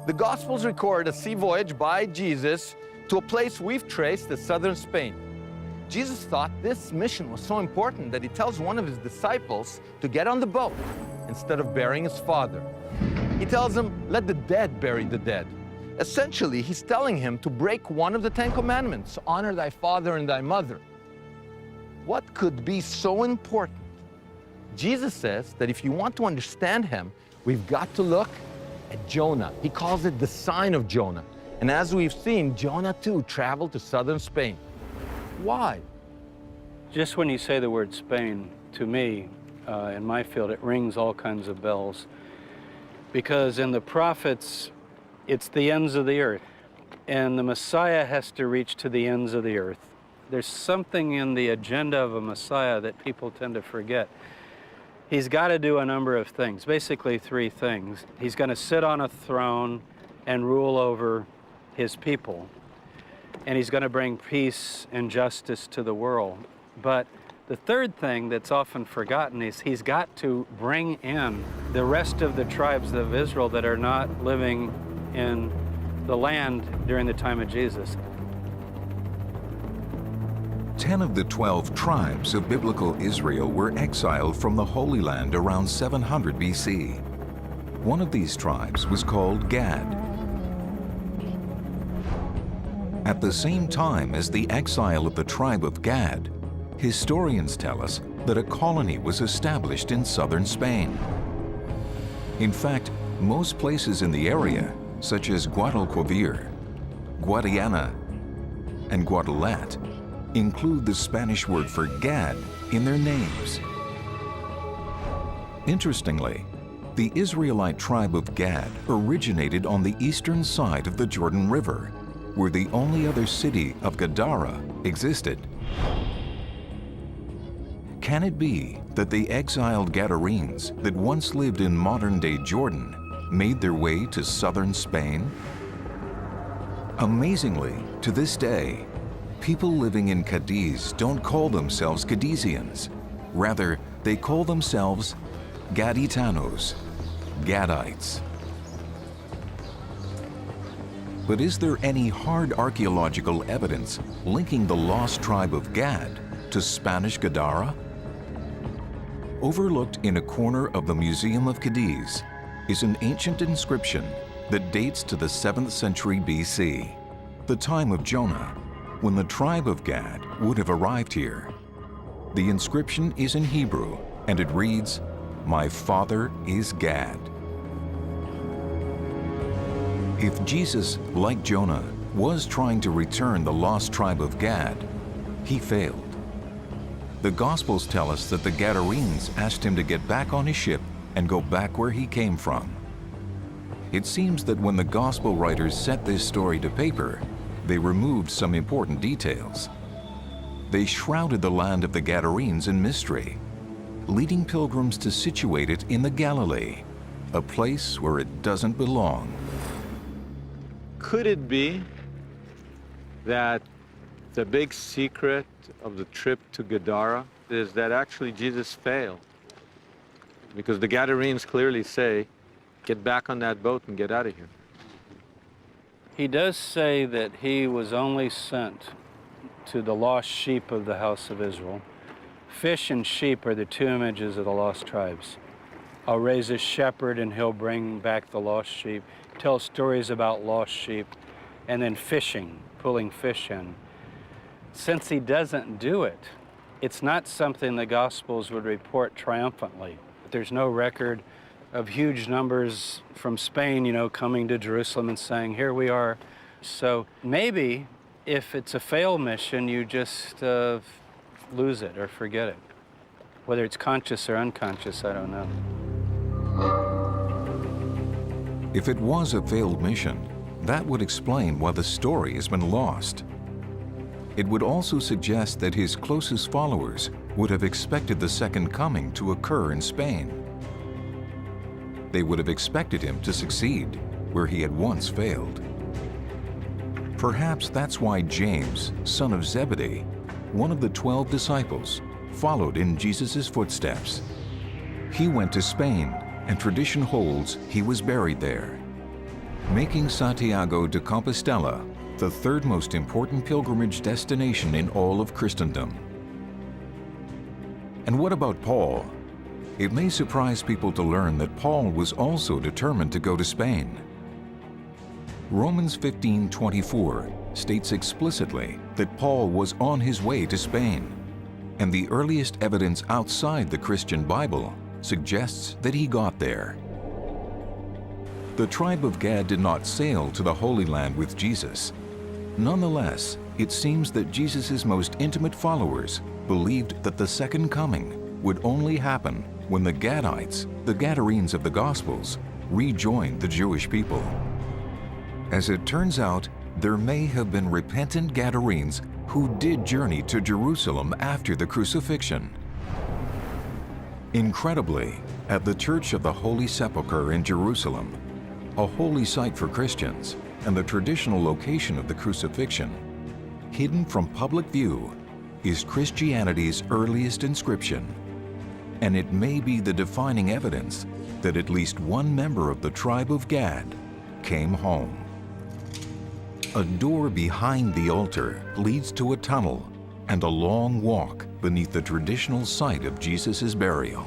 The Gospels record a sea voyage by Jesus to a place we've traced as southern Spain. Jesus thought this mission was so important that he tells one of his disciples to get on the boat instead of burying his father. He tells him, let the dead bury the dead. Essentially, he's telling him to break one of the 10 commandments, honor thy father and thy mother. What could be so important? Jesus says that if you want to understand him, we've got to look at Jonah. He calls it the sign of Jonah. And as we've seen, Jonah too traveled to southern Spain. Why? Just when you say the word Spain, to me, in my field, it rings all kinds of bells. Because in the prophets, it's the ends of the earth. And the Messiah has to reach to the ends of the earth. There's something in the agenda of a Messiah that people tend to forget. He's got to do a number of things, basically 3 things. He's going to sit on a throne and rule over his people. And he's going to bring peace and justice to the world. But The third thing that's often forgotten is he's got to bring in the rest of the tribes of Israel that are not living in the land during the time of Jesus. 10 of the 12 tribes of biblical Israel were exiled from the Holy Land around 700 BC. One of these tribes was called Gad. At the same time as the exile of the tribe of Gad, historians tell us that a colony was established in southern Spain. In fact, most places in the area, such as Guadalquivir, Guadiana, and Guadalat, include the Spanish word for Gad in their names. Interestingly, the Israelite tribe of Gad originated on the eastern side of the Jordan River, where the only other city of Gadara existed. Can it be that the exiled Gadarenes that once lived in modern-day Jordan made their way to southern Spain? Amazingly, to this day, people living in Cadiz don't call themselves Cadizians. Rather, they call themselves Gaditanos, Gadites. But is there any hard archaeological evidence linking the lost tribe of Gad to Spanish Gadara? Overlooked in a corner of the Museum of Cadiz is an ancient inscription that dates to the 7th century BC, the time of Jonah, when the tribe of Gad would have arrived here. The inscription is in Hebrew, and it reads, "My father is Gad." If Jesus, like Jonah, was trying to return the lost tribe of Gad, he failed. The Gospels tell us that the Gadarenes asked him to get back on his ship and go back where he came from. It seems that when the Gospel writers set this story to paper, they removed some important details. They shrouded the land of the Gadarenes in mystery, leading pilgrims to situate it in the Galilee, a place where it doesn't belong. Could it be that the big secret of the trip to Gadara is that actually Jesus failed? Because the Gadarenes clearly say, get back on that boat and get out of here. He does say that he was only sent to the lost sheep of the house of Israel. Fish and sheep are the two images of the lost tribes. I'll raise a shepherd and he'll bring back the lost sheep, tell stories about lost sheep, and then fishing, pulling fish in. Since he doesn't do it, it's not something the Gospels would report triumphantly. There's no record of huge numbers from Spain, coming to Jerusalem and saying, here we are. So maybe if it's a failed mission, you just lose it or forget it. Whether it's conscious or unconscious, I don't know. If it was a failed mission, that would explain why the story has been lost. It would also suggest that his closest followers would have expected the second coming to occur in Spain. They would have expected him to succeed where he had once failed. Perhaps that's why James, son of Zebedee, one of the 12 disciples, followed in Jesus' footsteps. He went to Spain, and tradition holds he was buried there, making Santiago de Compostela the third most important pilgrimage destination in all of Christendom. And what about Paul? It may surprise people to learn that Paul was also determined to go to Spain. Romans 15:24 states explicitly that Paul was on his way to Spain, and the earliest evidence outside the Christian Bible suggests that he got there. The tribe of Gad did not sail to the Holy Land with Jesus. Nonetheless, it seems that Jesus' most intimate followers believed that the second coming would only happen when the Gadites, the Gadarenes of the Gospels, rejoined the Jewish people. As it turns out, there may have been repentant Gadarenes who did journey to Jerusalem after the crucifixion. Incredibly, at the Church of the Holy Sepulchre in Jerusalem, a holy site for Christians and the traditional location of the crucifixion, hidden from public view, is Christianity's earliest inscription, and it may be the defining evidence that at least one member of the tribe of Gad came home. A door behind the altar leads to a tunnel and a long walk beneath the traditional site of Jesus' burial.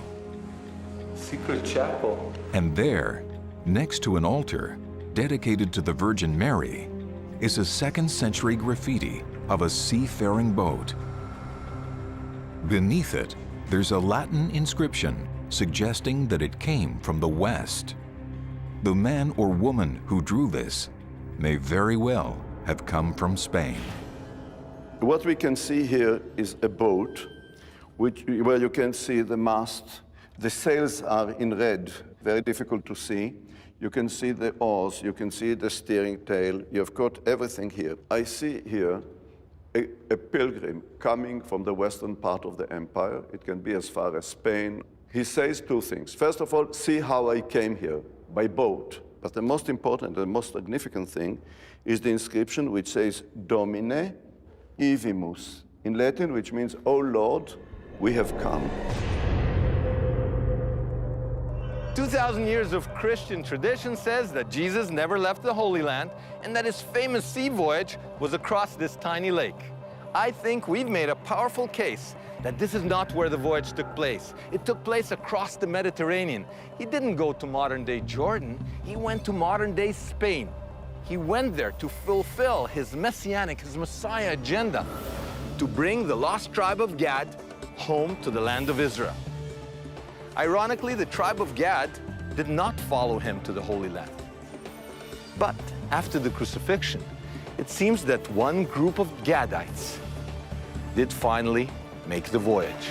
Secret chapel. And there, next to an altar dedicated to the Virgin Mary, is a 2nd century graffiti of a seafaring boat. Beneath it, there's a Latin inscription suggesting that it came from the west. The man or woman who drew this may very well have come from Spain. What we can see here is a boat where you can see the mast. The sails are in red, very difficult to see. You can see the oars, you can see the steering tail. You've got everything here. I see here a pilgrim coming from the western part of the empire. It can be as far as Spain. He says two things. First of all, see how I came here, by boat. But the most important, the most significant thing is the inscription which says Domine Ivimus, in Latin, which means, "O Lord, we have come." 2,000 years of Christian tradition says that Jesus never left the Holy Land and that his famous sea voyage was across this tiny lake. I think we've made a powerful case that this is not where the voyage took place. It took place across the Mediterranean. He didn't go to modern-day Jordan, he went to modern-day Spain. He went there to fulfill his messianic, his Messiah agenda, to bring the lost tribe of Gad home to the land of Israel. Ironically, the tribe of Gad did not follow him to the Holy Land. But after the crucifixion, it seems that one group of Gadites did finally make the voyage.